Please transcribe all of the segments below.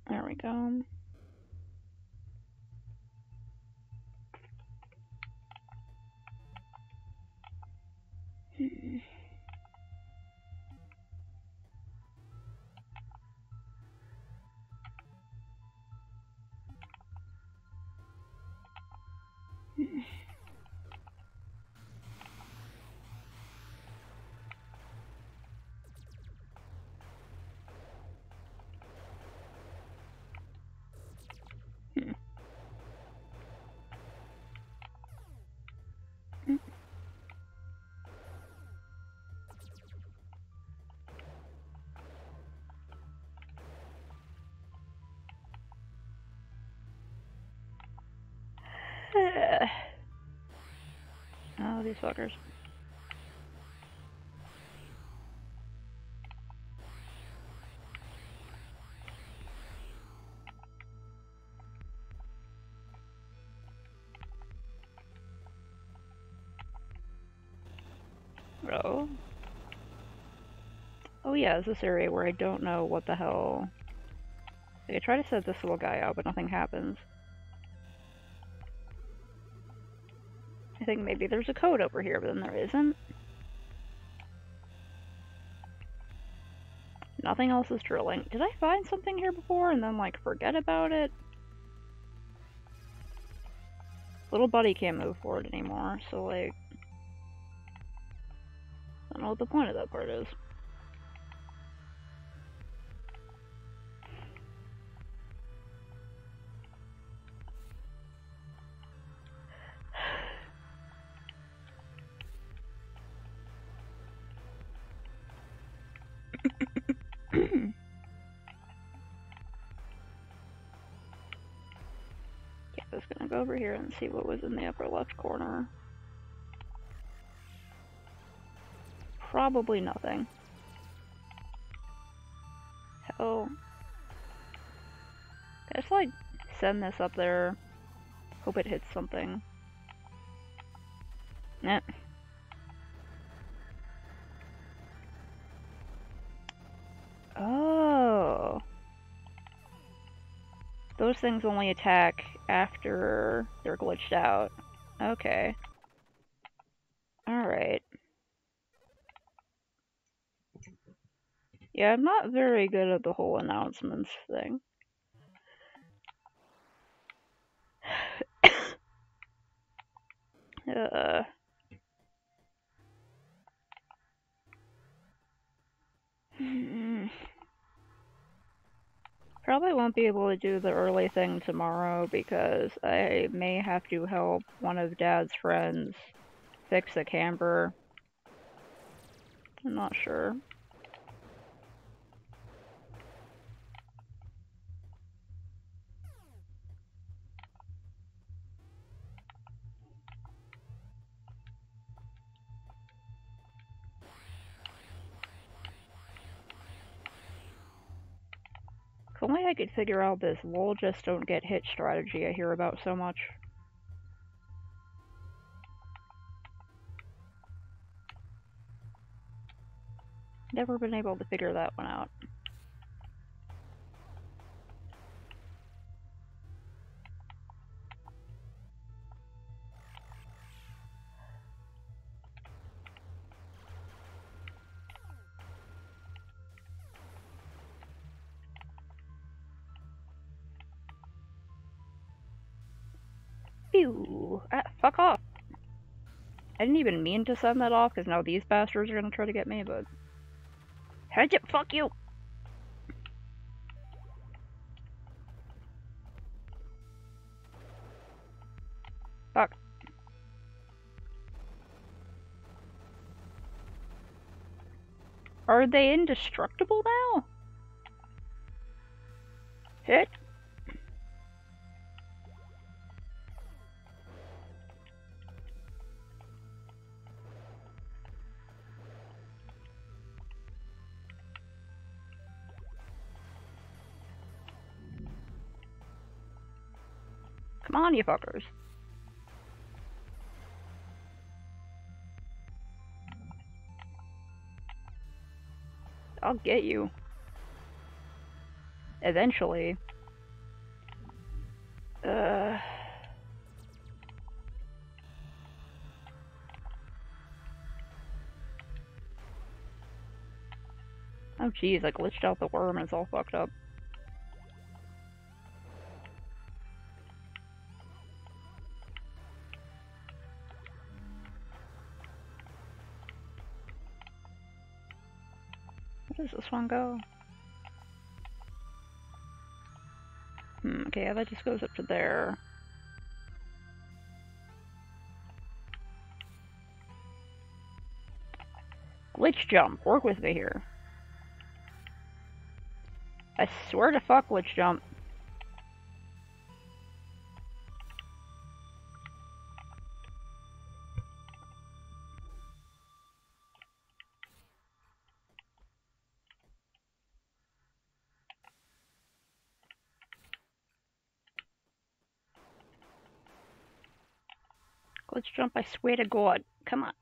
There we go. Oh, these fuckers. Oh. Oh yeah, it's this area where I don't know what the hell. Like, I try to set this little guy out, but nothing happens. I think maybe there's a code over here, but then there isn't. Nothing else is drilling. Did I find something here before and then, like, forget about it? Little buddy can't move forward anymore, so, like, I don't know what the point of that part is. Yeah, I was gonna go over here and see what was in the upper left corner. Probably nothing. Hell. I just, like, send this up there. Hope it hits something. Eh. Oh. Those things only attack after they're glitched out. Okay. Alright. Yeah, I'm not very good at the whole announcements thing. Probably won't be able to do the early thing tomorrow because I may have to help one of Dad's friends fix a camper. I'm not sure. If only I could figure out this "we'll just don't get hit" strategy I hear about so much. Never been able to figure that one out. Phew! Ah, fuck off! I didn't even mean to send that off because now these bastards are gonna try to get me, but... How'd you- fuck you! Fuck. Are they indestructible now? Hit! Come on, you fuckers. I'll get you. Eventually. Oh jeez, I glitched out the worm and it's all fucked up. Where does this one go? Okay, yeah, that just goes up to there. Glitch jump, work with me here. I swear to fuck, glitch jump. Glitch jump, I swear to God. Come on.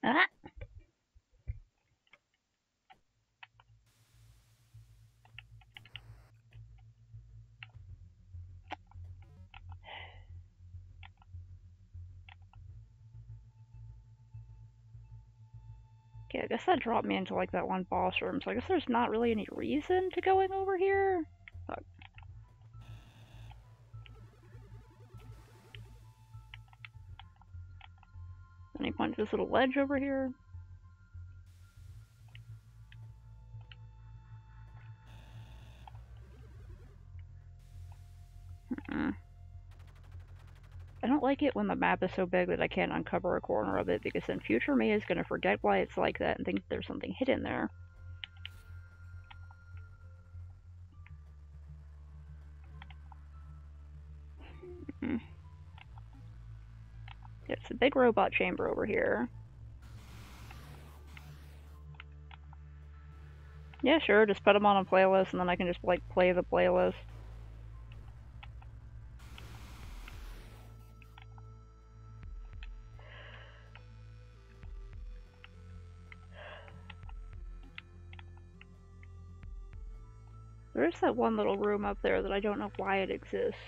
Ah! Okay, I guess that dropped me into like that one boss room, so I guess there's not really any reason to going over here. Fuck. Any point to this little ledge over here? I don't like it when the map is so big that I can't uncover a corner of it, because then future me is gonna forget why it's like that and think there's something hidden there. It's a big robot chamber over here. Yeah, sure, just put them on a playlist and then I can just, like, play the playlist. There's that one little room up there that I don't know why it exists.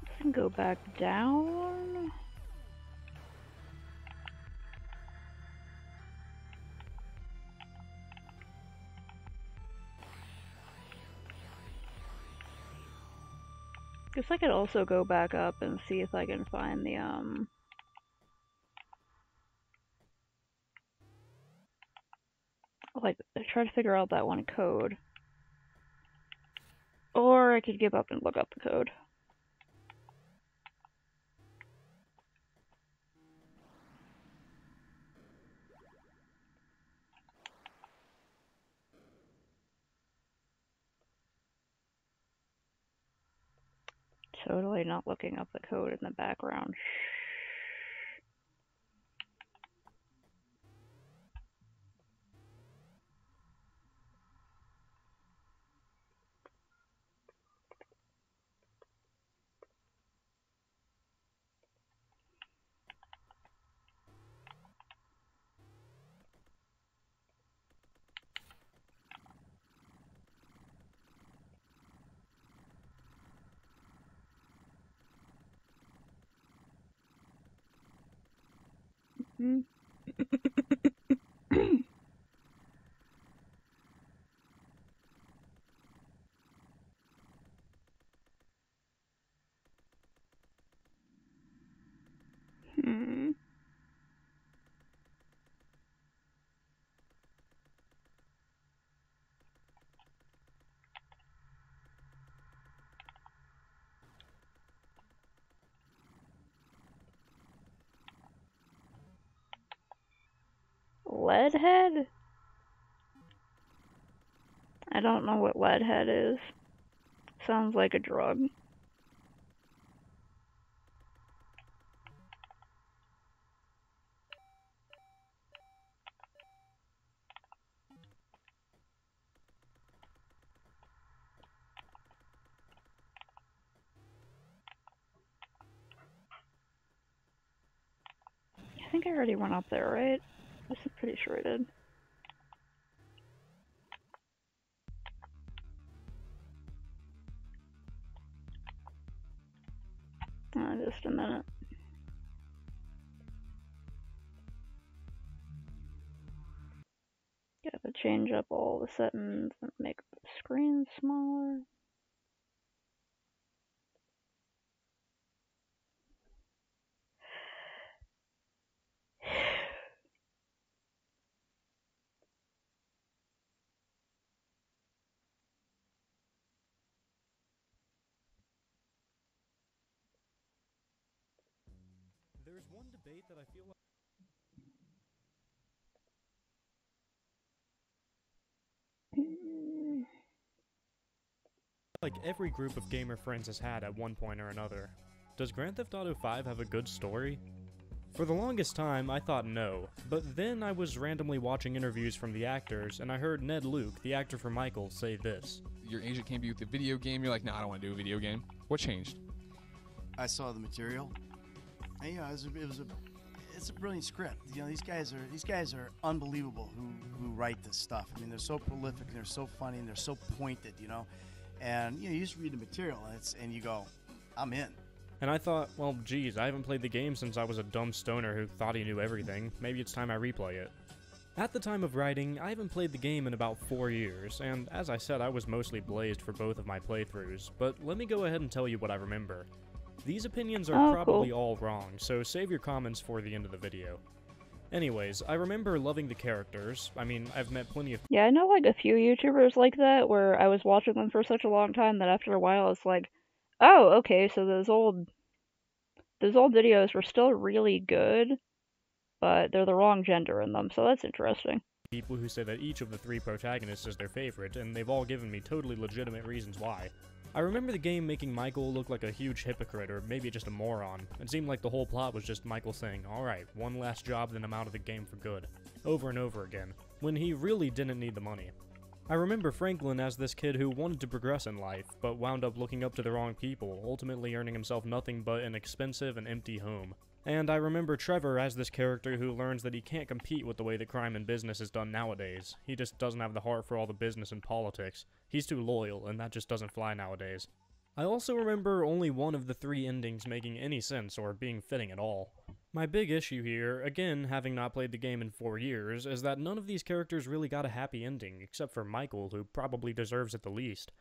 I can go back down. Guess I could also go back up and see if I can find the, like, try to figure out that one code. Or I could give up and look up the code. Totally not looking up the code in the background. Hmm. Hmm. Leadhead? I don't know what leadhead is. Sounds like a drug. I think I already went up there, right? I'm pretty sure I did. Just a minute. Gotta change up all the settings and make the screen smaller. There's one debate that I feel like every group of gamer friends has had at one point or another. Does Grand Theft Auto 5 have a good story? For the longest time, I thought no, but then I was randomly watching interviews from the actors, and I heard Ned Luke, the actor for Michael, say this. Your agent came to you with a video game, you're like, nah, I don't want to do a video game. What changed? I saw the material, and it's a brilliant script. You know, these guys are unbelievable who write this stuff. I mean, they're so prolific, and they're so funny, and they're so pointed. You know, and you just read the material, and you go, I'm in. And I thought, well, geez, I haven't played the game since I was a dumb stoner who thought he knew everything. Maybe it's time I replay it. At the time of writing, I haven't played the game in about 4 years, and as I said, I was mostly blazed for both of my playthroughs, but let me go ahead and tell you what I remember. These opinions are probably all wrong, so save your comments for the end of the video. Anyways, I remember loving the characters. I mean, I've met plenty of— Yeah, I know like a few YouTubers like that, where I was watching them for such a long time that after a while it's like, oh, okay, so those old videos were still really good, but they're the wrong gender in them, so that's interesting. People who say that each of the 3 protagonists is their favorite, and they've all given me totally legitimate reasons why. I remember the game making Michael look like a huge hypocrite, or maybe just a moron. It seemed like the whole plot was just Michael saying, alright, one last job, then I'm out of the game for good. Over and over again, when he really didn't need the money. I remember Franklin as this kid who wanted to progress in life, but wound up looking up to the wrong people, ultimately earning himself nothing but an expensive and empty home. And I remember Trevor as this character who learns that he can't compete with the way that crime and business is done nowadays. He just doesn't have the heart for all the business and politics. He's too loyal, and that just doesn't fly nowadays. I also remember only one of the 3 endings making any sense or being fitting at all. My big issue here, again having not played the game in 4 years, is that none of these characters really got a happy ending, except for Michael, who probably deserves it the least.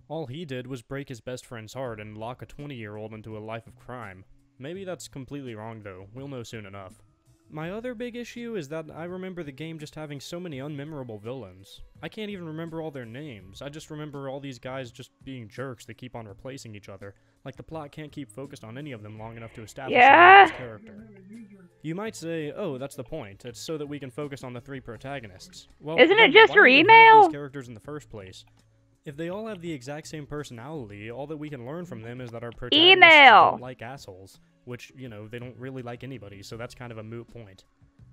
All he did was break his best friend's heart and lock a 20-year-old into a life of crime. Maybe that's completely wrong though, we'll know soon enough. My other big issue is that I remember the game just having so many unmemorable villains. I can't even remember all their names, I just remember all these guys just being jerks that keep on replacing each other, like the plot can't keep focused on any of them long enough to establish a character. You might say, oh, that's the point, it's so that we can focus on the 3 protagonists. Well, isn't it just your email? These characters in the first place? If they all have the exact same personality, all that we can learn from them is that our protagonists don't like assholes. Which, you know, they don't really like anybody, so that's kind of a moot point.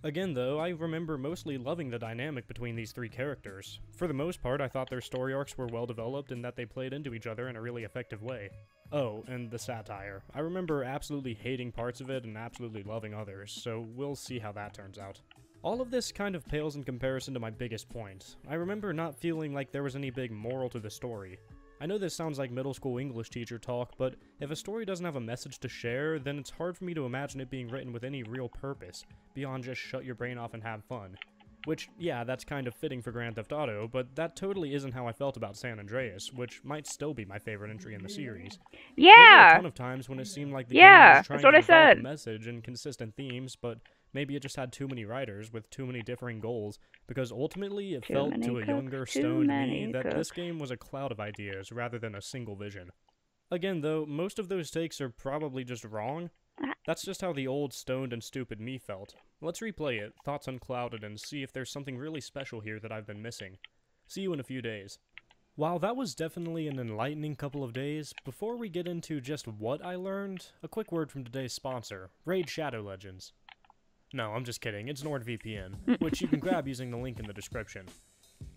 Again, though, I remember mostly loving the dynamic between these 3 characters. For the most part, I thought their story arcs were well developed and that they played into each other in a really effective way. Oh, and the satire. I remember absolutely hating parts of it and absolutely loving others, so we'll see how that turns out. All of this kind of pales in comparison to my biggest point. I remember not feeling like there was any big moral to the story. I know this sounds like middle school English teacher talk, but if a story doesn't have a message to share, then it's hard for me to imagine it being written with any real purpose, beyond just shut your brain off and have fun. Which, yeah, that's kind of fitting for Grand Theft Auto, but that totally isn't how I felt about San Andreas, which might still be my favorite entry in the series. There were a Yeah! ton of times when it seemed like the Yeah, game was trying that's what to I develop a said. message and consistent themes, but maybe it just had too many writers with too many differing goals, because ultimately it Too felt many to a cooks, younger, too stoned many me that this cooks. game was a cloud of ideas rather than a single vision. Again, though, most of those takes are probably just wrong. That's just how the old, stoned, and stupid me felt. Let's replay it, thoughts unclouded, and see if there's something really special here that I've been missing. See you in a few days. While that was definitely an enlightening couple of days, before we get into just what I learned, a quick word from today's sponsor, Raid Shadow Legends. No, I'm just kidding, it's NordVPN, which you can grab using the link in the description.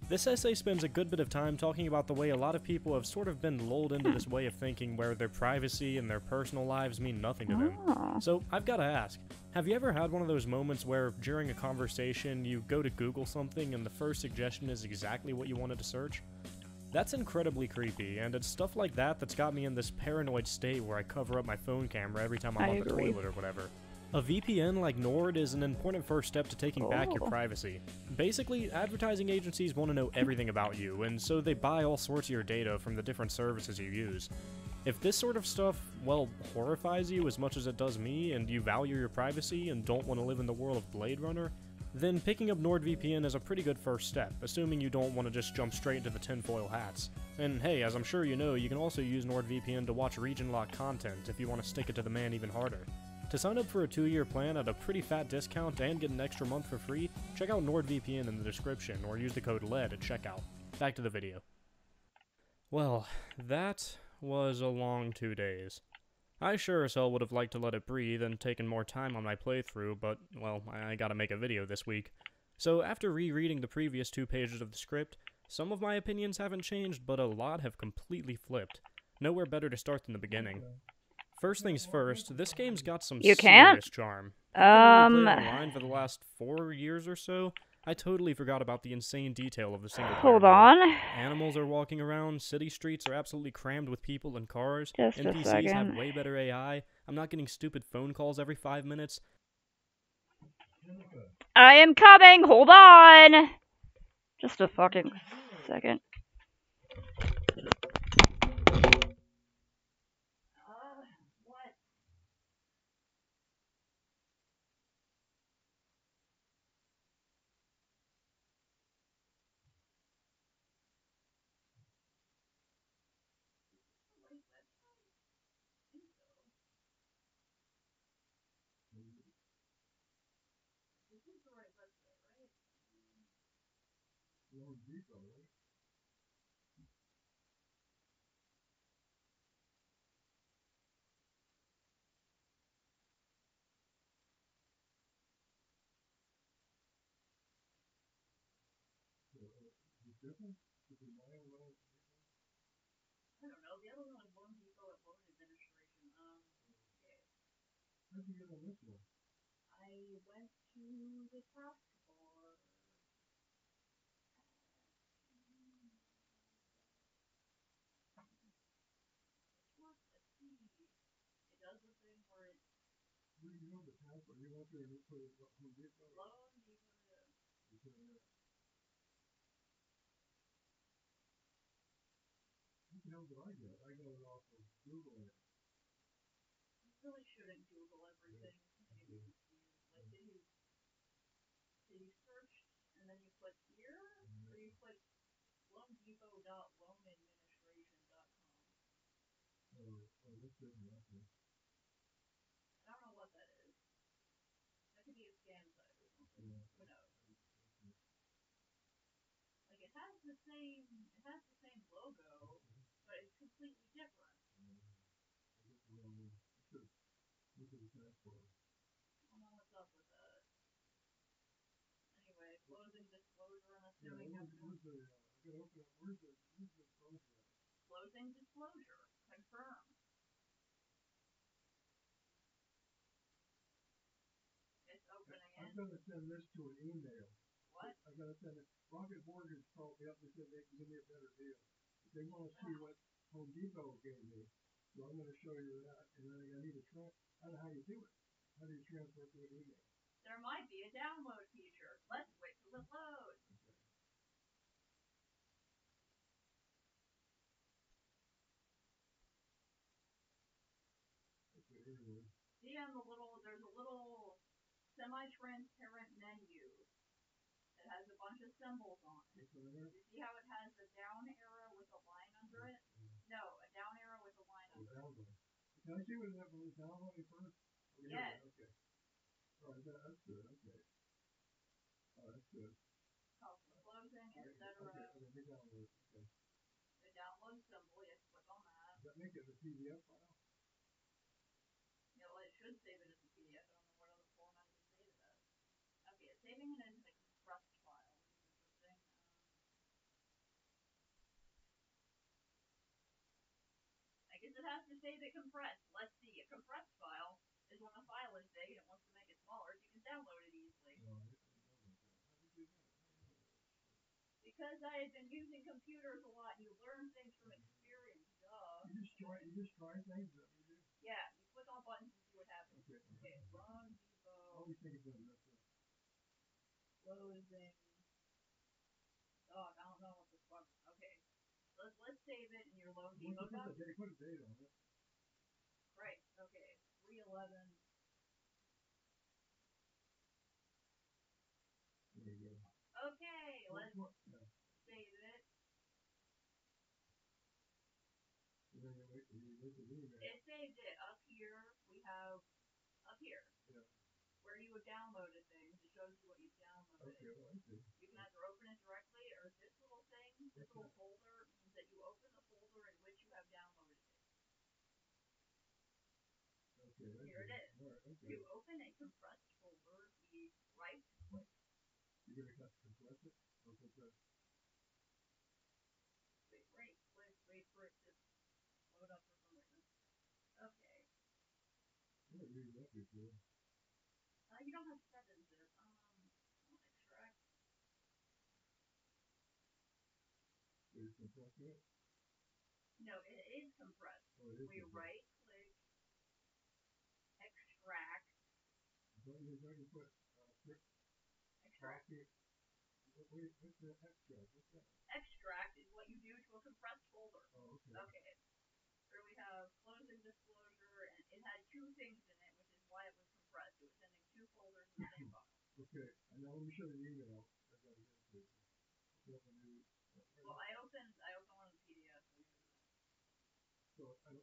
This essay spends a good bit of time talking about the way a lot of people have sort of been lulled into this way of thinking where their privacy and their personal lives mean nothing to them. Oh. So, I've gotta ask, have you ever had one of those moments where, during a conversation, you go to Google something and the first suggestion is exactly what you wanted to search? That's incredibly creepy, and it's stuff like that that's got me in this paranoid state where I cover up my phone camera every time I'm I on the agree. toilet or whatever. A VPN like Nord is an important first step to taking back your Oh. privacy. Basically, advertising agencies want to know everything about you, and so they buy all sorts of your data from the different services you use. If this sort of stuff, well, horrifies you as much as it does me, and you value your privacy and don't want to live in the world of Blade Runner, then picking up NordVPN is a pretty good first step, assuming you don't want to just jump straight into the tinfoil hats. And hey, as I'm sure you know, you can also use NordVPN to watch region-locked content if you want to stick it to the man even harder. To sign up for a 2-year plan at a pretty fat discount and get an extra month for free, check out NordVPN in the description or use the code LED at checkout. Back to the video. Well, that was a long 2 days. I sure as hell would have liked to let it breathe and taken more time on my playthrough, but, well, I gotta make a video this week. So after rereading the previous 2 pages of the script, some of my opinions haven't changed, but a lot have completely flipped. Nowhere better to start than the beginning. First things first, this game's got some You can't? serious charm. Having only played Um, online for the last 4 years or so, I totally forgot about the insane detail of the single player hold mode. on. Animals are walking around, city streets are absolutely crammed with people and cars, Just a NPCs have second. way better AI, I'm not getting stupid phone calls every 5 minutes. I am coming! Hold on! Just a fucking second. What? I don't know. The other one was Loan Depot at Loan Administration. Yeah. How'd you get on this one? I went to the task force. Let's see. It does the thing where it. Where do you know the task force? You went there and you put it Loan Depot? Loan Depot, yeah. You put it there. What the hell did I get? I got it off of Google. You really shouldn't Google everything. Maybe like did you search and then you click here, or you click loandepot.loanadministration.com? Oh, this isn't nothing. I don't know what that is. That could be a scam site or something. Yeah. Who knows? Like it has the same logo, but it's completely different. Look at the passport. I don't know what's up with that. Anyway, closing disclosure, I'm assuming. Yeah, where's the disclosure? Closing disclosure. Confirm. It's opening it. I've got to send this to an email. What? I got to send it. Rocket Mortgage called me up and said they can give me a better deal. They want to see what Home Depot gave me. So I'm going to show you that, and then I need to I don't know how you do it. How do you transfer to an email? There might be a download feature. Let's wait till it loads. Okay. Okay, here it is. See on there's a little semi-transparent menu that has a bunch of symbols on it. You see how it has a down arrow with a line under it? No, a down arrow with a line under it. Download. Can I see what that was downloading first? Okay, yes. Okay. All right, that's good. Okay. Oh, that's good. Call for closing, etc. Okay, big download. Okay. The download symbol, you have to click on that. Does that make it a PDF file? Yeah, well, it should save it as a PDF. I don't know what other format it would save it as. Okay, it's saving it as a compressed file, which is interesting. I guess it has to save it compressed. Let's see. A compressed file is when a file is big and it wants to make it smaller so you can download it easily. No, I didn't know that. How did you do that? Because I had been using computers a lot, and you learn things from experience. Duh. You just try things. Is that what you do? Yeah, you click on buttons and see what happens. Okay. Run I Depot. always think it's done this way. Closing. Dog, I don't know what the fuck. Okay. Let's save it in your load Depot. Put a date on it. Right. Okay. 3/11. There you go. Okay, let's save it. And then you wait for the email. It saved it. Up here, we have up here. Yeah. Where you would downloaded things. It shows you what you've downloaded. Okay, well, I see. You can either open it directly, or this little thing, this little folder, means that you open the folder in which you have downloaded it. Okay, here it is. All right, okay. To open a compressed folder, we right click. You're going to have to compress it? Or compress? Wait for it to load up for some reason. Okay. I never used that before. You don't have to set it in there. Extract. Is it compressed yet? No, it is compressed. Oh, it is we compressed. right click, extract. Don't you put extract. What's the extract? What's that? Extract is what you do to a compressed folder. Oh, okay. Okay. Here we have closing disclosure, and it had two things in it, which is why it was compressed. It was sending two folders in the same file. Okay, and now let me show you the email. I got to get to it. Well, I opened one of the PDFs. So I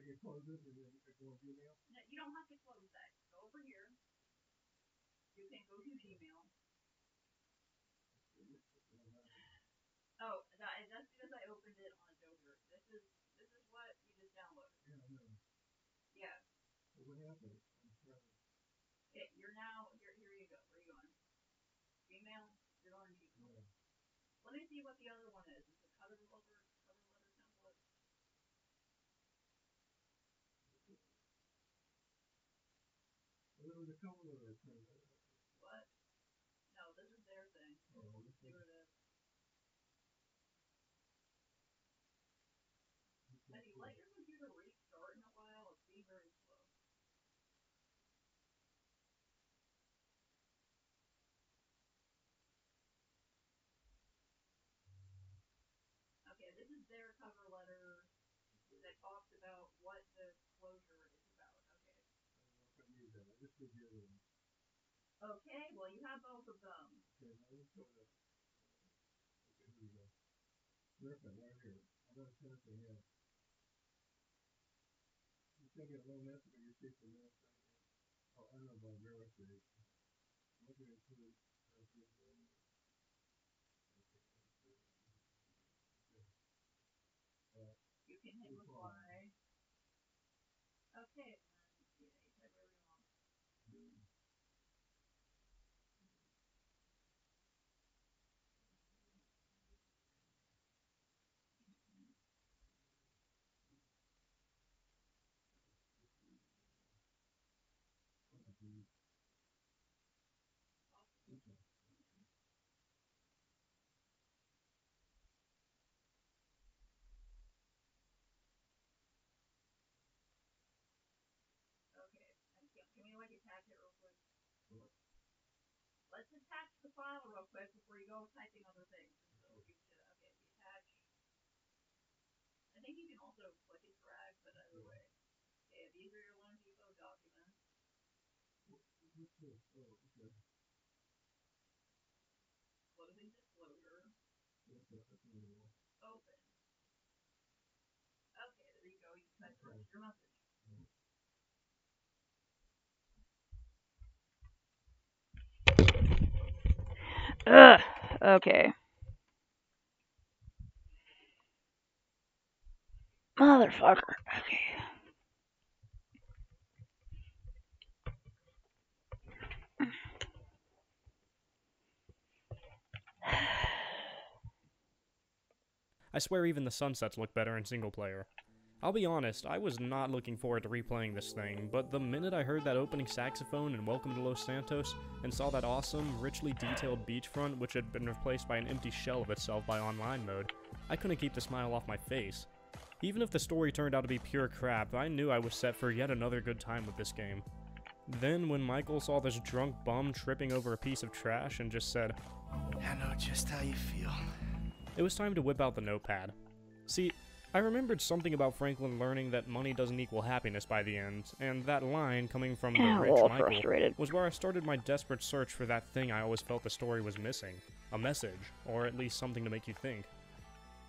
can close this and then I go on Gmail? No, you don't have to close that. Go over here. You can go to Gmail. Oh, that's because I opened it on Adobe. This is what you just downloaded. Yeah, I know. Yeah. So what happened? I'm trying to... Okay, you're now, here you go. Where are you going? Gmail? You're going to Gmail. Yeah. Let me see what the other one is. Is it cover letter template? Well, there was a cover letter template. What? No, this is their thing. Oh, Let's see what it is. Have you let your computer restart in a while? It's being very slow. Okay, this is their cover letter that talks about what the closure is about. Okay. I don't know if I need that. I just did the other one. Okay, well, you have both of them. Okay, now let's go to... Okay, here we go. Verify, right here. I'm going to send it to him. You send me a loan estimate you see from this. Oh, I don't know about verify. What do you include? You can hit reply. Okay, then you type whatever you want. Okay. attach it real quick. Let's attach the file real quick before you go typing other things. So we should, okay, we attach. I think you can also click and drag, but either way. Okay, these are your LoneDepot documents. What's this? Oh, okay. Closing disclosure. Open. Okay, there you go. You can type the rest of your message. Ugh. Okay. Motherfucker. Okay. I swear even the sunsets look better in single player. I'll be honest, I was not looking forward to replaying this thing, but the minute I heard that opening saxophone in Welcome to Los Santos, and saw that awesome, richly detailed beachfront which had been replaced by an empty shell of itself by online mode, I couldn't keep the smile off my face. Even if the story turned out to be pure crap, I knew I was set for yet another good time with this game. Then when Michael saw this drunk bum tripping over a piece of trash and just said, I know just how you feel. it was time to whip out the notepad. See, I remembered something about Franklin learning that money doesn't equal happiness by the end, and that line coming from the rich Michael frustrated. was where I started my desperate search for that thing I always felt the story was missing. A message, or at least something to make you think.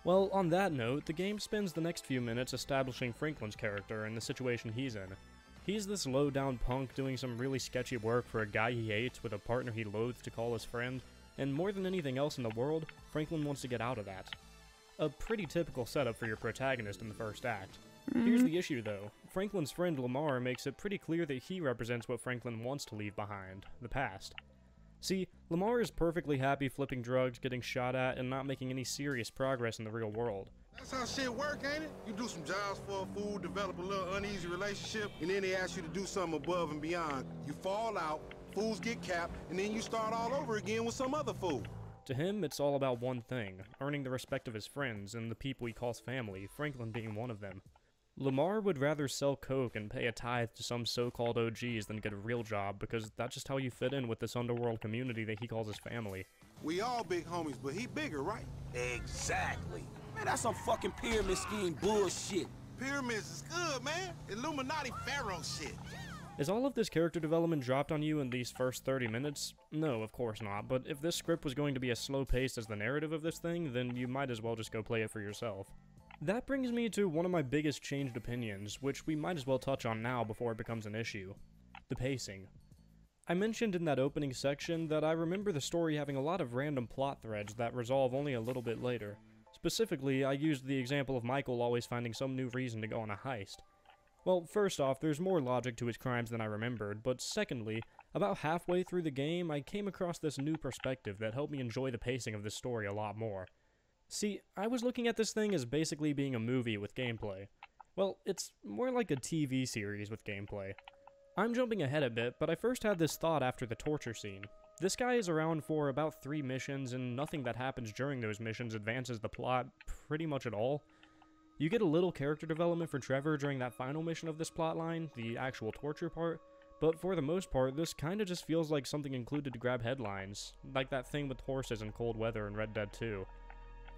Well, on that note, the game spends the next few minutes establishing Franklin's character and the situation he's in. He's this low-down punk doing some really sketchy work for a guy he hates with a partner he loathes to call his friend, and more than anything else in the world, Franklin wants to get out of that. A pretty typical setup for your protagonist in the first act. Here's the issue though, Franklin's friend Lamar makes it pretty clear that he represents what Franklin wants to leave behind, the past. See, Lamar is perfectly happy flipping drugs, getting shot at, and not making any serious progress in the real world. That's how shit work, ain't it? You do some jobs for a fool, develop a little uneasy relationship, and then they ask you to do something above and beyond. You fall out, fools get capped, and then you start all over again with some other fool. To him, it's all about one thing, earning the respect of his friends and the people he calls family, Franklin being one of them. Lamar would rather sell coke and pay a tithe to some so-called OGs than get a real job because that's just how you fit in with this underworld community that he calls his family. We all big homies, but he bigger, right? Exactly. Man, that's some fucking pyramid scheme bullshit. Pyramids is good, man. Illuminati pharaoh shit. Is all of this character development dropped on you in these first 30 minutes? No, of course not, but if this script was going to be as slow-paced as the narrative of this thing, then you might as well just go play it for yourself. That brings me to one of my biggest changed opinions, which we might as well touch on now before it becomes an issue. The pacing. I mentioned in that opening section that I remember the story having a lot of random plot threads that resolve only a little bit later. Specifically, I used the example of Michael always finding some new reason to go on a heist. Well, first off, there's more logic to his crimes than I remembered, but secondly, about halfway through the game, I came across this new perspective that helped me enjoy the pacing of this story a lot more. See, I was looking at this thing as basically being a movie with gameplay. Well, it's more like a TV series with gameplay. I'm jumping ahead a bit, but I first had this thought after the torture scene. This guy is around for about 3 missions, and nothing that happens during those missions advances the plot pretty much at all. You get a little character development for Trevor during that final mission of this plotline, the actual torture part, but for the most part, this kinda just feels like something included to grab headlines, like that thing with horses in cold weather in Red Dead 2.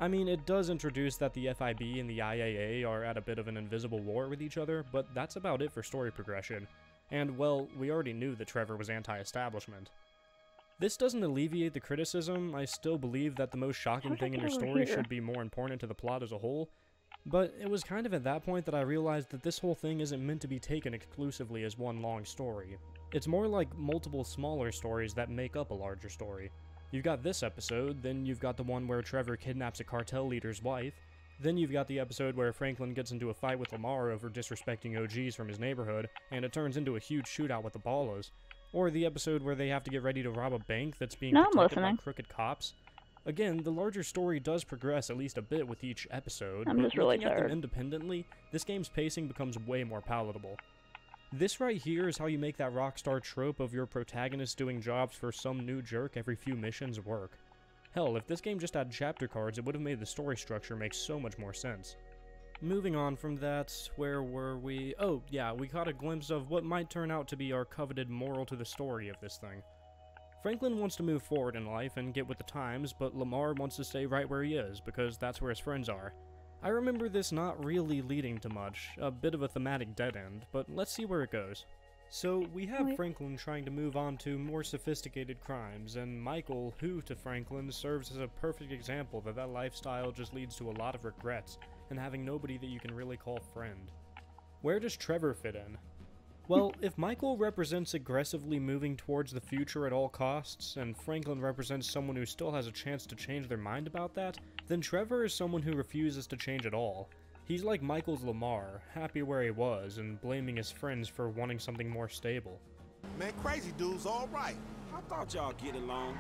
I mean, it does introduce that the FIB and the IAA are at a bit of an invisible war with each other, but that's about it for story progression. And, well, we already knew that Trevor was anti-establishment. This doesn't alleviate the criticism. I still believe that the most shocking thing in your story should be more important to the plot as a whole, but it was kind of at that point that I realized that this whole thing isn't meant to be taken exclusively as one long story. It's more like multiple smaller stories that make up a larger story. You've got this episode, then you've got the one where Trevor kidnaps a cartel leader's wife, then you've got the episode where Franklin gets into a fight with Lamar over disrespecting OGs from his neighborhood, and it turns into a huge shootout with the Ballas, or the episode where they have to get ready to rob a bank that's being protected by crooked cops. Again, the larger story does progress at least a bit with each episode, but looking at them independently, this game's pacing becomes way more palatable. This right here is how you make that Rockstar trope of your protagonist doing jobs for some new jerk every few missions work. Hell, if this game just had chapter cards, it would have made the story structure make so much more sense. Moving on from that, where were we? Oh, yeah, we caught a glimpse of what might turn out to be our coveted moral to the story of this thing. Franklin wants to move forward in life and get with the times, but Lamar wants to stay right where he is, because that's where his friends are. I remember this not really leading to much, a bit of a thematic dead end, but let's see where it goes. So, we have Franklin trying to move on to more sophisticated crimes, and Michael, who to Franklin serves as a perfect example that that lifestyle just leads to a lot of regrets, and having nobody that you can really call friend. Where does Trevor fit in? Well, if Michael represents aggressively moving towards the future at all costs, and Franklin represents someone who still has a chance to change their mind about that, then Trevor is someone who refuses to change at all. He's like Michael's Lamar, happy where he was, and blaming his friends for wanting something more stable. Man, crazy dude's all right. I thought y'all get along.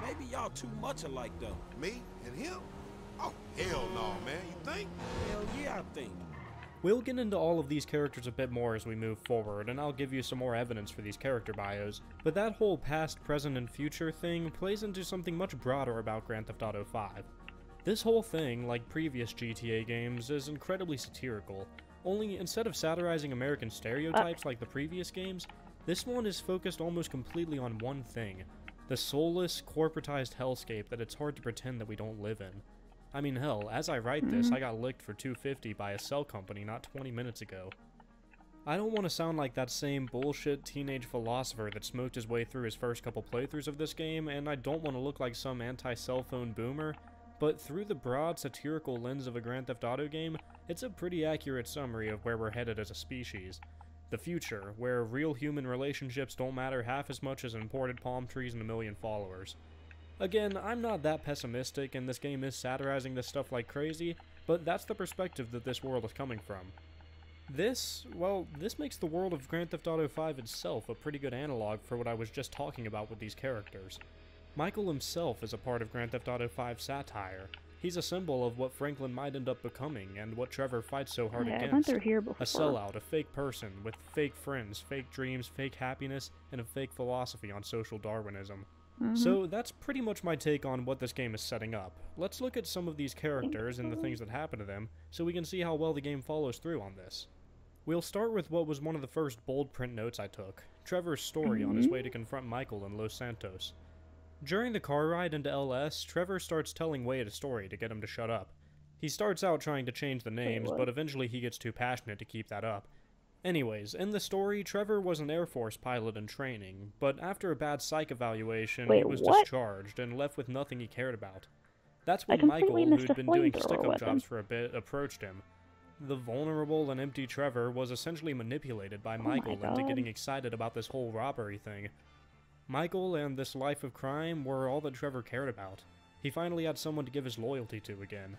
Maybe y'all too much alike, though. Me and him? Oh, hell no, man. You think? Hell yeah, I think. We'll get into all of these characters a bit more as we move forward, and I'll give you some more evidence for these character bios, but that whole past, present, and future thing plays into something much broader about Grand Theft Auto 5. This whole thing, like previous GTA games, is incredibly satirical, only instead of satirizing American stereotypes like the previous games, this one is focused almost completely on one thing, the soulless, corporatized hellscape that it's hard to pretend that we don't live in. I mean, hell, as I write this, I got licked for $250 by a cell company not 20 minutes ago. I don't want to sound like that same bullshit teenage philosopher that smoked his way through his first couple playthroughs of this game, and I don't want to look like some anti-cell phone boomer, but through the broad satirical lens of a Grand Theft Auto game, it's a pretty accurate summary of where we're headed as a species. The future, where real human relationships don't matter half as much as imported palm trees and a million followers. Again, I'm not that pessimistic, and this game is satirizing this stuff like crazy, but that's the perspective that this world is coming from. This makes the world of Grand Theft Auto 5 itself a pretty good analog for what I was just talking about with these characters. Michael himself is a part of Grand Theft Auto 5's satire. He's a symbol of what Franklin might end up becoming, and what Trevor fights so hard Yeah, against. I went through here before. A sellout, a fake person, with fake friends, fake dreams, fake happiness, and a fake philosophy on social Darwinism. So that's pretty much my take on what this game is setting up. Let's look at some of these characters and the things that happen to them, so we can see how well the game follows through on this. We'll start with what was one of the first bold print notes I took, Trevor's story on his way to confront Michael in Los Santos. During the car ride into LS, Trevor starts telling Wade a story to get him to shut up. He starts out trying to change the names, but eventually he gets too passionate to keep that up. Anyways, in the story, Trevor was an Air Force pilot in training, but after a bad psych evaluation, he was discharged and left with nothing he cared about. That's when Michael, who'd been doing stick-up jobs for a bit, approached him. The vulnerable and empty Trevor was essentially manipulated by Michael into getting excited about this whole robbery thing. Michael and this life of crime were all that Trevor cared about. He finally had someone to give his loyalty to again.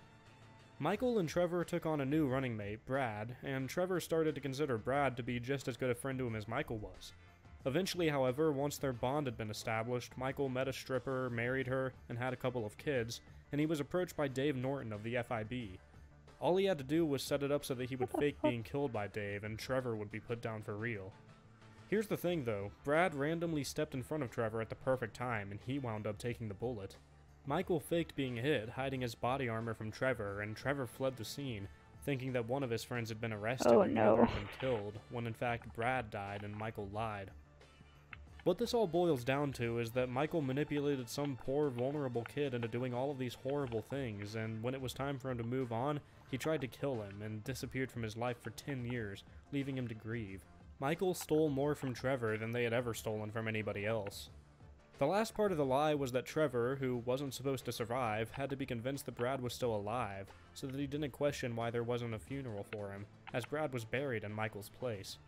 Michael and Trevor took on a new running mate, Brad, and Trevor started to consider Brad to be just as good a friend to him as Michael was. Eventually, however, once their bond had been established, Michael met a stripper, married her, and had a couple of kids, and he was approached by Dave Norton of the FIB. All he had to do was set it up so that he would fake being killed by Dave, and Trevor would be put down for real. Here's the thing though, Brad randomly stepped in front of Trevor at the perfect time, and he wound up taking the bullet. Michael faked being hit, hiding his body armor from Trevor, and Trevor fled the scene, thinking that one of his friends had been arrested and the other had been killed, when in fact Brad died and Michael lied. What this all boils down to is that Michael manipulated some poor, vulnerable kid into doing all of these horrible things, and when it was time for him to move on, he tried to kill him and disappeared from his life for 10 years, leaving him to grieve. Michael stole more from Trevor than they had ever stolen from anybody else. The last part of the lie was that Trevor, who wasn't supposed to survive, had to be convinced that Brad was still alive, so that he didn't question why there wasn't a funeral for him, as Brad was buried in Michael's place.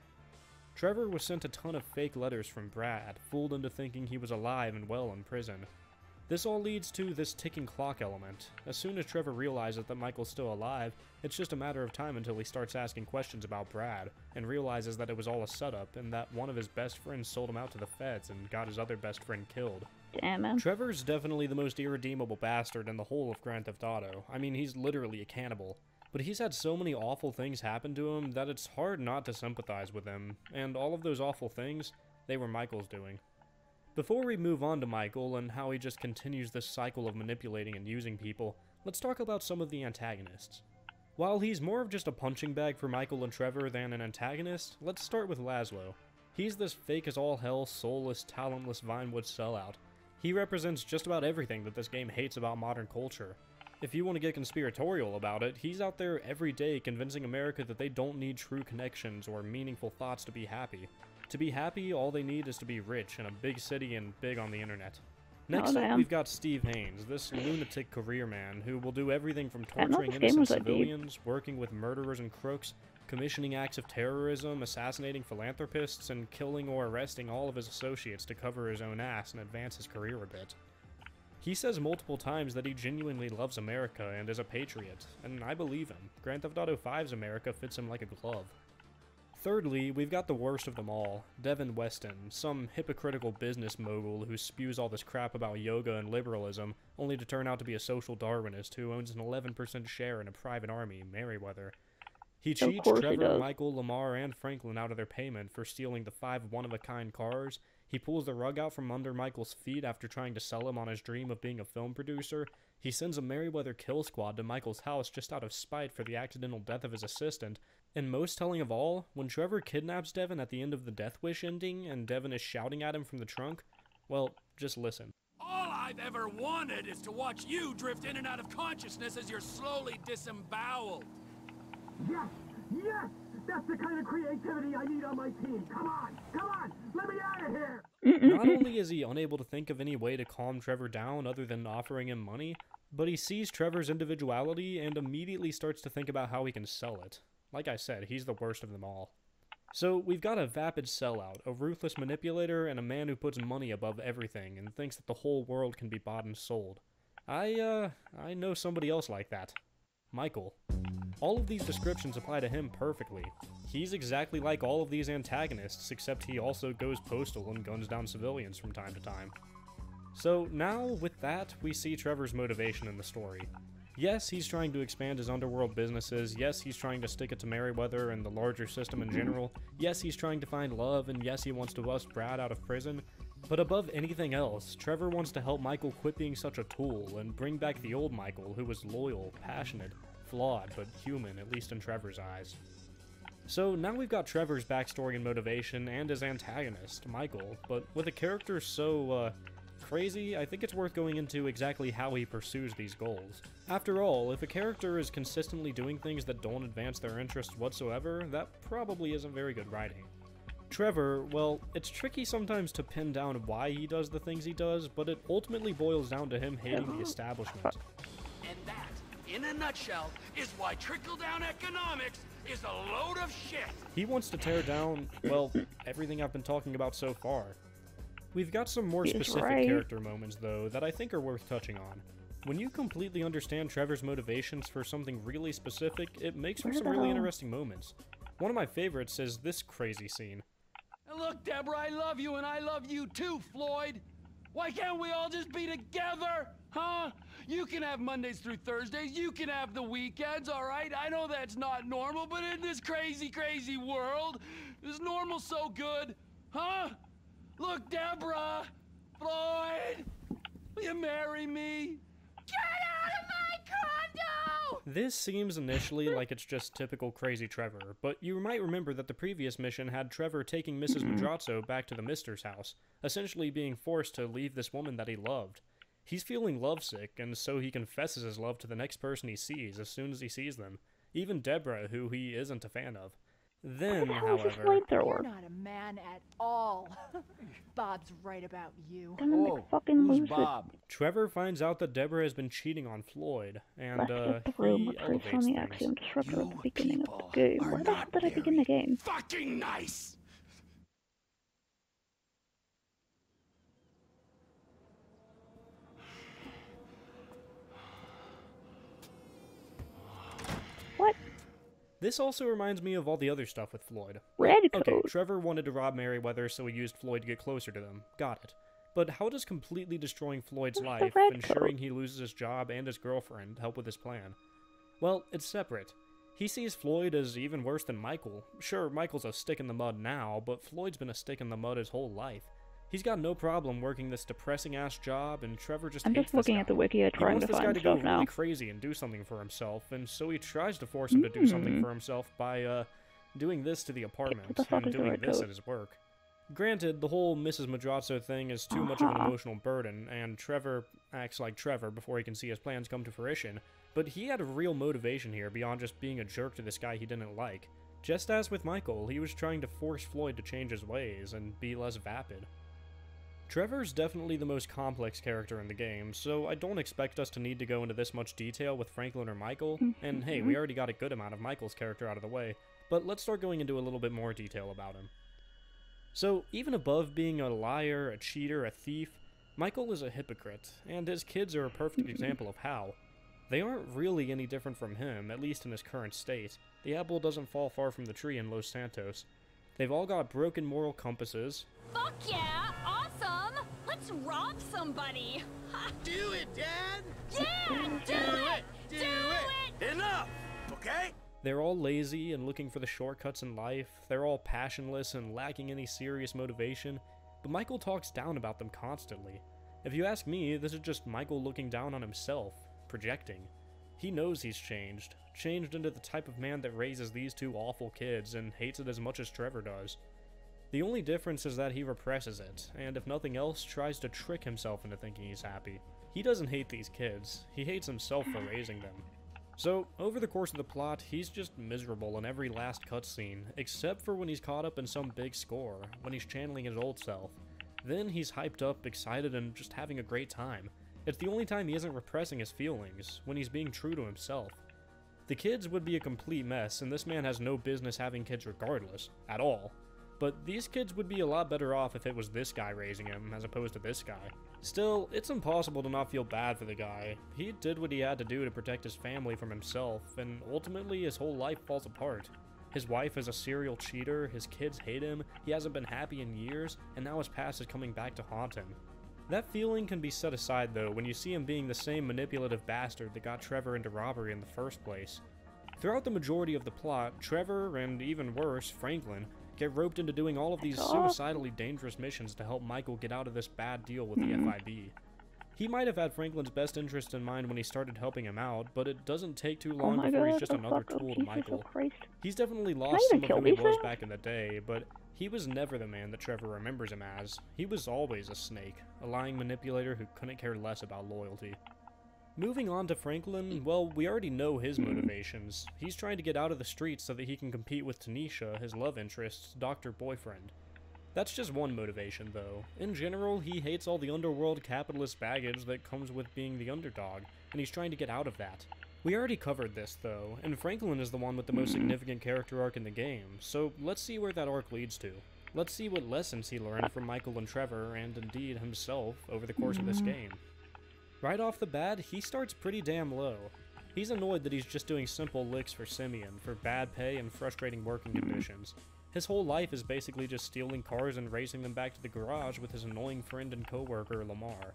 Trevor was sent a ton of fake letters from Brad, fooled into thinking he was alive and well in prison. This all leads to this ticking clock element. As soon as Trevor realizes that Michael's still alive, it's just a matter of time until he starts asking questions about Brad, and realizes that it was all a setup, and that one of his best friends sold him out to the feds and got his other best friend killed. Damn him. Trevor's definitely the most irredeemable bastard in the whole of Grand Theft Auto. I mean, he's literally a cannibal. But he's had so many awful things happen to him that it's hard not to sympathize with him, and all of those awful things, they were Michael's doing. Before we move on to Michael and how he just continues this cycle of manipulating and using people, let's talk about some of the antagonists. While he's more of just a punching bag for Michael and Trevor than an antagonist, let's start with Laszlo. He's this fake-as-all-hell, soulless, talentless Vinewood sellout. He represents just about everything that this game hates about modern culture. If you want to get conspiratorial about it, he's out there every day convincing America that they don't need true connections or meaningful thoughts to be happy. To be happy, all they need is to be rich in a big city and big on the internet. Next up, we've got Steve Haynes, this lunatic career man who will do everything from torturing innocent civilians, working with murderers and crooks, commissioning acts of terrorism, assassinating philanthropists, and killing or arresting all of his associates to cover his own ass and advance his career a bit. He says multiple times that he genuinely loves America and is a patriot, and I believe him. Grand Theft Auto 5's America fits him like a glove. Thirdly, we've got the worst of them all, Devin Weston, some hypocritical business mogul who spews all this crap about yoga and liberalism, only to turn out to be a social Darwinist who owns an 11% share in a private army, Merryweather. He cheats Trevor, Michael, Lamar, and Franklin out of their payment for stealing the 5 one-of-a-kind cars. He pulls the rug out from under Michael's feet after trying to sell him on his dream of being a film producer. He sends a Merryweather kill squad to Michael's house just out of spite for the accidental death of his assistant. And most telling of all, when Trevor kidnaps Devin at the end of the Death Wish ending and Devin is shouting at him from the trunk, well, just listen. All I've ever wanted is to watch you drift in and out of consciousness as you're slowly disemboweled. Yes! Yes! That's the kind of creativity I need on my team. Come on, let me out of here. Not only is he unable to think of any way to calm Trevor down other than offering him money, but he sees Trevor's individuality and immediately starts to think about how he can sell it. Like I said, he's the worst of them all. So we've got a vapid sellout, a ruthless manipulator, and a man who puts money above everything and thinks that the whole world can be bought and sold. I know somebody else like that. Michael. All of these descriptions apply to him perfectly. He's exactly like all of these antagonists, except he also goes postal and guns down civilians from time to time. So now, with that, we see Trevor's motivation in the story. Yes, he's trying to expand his underworld businesses, yes, he's trying to stick it to Merryweather and the larger system in general, yes, he's trying to find love, and yes, he wants to bust Brad out of prison, but above anything else, Trevor wants to help Michael quit being such a tool and bring back the old Michael who was loyal, passionate, flawed, but human, at least in Trevor's eyes. So now we've got Trevor's backstory and motivation and his antagonist, Michael, but with a character so, crazy, I think it's worth going into exactly how he pursues these goals. After all, if a character is consistently doing things that don't advance their interests whatsoever, that probably isn't very good writing. Trevor, well, it's tricky sometimes to pin down why he does the things he does, but it ultimately boils down to him hating the establishment. And that, in a nutshell, is why trickle-down economics is a load of shit. He wants to tear down, well, everything I've been talking about so far. We've got some more specific character moments, though, that I think are worth touching on. When you completely understand Trevor's motivations for something really specific, it makes for some really interesting moments. One of my favorites is this crazy scene. And look, Deborah, I love you and I love you too, Floyd. Why can't we all just be together? Huh? You can have Mondays through Thursdays, you can have the weekends, alright? I know that's not normal, but in this crazy, crazy world, is normal so good? Huh? Look, Deborah! Floyd! Will you marry me? Get out of my condo! This seems initially like it's just typical crazy Trevor, but you might remember that the previous mission had Trevor taking Mrs. Madrazo back to the Mister's house, essentially being forced to leave this woman that he loved. He's feeling lovesick, and so he confesses his love to the next person he sees as soon as he sees them, even Deborah, who he isn't a fan of. Then, however, you're not a man at all. Bob's right about you. Who's Bob? Trevor finds out that Deborah has been cheating on Floyd, and room he elevates on the things. axiom disrupted at the beginning of the game. Where the hell did I begin the game? Fucking nice! What? This also reminds me of all the other stuff with Floyd. Red code. Okay, Trevor wanted to rob Merryweather, so he used Floyd to get closer to them. Got it. But how does completely destroying Floyd's What's the life, red ensuring code? he loses his job and his girlfriend, help with his plan? Well, it's separate. He sees Floyd as even worse than Michael. Sure, Michael's a stick in the mud now, but Floyd's been a stick in the mud his whole life. He's got no problem working this depressing-ass job, and Trevor just I'm hates just looking this at the guy. wiki, He trying wants to this guy find to go stuff now. really crazy and do something for himself, and so he tries to force him to do something for himself by, doing this to the apartment, What the fuck and is the doing red this coat? at his work. Granted, the whole Mrs. Madrazo thing is too much of an emotional burden, and Trevor acts like Trevor before he can see his plans come to fruition, but he had a real motivation here beyond just being a jerk to this guy he didn't like. Just as with Michael, he was trying to force Floyd to change his ways and be less vapid. Trevor's definitely the most complex character in the game, so I don't expect us to need to go into this much detail with Franklin or Michael, and hey, we already got a good amount of Michael's character out of the way, but let's start going into a little bit more detail about him. So, even above being a liar, a cheater, a thief, Michael is a hypocrite, and his kids are a perfect example of how. They aren't really any different from him, at least in his current state. The apple doesn't fall far from the tree in Los Santos. They've all got broken moral compasses. Fuck yeah! Awesome! Let's rob somebody! Do it, Dad! Yeah! Do it! Do it! Enough! Okay? They're all lazy and looking for the shortcuts in life. They're all passionless and lacking any serious motivation. But Michael talks down about them constantly. If you ask me, this is just Michael looking down on himself, projecting. He knows he's changed into the type of man that raises these two awful kids and hates it as much as Trevor does. The only difference is that he represses it, and if nothing else, tries to trick himself into thinking he's happy. He doesn't hate these kids, he hates himself for raising them. So, over the course of the plot, he's just miserable in every last cutscene, except for when he's caught up in some big score, when he's channeling his old self. Then he's hyped up, excited, and just having a great time. It's the only time he isn't repressing his feelings, when he's being true to himself. The kids would be a complete mess, and this man has no business having kids regardless, at all. But these kids would be a lot better off if it was this guy raising him, as opposed to this guy. Still, it's impossible to not feel bad for the guy. He did what he had to do to protect his family from himself, and ultimately his whole life falls apart. His wife is a serial cheater, his kids hate him, he hasn't been happy in years, and now his past is coming back to haunt him. That feeling can be set aside though when you see him being the same manipulative bastard that got Trevor into robbery in the first place. Throughout the majority of the plot, Trevor, and even worse, Franklin, get roped into doing all of these suicidally dangerous missions to help Michael get out of this bad deal with the FIB. He might have had Franklin's best interest in mind when he started helping him out, but it doesn't take too long before he's just another tool to Michael. He's definitely lost some of who he was back in the day, but he was never the man that Trevor remembers him as. He was always a snake, a lying manipulator who couldn't care less about loyalty. Moving on to Franklin, well, we already know his motivations. He's trying to get out of the streets so that he can compete with Tanisha, his love interest's doctor boyfriend. That's just one motivation, though. In general, he hates all the underworld capitalist baggage that comes with being the underdog, and he's trying to get out of that. We already covered this, though, and Franklin is the one with the most significant character arc in the game, so let's see where that arc leads to. Let's see what lessons he learned from Michael and Trevor, and indeed himself, over the course of this game. Right off the bat, he starts pretty damn low. He's annoyed that he's just doing simple licks for Simeon, for bad pay and frustrating working conditions. His whole life is basically just stealing cars and racing them back to the garage with his annoying friend and coworker, Lamar.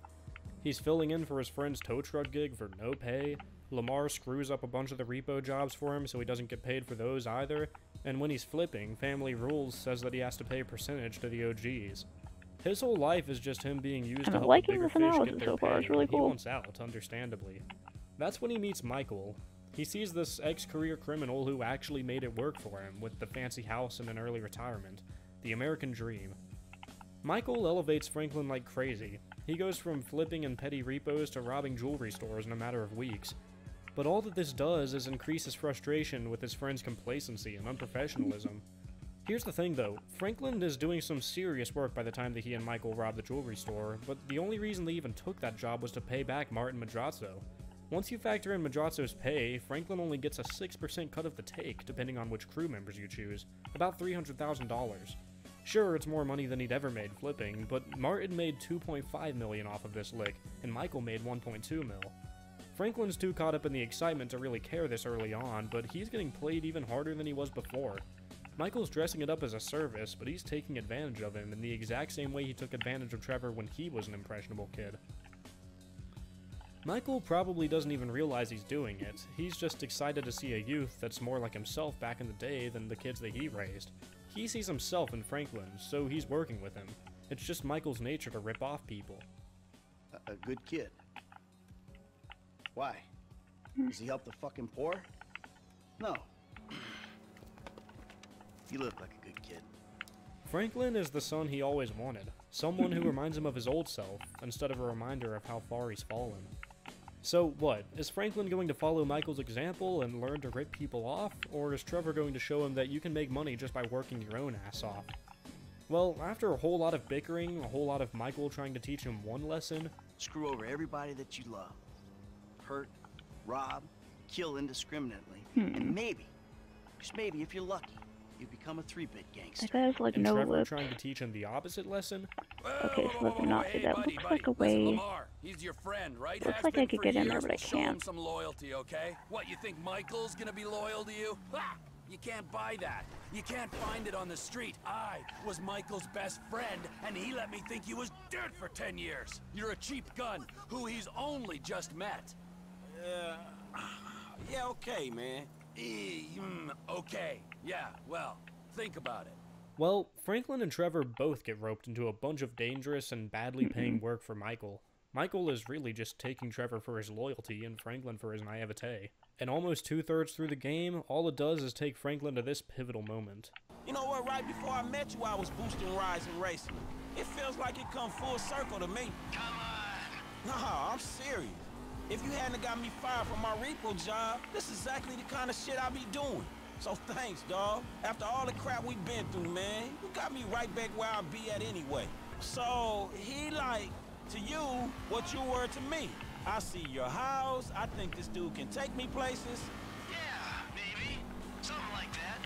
He's filling in for his friend's tow truck gig for no pay, Lamar screws up a bunch of the repo jobs for him so he doesn't get paid for those either, and when he's flipping, Family Rules says that he has to pay a percentage to the OGs. His whole life is just him being used to help the bigger fish get their pay, and he wants out, understandably. That's when he meets Michael. He sees this ex-career criminal who actually made it work for him with the fancy house and an early retirement. The American dream. Michael elevates Franklin like crazy. He goes from flipping and petty repos to robbing jewelry stores in a matter of weeks. But all that this does is increase his frustration with his friend's complacency and unprofessionalism. Here's the thing though, Franklin is doing some serious work by the time that he and Michael robbed the jewelry store, but the only reason they even took that job was to pay back Martin Madrazo. Once you factor in Madrazo's pay, Franklin only gets a 6% cut of the take, depending on which crew members you choose, about $300,000. Sure, it's more money than he'd ever made flipping, but Martin made $2.5 million off of this lick, and Michael made $1.2 mil. Franklin's too caught up in the excitement to really care this early on, but he's getting played even harder than he was before. Michael's dressing it up as a service, but he's taking advantage of him in the exact same way he took advantage of Trevor when he was an impressionable kid. Michael probably doesn't even realize he's doing it. He's just excited to see a youth that's more like himself back in the day than the kids that he raised. He sees himself in Franklin, so he's working with him. It's just Michael's nature to rip off people. A good kid. Why? Does he help the fucking poor? No. You look like a good kid. Franklin is the son he always wanted. Someone who reminds him of his old self, instead of a reminder of how far he's fallen. So what, is Franklin going to follow Michael's example and learn to rip people off, or is Trevor going to show him that you can make money just by working your own ass off? Well, after a whole lot of bickering, a whole lot of Michael trying to teach him one lesson, screw over everybody that you love. Hurt, rob, kill indiscriminately, and maybe, just maybe if you're lucky, you become a 3-bit gangster. That guy has like and no Trevor lip. trying to teach him the opposite lesson. Okay, so let's not do that. Looks like a Listen, way. Lamar, he's your friend, right? Looks Has like been I could for get in years. there, but I We'll show him can't. some loyalty, okay? What, you think Michael's gonna be loyal to you? Ha! You can't buy that. You can't find it on the street. I was Michael's best friend, and he let me think he was dead for 10 years. You're a cheap gun who he's only just met. Yeah, okay, man. Okay. Yeah, well, think about it. Well, Franklin and Trevor both get roped into a bunch of dangerous and badly paying work for Michael. Michael is really just taking Trevor for his loyalty and Franklin for his naivete. And almost 2/3 through the game, all it does is take Franklin to this pivotal moment. You know what, right before I met you, I was boosting rides and racing. It feels like it come full circle to me. Come on! Nah, I'm serious. If you hadn't got me fired from my repo job, this is exactly the kind of shit I be doing. So thanks, dawg. After all the crap we've been through, man, you got me right back where I be at anyway. So, he like, to you, what you were to me. I see your house, I think this dude can take me places. Yeah, maybe. Something like that.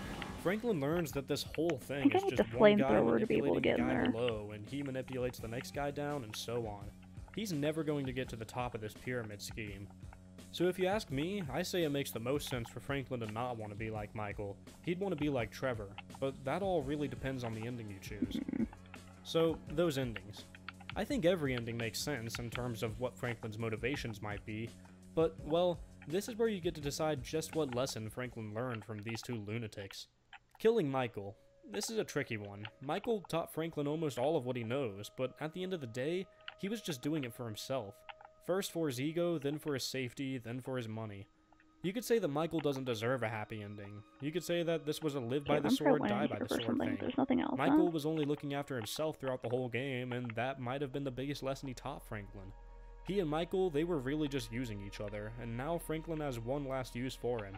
Franklin learns that this whole thing is need just the one guy flamethrower to be able to manipulating get the in guy there. below, and he manipulates the next guy down, and so on. He's never going to get to the top of this pyramid scheme. So if you ask me, I say it makes the most sense for Franklin to not want to be like Michael. He'd want to be like Trevor, but that all really depends on the ending you choose. So, those endings. I think every ending makes sense in terms of what Franklin's motivations might be, but, well, this is where you get to decide just what lesson Franklin learned from these two lunatics. Killing Michael. This is a tricky one. Michael taught Franklin almost all of what he knows, but at the end of the day, he was just doing it for himself. First for his ego, then for his safety, then for his money. You could say that Michael doesn't deserve a happy ending. You could say that this was a live by the sword, die by the sword thing. There's nothing else, Michael huh? was only looking after himself throughout the whole game, and that might have been the biggest lesson he taught Franklin. He and Michael, they were really just using each other, and now Franklin has one last use for him.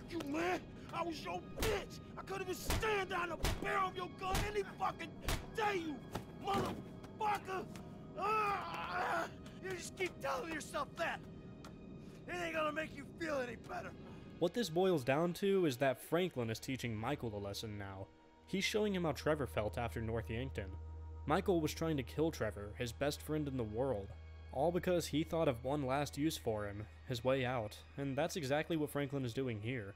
You man, I was your bitch. I couldn't even stand down the barrel of your gun any fucking day, you motherfucker. You just keep telling yourself that. It ain't gonna make you feel any better. What this boils down to is that Franklin is teaching Michael the lesson now. He's showing him how Trevor felt after North Yankton. Michael was trying to kill Trevor, his best friend in the world, all because he thought of one last use for him, his way out, and that's exactly what Franklin is doing here.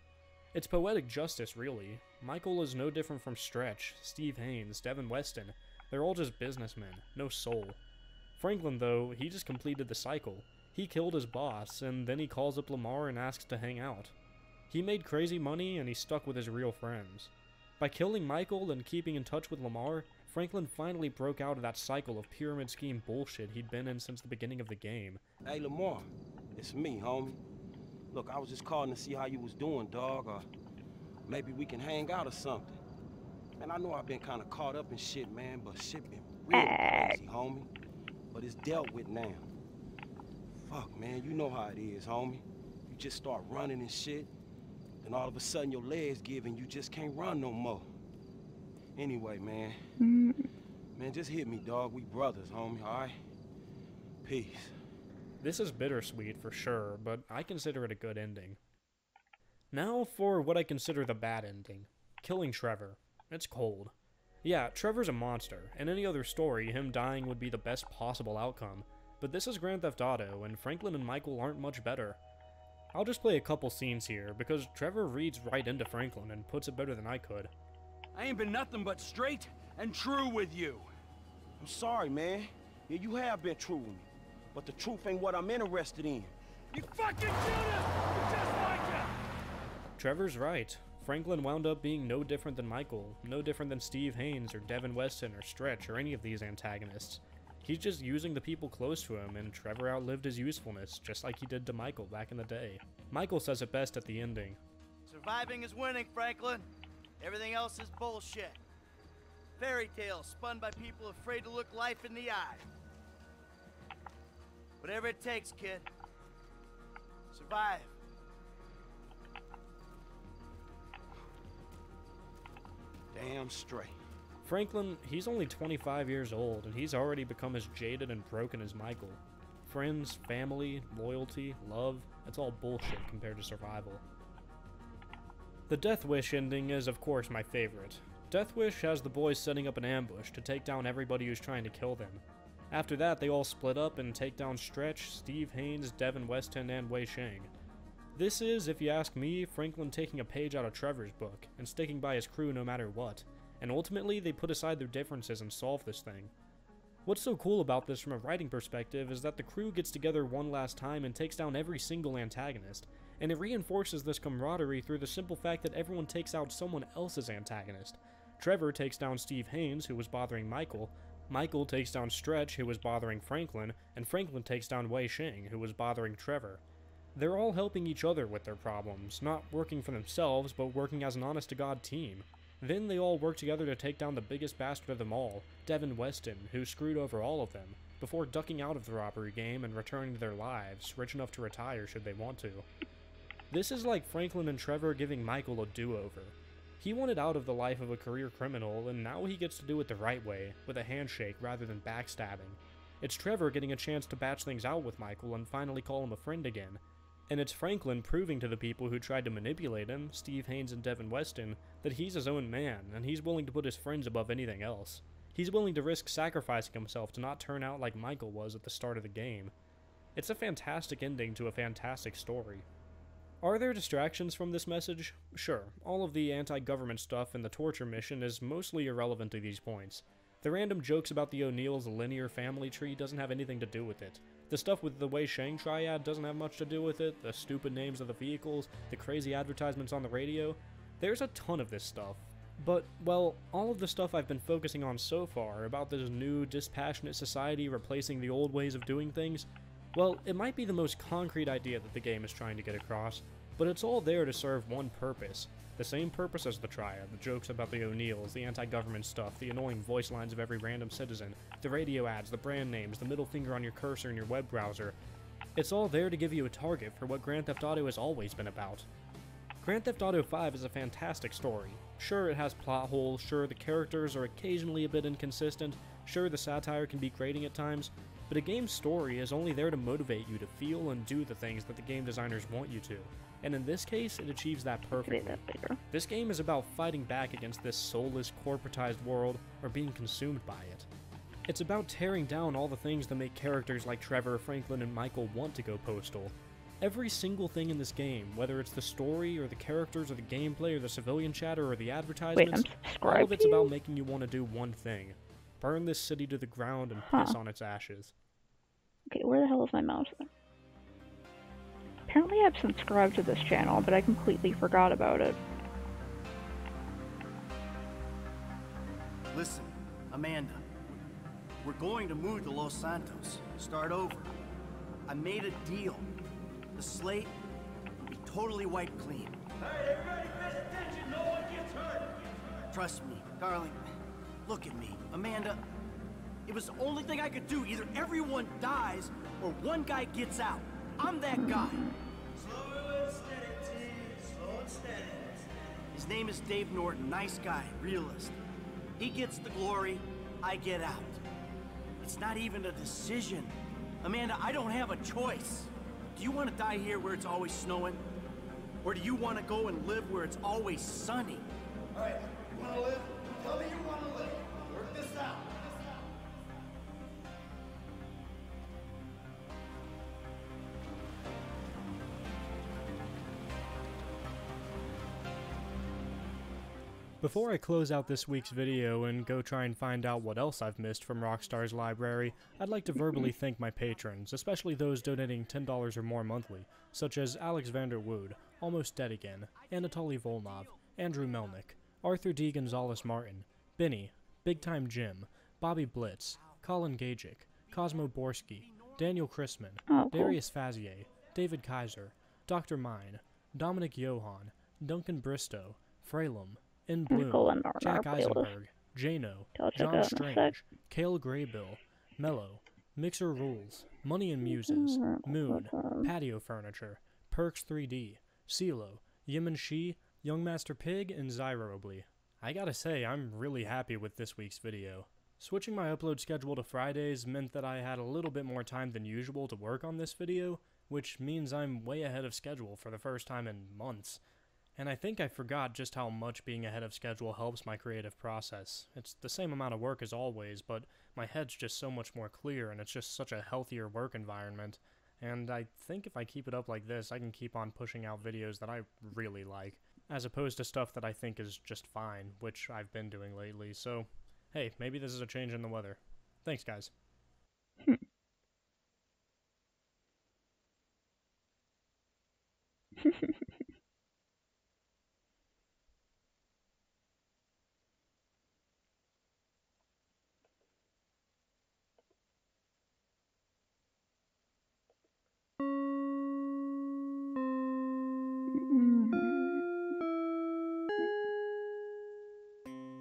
It's poetic justice, really. Michael is no different from Stretch, Steve Haynes, Devin Weston. They're all just businessmen, no soul. Franklin, though, he just completed the cycle. He killed his boss, and then he calls up Lamar and asks to hang out. He made crazy money, and he stuck with his real friends. By killing Michael and keeping in touch with Lamar, Franklin finally broke out of that cycle of pyramid scheme bullshit he'd been in since the beginning of the game. Hey, Lamar, it's me, homie. Look, I was just calling to see how you was doing, dog, or maybe we can hang out or something. And I know I've been kind of caught up in shit, man, but shit been real crazy, homie. But it's dealt with now. Fuck, man, you know how it is, homie. You just start running and shit, then all of a sudden your legs give and you just can't run no more. Anyway, man. Man, just hit me, dog. We brothers, homie, alright? Peace. This is bittersweet for sure, but I consider it a good ending. Now for what I consider the bad ending. Killing Trevor. It's cold. Yeah, Trevor's a monster. In any other story, him dying would be the best possible outcome. But this is Grand Theft Auto, and Franklin and Michael aren't much better. I'll just play a couple scenes here, because Trevor reads right into Franklin and puts it better than I could. I ain't been nothing but straight and true with you. I'm sorry, man. Yeah, you have been true with me. But the truth ain't what I'm interested in. You fucking Judas! You just like it! Trevor's right. Franklin wound up being no different than Michael, no different than Steve Haynes or Devin Weston or Stretch or any of these antagonists. He's just using the people close to him, and Trevor outlived his usefulness, just like he did to Michael back in the day. Michael says it best at the ending. Surviving is winning, Franklin. Everything else is bullshit. Fairy tales spun by people afraid to look life in the eye. Whatever it takes, kid. Survive. Damn straight. Franklin, he's only 25 years old, and he's already become as jaded and broken as Michael. Friends, family, loyalty, love, it's all bullshit compared to survival. The Death Wish ending is, of course, my favorite. Death Wish has the boys setting up an ambush to take down everybody who's trying to kill them. After that, they all split up and take down Stretch, Steve Haynes, Devin Weston, and Wei Sheng. This is, if you ask me, Franklin taking a page out of Trevor's book and sticking by his crew no matter what. And ultimately, they put aside their differences and solve this thing. What's so cool about this from a writing perspective is that the crew gets together one last time and takes down every single antagonist, and it reinforces this camaraderie through the simple fact that everyone takes out someone else's antagonist. Trevor takes down Steve Haynes, who was bothering Michael, Michael takes down Stretch, who was bothering Franklin, and Franklin takes down Wei Sheng, who was bothering Trevor. They're all helping each other with their problems, not working for themselves, but working as an honest-to-God team. Then they all work together to take down the biggest bastard of them all, Devin Weston, who screwed over all of them, before ducking out of the robbery game and returning to their lives, rich enough to retire should they want to. This is like Franklin and Trevor giving Michael a do-over. He wanted out of the life of a career criminal, and now he gets to do it the right way, with a handshake rather than backstabbing. It's Trevor getting a chance to batch things out with Michael and finally call him a friend again. And it's Franklin proving to the people who tried to manipulate him, Steve Haynes and Devin Weston, that he's his own man, and he's willing to put his friends above anything else. He's willing to risk sacrificing himself to not turn out like Michael was at the start of the game. It's a fantastic ending to a fantastic story. Are there distractions from this message? Sure, all of the anti-government stuff in the torture mission is mostly irrelevant to these points. The random jokes about the O'Neill's linear family tree doesn't have anything to do with it. The stuff with the Wei Sheng triad doesn't have much to do with it, the stupid names of the vehicles, the crazy advertisements on the radio. There's a ton of this stuff. But, well, all of the stuff I've been focusing on so far about this new, dispassionate society replacing the old ways of doing things, well, it might be the most concrete idea that the game is trying to get across, but it's all there to serve one purpose. The same purpose as the triad, the jokes about the O'Neills, the anti-government stuff, the annoying voice lines of every random citizen, the radio ads, the brand names, the middle finger on your cursor in your web browser. It's all there to give you a target for what Grand Theft Auto has always been about. Grand Theft Auto 5 is a fantastic story. Sure, it has plot holes, sure, the characters are occasionally a bit inconsistent, sure, the satire can be grating at times, but a game's story is only there to motivate you to feel and do the things that the game designers want you to. And in this case, it achieves that perfectly. This game is about fighting back against this soulless, corporatized world, or being consumed by it. It's about tearing down all the things that make characters like Trevor, Franklin, and Michael want to go postal. Every single thing in this game, whether it's the story, or the characters, or the gameplay, or the civilian chatter, or the advertisements, all of it's about making you want to do one thing. Burn this city to the ground and piss on its ashes. Okay, where the hell is my mouse? Apparently I've subscribed to this channel, but I completely forgot about it. Listen, Amanda. We're going to move to Los Santos. Start over. I made a deal. The slate will be totally wiped clean. Hey, everybody pay attention. No one gets hurt. Trust me, darling. Look at me. Amanda, it was the only thing I could do. Either everyone dies or one guy gets out. I'm that guy. Slow and steady, T. Slow and steady. His name is Dave Norton. Nice guy. Realist. He gets the glory. I get out. It's not even a decision. Amanda, I don't have a choice. Do you want to die here where it's always snowing? Or do you want to go and live where it's always sunny? All right, you want to live? Tell me you want to live. Work this out. Before I close out this week's video and go try and find out what else I've missed from Rockstar's library, I'd like to verbally thank my patrons, especially those donating $10 or more monthly, such as Alex Vanderwood, Almost Dead Again, Anatoly Volnov, Andrew Melnick, Arthur D. Gonzalez Martin, Benny, Big Time Jim, Bobby Blitz, Colin Gajic, Cosmo Borski, Daniel Chrisman, cool. Darius Fazier, David Kaiser, Dr. Mine, Dominic Johan, Duncan Bristow, Fralum, In Bloom, Jack Eisenberg, Jano, John Strange, Cale Graybill, Mello, Mixer Rules, Money and Muses, Moon, Patio Furniture, Perks 3D, CeeLo, Yemen Shi, Young Master Pig, and Zyrobly. I gotta say, I'm really happy with this week's video. Switching my upload schedule to Fridays meant that I had a little bit more time than usual to work on this video, which means I'm way ahead of schedule for the first time in months. And I think I forgot just how much being ahead of schedule helps my creative process. It's the same amount of work as always, but my head's just so much more clear and it's just such a healthier work environment. And I think if I keep it up like this, I can keep on pushing out videos that I really like, as opposed to stuff that I think is just fine, which I've been doing lately. So, hey, maybe this is a change in the weather. Thanks, guys.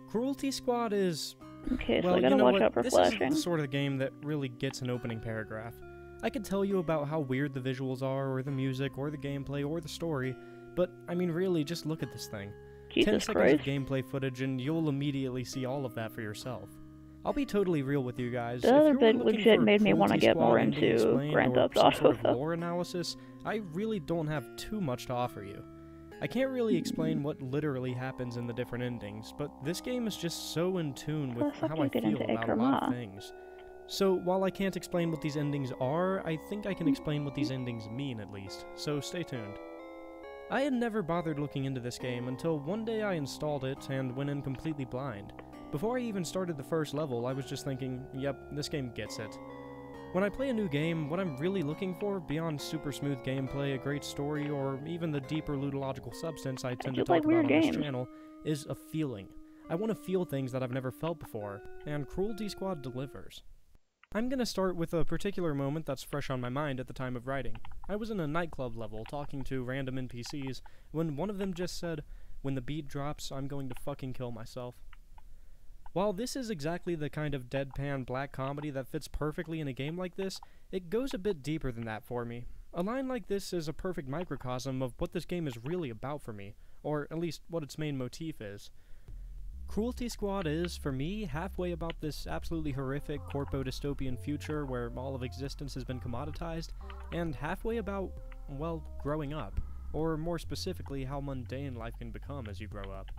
Cruelty Squad is... Okay, so well, I gotta you know watch what? out for This flashing. isn't the sort of game that really gets an opening paragraph. I could tell you about how weird the visuals are, or the music, or the gameplay, or the story, but, I mean, really, just look at this thing. 10 seconds of gameplay footage, and you'll immediately see all of that for yourself. I'll be totally real with you guys. The other bit legit made me want to get more into Grand Theft some sort Auto. of lore analysis, I really don't have too much to offer you. I can't really explain what literally happens in the different endings, but this game is just so in tune with how I feel about a lot of things. So, while I can't explain what these endings are, I think I can explain what these endings mean at least, so stay tuned. I had never bothered looking into this game until one day I installed it and went in completely blind. Before I even started the first level, I was just thinking, yep, this game gets it. When I play a new game, what I'm really looking for, beyond super smooth gameplay, a great story, or even the deeper ludological substance I tend to talk about on this channel, is a feeling. I want to feel things that I've never felt before, and Cruelty Squad delivers. I'm gonna start with a particular moment that's fresh on my mind at the time of writing. I was in a nightclub level talking to random NPCs when one of them just said, "When the beat drops, I'm going to fucking kill myself." While this is exactly the kind of deadpan black comedy that fits perfectly in a game like this, it goes a bit deeper than that for me. A line like this is a perfect microcosm of what this game is really about for me, or at least what its main motif is. Cruelty Squad is, for me, halfway about this absolutely horrific corpo-dystopian future where all of existence has been commoditized, and halfway about, well, growing up, or more specifically, how mundane life can become as you grow up.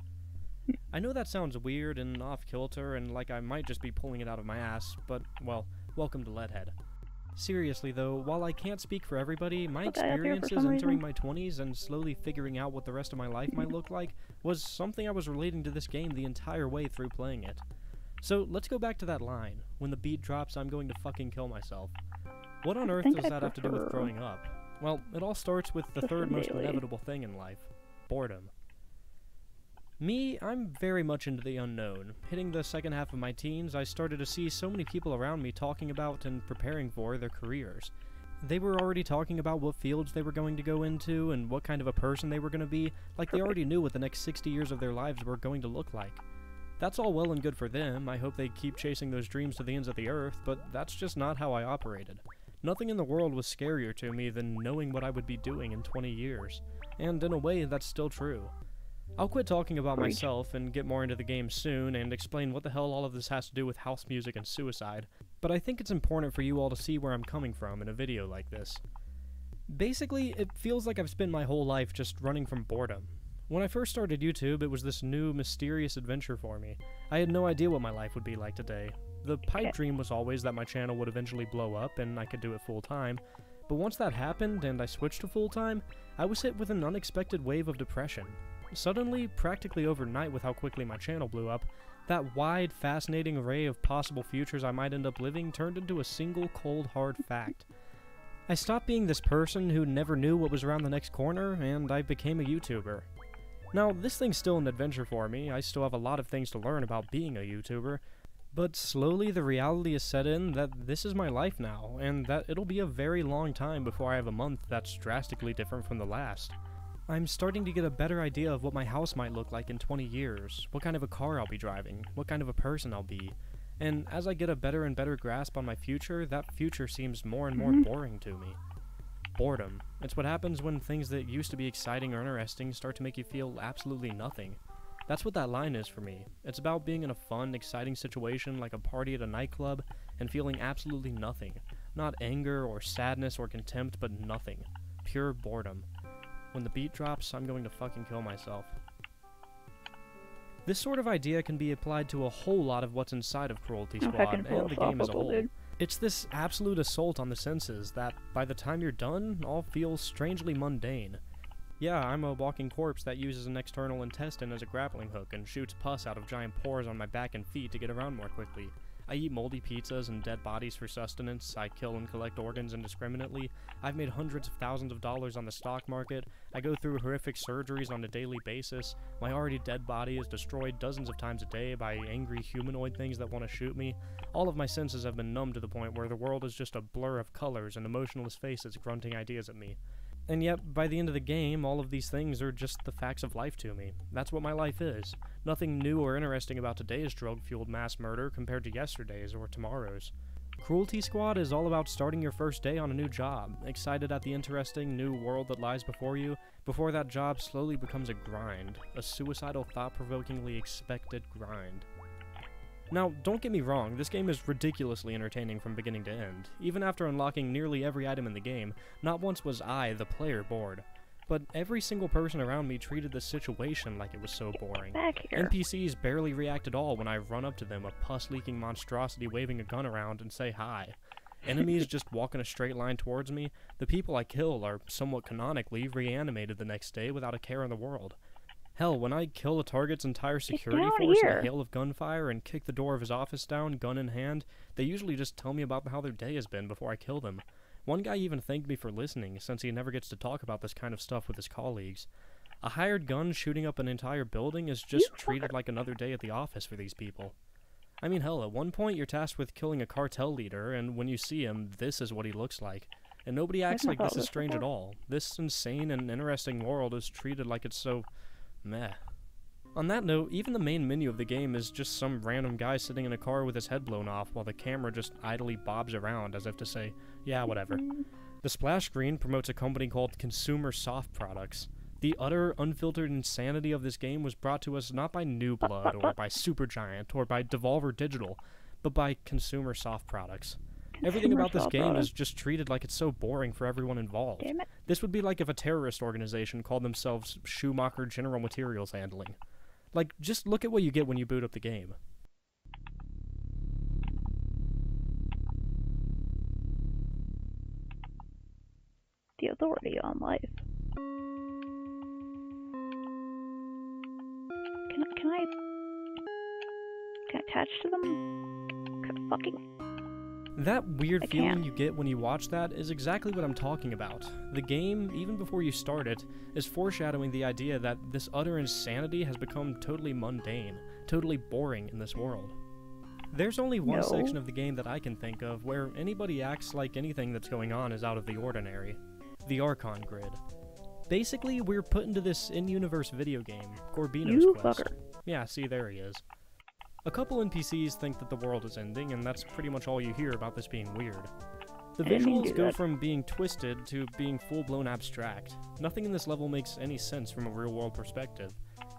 I know that sounds weird and off-kilter and like I might just be pulling it out of my ass, but, well, welcome to Leadhead. Seriously though, while I can't speak for everybody, my experiences entering my 20s and slowly figuring out what the rest of my life might look like was something I was relating to this game the entire way through playing it. So let's go back to that line, "When the beat drops, I'm going to fucking kill myself." What on earth does that have to do with growing up? Well, it all starts with the third most inevitable thing in life: boredom. Me, I'm very much into the unknown. Hitting the second half of my teens, I started to see so many people around me talking about and preparing for their careers. They were already talking about what fields they were going to go into and what kind of a person they were going to be, like they already knew what the next 60 years of their lives were going to look like. That's all well and good for them. I hope they keep chasing those dreams to the ends of the earth, but that's just not how I operated. Nothing in the world was scarier to me than knowing what I would be doing in 20 years. And in a way, that's still true. I'll quit talking about myself and get more into the game soon and explain what the hell all of this has to do with house music and suicide, but I think it's important for you all to see where I'm coming from in a video like this. Basically, it feels like I've spent my whole life just running from boredom. When I first started YouTube, it was this new, mysterious adventure for me. I had no idea what my life would be like today. The pipe dream was always that my channel would eventually blow up and I could do it full-time, but once that happened and I switched to full-time, I was hit with an unexpected wave of depression. Suddenly, practically overnight with how quickly my channel blew up, that wide, fascinating array of possible futures I might end up living turned into a single cold, hard fact. I stopped being this person who never knew what was around the next corner, and I became a YouTuber. Now, this thing's still an adventure for me, I still have a lot of things to learn about being a YouTuber, but slowly the reality is set in that this is my life now, and that it'll be a very long time before I have a month that's drastically different from the last. I'm starting to get a better idea of what my house might look like in 20 years, what kind of a car I'll be driving, what kind of a person I'll be, and as I get a better and better grasp on my future, that future seems more and more boring to me. Boredom. It's what happens when things that used to be exciting or interesting start to make you feel absolutely nothing. That's what that line is for me. It's about being in a fun, exciting situation like a party at a nightclub and feeling absolutely nothing. Not anger or sadness or contempt, but nothing. Pure boredom. When the beat drops, I'm going to fucking kill myself. This sort of idea can be applied to a whole lot of what's inside of Cruelty Squad and the game as a whole. It's this absolute assault on the senses that, by the time you're done, all feels strangely mundane. Yeah, I'm a walking corpse that uses an external intestine as a grappling hook and shoots pus out of giant pores on my back and feet to get around more quickly. I eat moldy pizzas and dead bodies for sustenance, I kill and collect organs indiscriminately, I've made hundreds of thousands of dollars on the stock market, I go through horrific surgeries on a daily basis, my already dead body is destroyed dozens of times a day by angry humanoid things that want to shoot me. All of my senses have been numbed to the point where the world is just a blur of colors and emotionless faces grunting ideas at me. And yet, by the end of the game, all of these things are just the facts of life to me. That's what my life is. Nothing new or interesting about today's drug-fueled mass murder compared to yesterday's or tomorrow's. Cruelty Squad is all about starting your first day on a new job, excited at the interesting new world that lies before you, before that job slowly becomes a grind, a suicidal, thought-provokingly expected grind. Now, don't get me wrong, this game is ridiculously entertaining from beginning to end. Even after unlocking nearly every item in the game, not once was I, the player, bored. But every single person around me treated the situation like it was so boring. NPCs barely react at all when I run up to them, a pus-leaking monstrosity waving a gun around, and say hi. Enemies just walk in a straight line towards me. The people I kill are, somewhat canonically, reanimated the next day without a care in the world. Hell, when I kill a target's entire security force in a hail of gunfire and kick the door of his office down, gun in hand, they usually just tell me about how their day has been before I kill them. One guy even thanked me for listening, since he never gets to talk about this kind of stuff with his colleagues. A hired gun shooting up an entire building is just treated like another day at the office for these people. I mean, hell, at one point you're tasked with killing a cartel leader, and when you see him, this is what he looks like. And nobody acts like this is strange at all. This insane and interesting world is treated like it's so... meh. On that note, even the main menu of the game is just some random guy sitting in a car with his head blown off while the camera just idly bobs around as if to say, yeah, whatever. The splash screen promotes a company called Consumer Soft Products. The utter, unfiltered insanity of this game was brought to us not by New Blood or by Supergiant or by Devolver Digital, but by Consumer Soft Products. Everything about this game is just treated like it's so boring for everyone involved. This would be like if a terrorist organization called themselves Schumacher General Materials Handling. Like, just look at what you get when you boot up the game. The authority on life. Can I attach to them? Fucking... That weird feeling you get when you watch that is exactly what I'm talking about. The game, even before you start it, is foreshadowing the idea that this utter insanity has become totally mundane, totally boring in this world. There's only one section of the game that I can think of where anybody acts like anything that's going on is out of the ordinary. The Archon Grid. Basically, we're put into this in-universe video game, Gorbino's Quest. Fucker. Yeah, see, there he is. A couple NPCs think that the world is ending, and that's pretty much all you hear about this being weird. The visuals go from being twisted to being full-blown abstract. Nothing in this level makes any sense from a real-world perspective.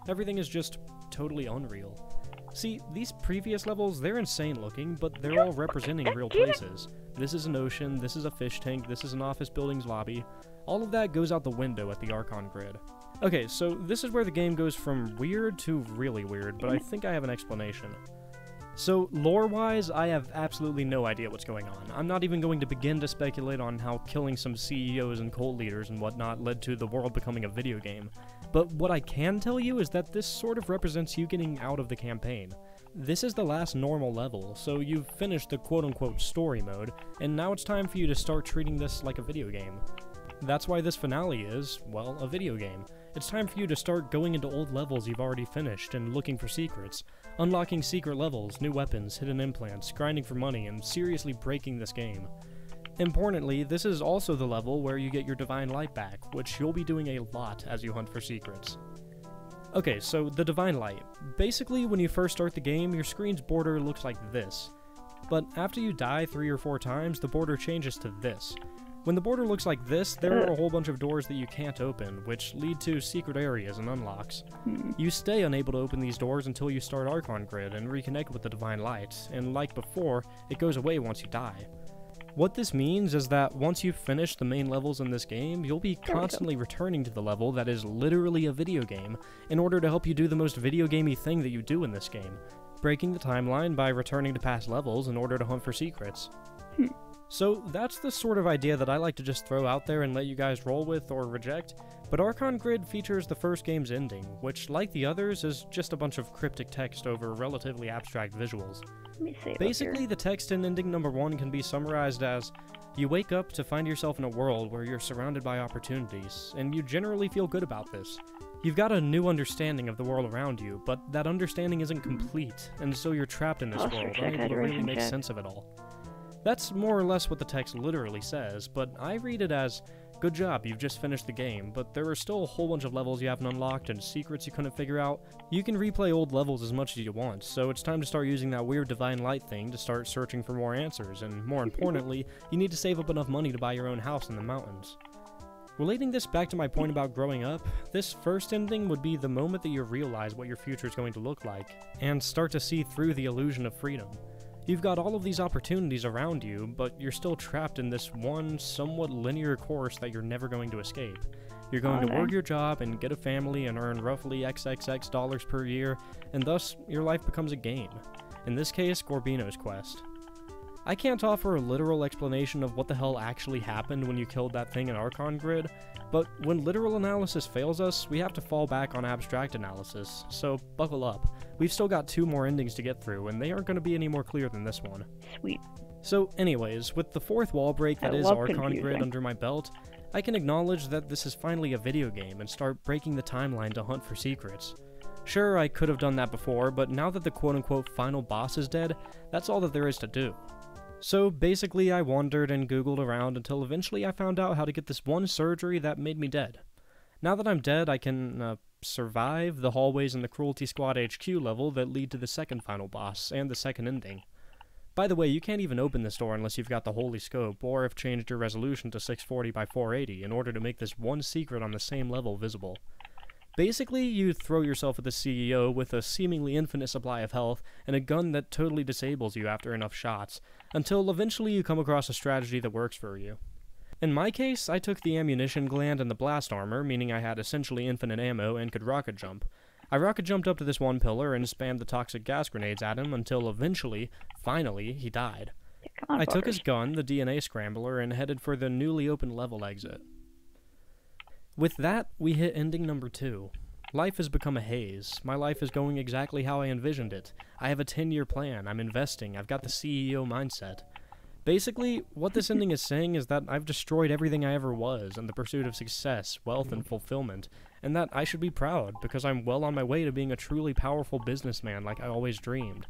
Everything is just totally unreal. See, these previous levels, they're insane looking, but they're all representing real places. This is an ocean, this is a fish tank, this is an office building's lobby. All of that goes out the window at the Archon Grid. Okay, so this is where the game goes from weird to really weird, but I think I have an explanation. So, lore-wise, I have absolutely no idea what's going on. I'm not even going to begin to speculate on how killing some CEOs and cult leaders and whatnot led to the world becoming a video game. But what I can tell you is that this sort of represents you getting out of the campaign. This is the last normal level, so you've finished the quote-unquote story mode, and now it's time for you to start treating this like a video game. That's why this finale is, well, a video game. it's time for you to start going into old levels you've already finished and looking for secrets, unlocking secret levels, new weapons, hidden implants, grinding for money, and seriously breaking this game. Importantly, this is also the level where you get your Divine Light back, which you'll be doing a lot as you hunt for secrets. Okay, so the Divine Light. Basically, when you first start the game, your screen's border looks like this. But after you die 3 or 4 times, the border changes to this. When the border looks like this, there are a whole bunch of doors that you can't open, which lead to secret areas and unlocks. You stay unable to open these doors until you start Archon Grid and reconnect with the Divine Light, and like before, it goes away once you die. What this means is that once you've finished the main levels in this game, you'll be constantly returning to the level that is literally a video game in order to help you do the most video gamey thing that you do in this game, breaking the timeline by returning to past levels in order to hunt for secrets. So that's the sort of idea that I like to just throw out there and let you guys roll with or reject, but Archon Grid features the first game's ending, which, like the others, is just a bunch of cryptic text over relatively abstract visuals. Basically, the text in ending number 1 can be summarized as, you wake up to find yourself in a world where you're surrounded by opportunities, and you generally feel good about this. You've got a new understanding of the world around you, but that understanding isn't complete, and so you're trapped in this world, unable to really make sense of it all. That's more or less what the text literally says, but I read it as, good job, you've just finished the game, but there are still a whole bunch of levels you haven't unlocked and secrets you couldn't figure out. You can replay old levels as much as you want, so it's time to start using that weird Divine Light thing to start searching for more answers, and more importantly, you need to save up enough money to buy your own house in the mountains. Relating this back to my point about growing up, this first ending would be the moment that you realize what your future is going to look like, and start to see through the illusion of freedom. You've got all of these opportunities around you, but you're still trapped in this one somewhat linear course that you're never going to escape. You're going to work your job and get a family and earn roughly XXX dollars per year, and thus your life becomes a game. In this case, Gorbino's Quest. I can't offer a literal explanation of what the hell actually happened when you killed that thing in Archon Grid, but when literal analysis fails us, we have to fall back on abstract analysis, so buckle up. We've still got 2 more endings to get through, and they aren't going to be any more clear than this one. Sweet. So anyways, with the 4th wall break that is Archon Grid under my belt, I can acknowledge that this is finally a video game and start breaking the timeline to hunt for secrets. Sure, I could have done that before, but now that the quote-unquote final boss is dead, that's all that there is to do. So basically I wandered and googled around until eventually I found out how to get this one surgery that made me dead. Now that I'm dead, I can survive the hallways in the Cruelty Squad HQ level that lead to the second final boss and the second ending. By the way, you can't even open this door unless you've got the Holy Scope or have changed your resolution to 640 by 480 in order to make this one secret on the same level visible. Basically, you throw yourself at the CEO with a seemingly infinite supply of health and a gun that totally disables you after enough shots, until eventually you come across a strategy that works for you. In my case, I took the ammunition gland and the blast armor, meaning I had essentially infinite ammo and could rocket jump. I rocket jumped up to this one pillar and spammed the toxic gas grenades at him until eventually, finally, he died. I took his gun, the DNA scrambler, and headed for the newly opened level exit. With that, we hit ending number 2. Life has become a haze. My life is going exactly how I envisioned it. I have a 10-year plan, I'm investing, I've got the CEO mindset. Basically, what this ending is saying is that I've destroyed everything I ever was in the pursuit of success, wealth, and fulfillment, and that I should be proud because I'm well on my way to being a truly powerful businessman like I always dreamed.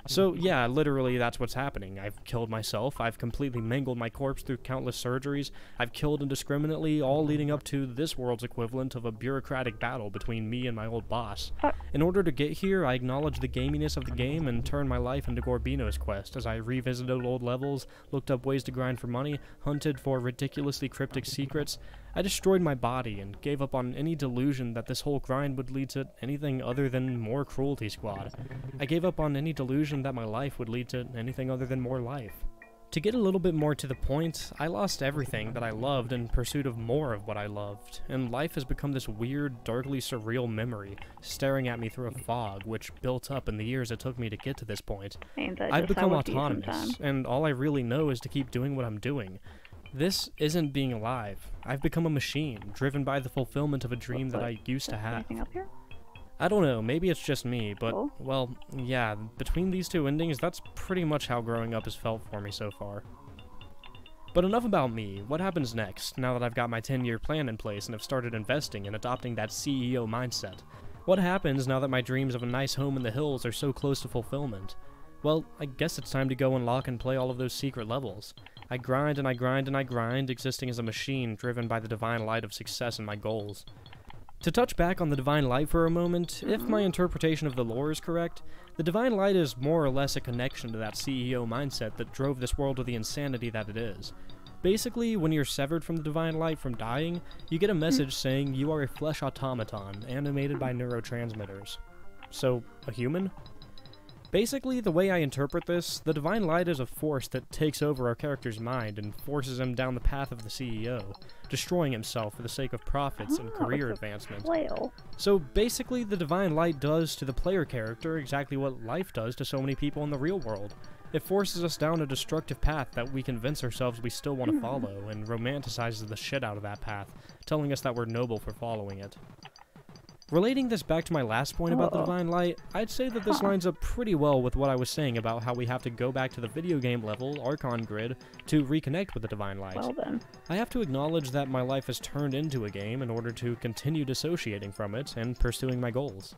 So yeah, literally that's what's happening. I've killed myself, I've completely mangled my corpse through countless surgeries, I've killed indiscriminately, all leading up to this world's equivalent of a bureaucratic battle between me and my old boss. In order to get here, I acknowledged the gaminess of the game and turned my life into Gorbino's Quest as I revisited old levels, looked up ways to grind for money, hunted for ridiculously cryptic secrets. I destroyed my body and gave up on any delusion that this whole grind would lead to anything other than more Cruelty Squad. I gave up on any delusion that my life would lead to anything other than more life. To get a little bit more to the point, I lost everything that I loved in pursuit of more of what I loved, and life has become this weird, darkly surreal memory, staring at me through a fog, which built up in the years it took me to get to this point. I've become autonomous, and all I really know is to keep doing what I'm doing. This isn't being alive. I've become a machine, driven by the fulfillment of a dream that I used to have. Anything up here? I don't know, maybe it's just me, but, well, yeah, between these 2 endings, that's pretty much how growing up has felt for me so far. But enough about me. What happens next, now that I've got my 10-year plan in place and have started investing and adopting that CEO mindset? What happens now that my dreams of a nice home in the hills are so close to fulfillment? Well, I guess it's time to go unlock and play all of those secret levels. I grind and I grind and I grind, existing as a machine driven by the divine light of success and my goals. To touch back on the divine light for a moment, if my interpretation of the lore is correct, the divine light is more or less a connection to that CEO mindset that drove this world to the insanity that it is. Basically, when you're severed from the divine light from dying, you get a message saying you are a flesh automaton, animated by neurotransmitters. So, a human? Basically, the way I interpret this, the divine light is a force that takes over our character's mind and forces him down the path of the CEO, destroying himself for the sake of profits and career advancement. So basically, the divine light does to the player character exactly what life does to so many people in the real world. It forces us down a destructive path that we convince ourselves we still want to follow, and romanticizes the shit out of that path, telling us that we're noble for following it. Relating this back to my last point about the divine light, I'd say that this lines up pretty well with what I was saying about how we have to go back to the video game level, Archon Grid, to reconnect with the divine light. Well then. I have to acknowledge that my life has turned into a game in order to continue dissociating from it and pursuing my goals.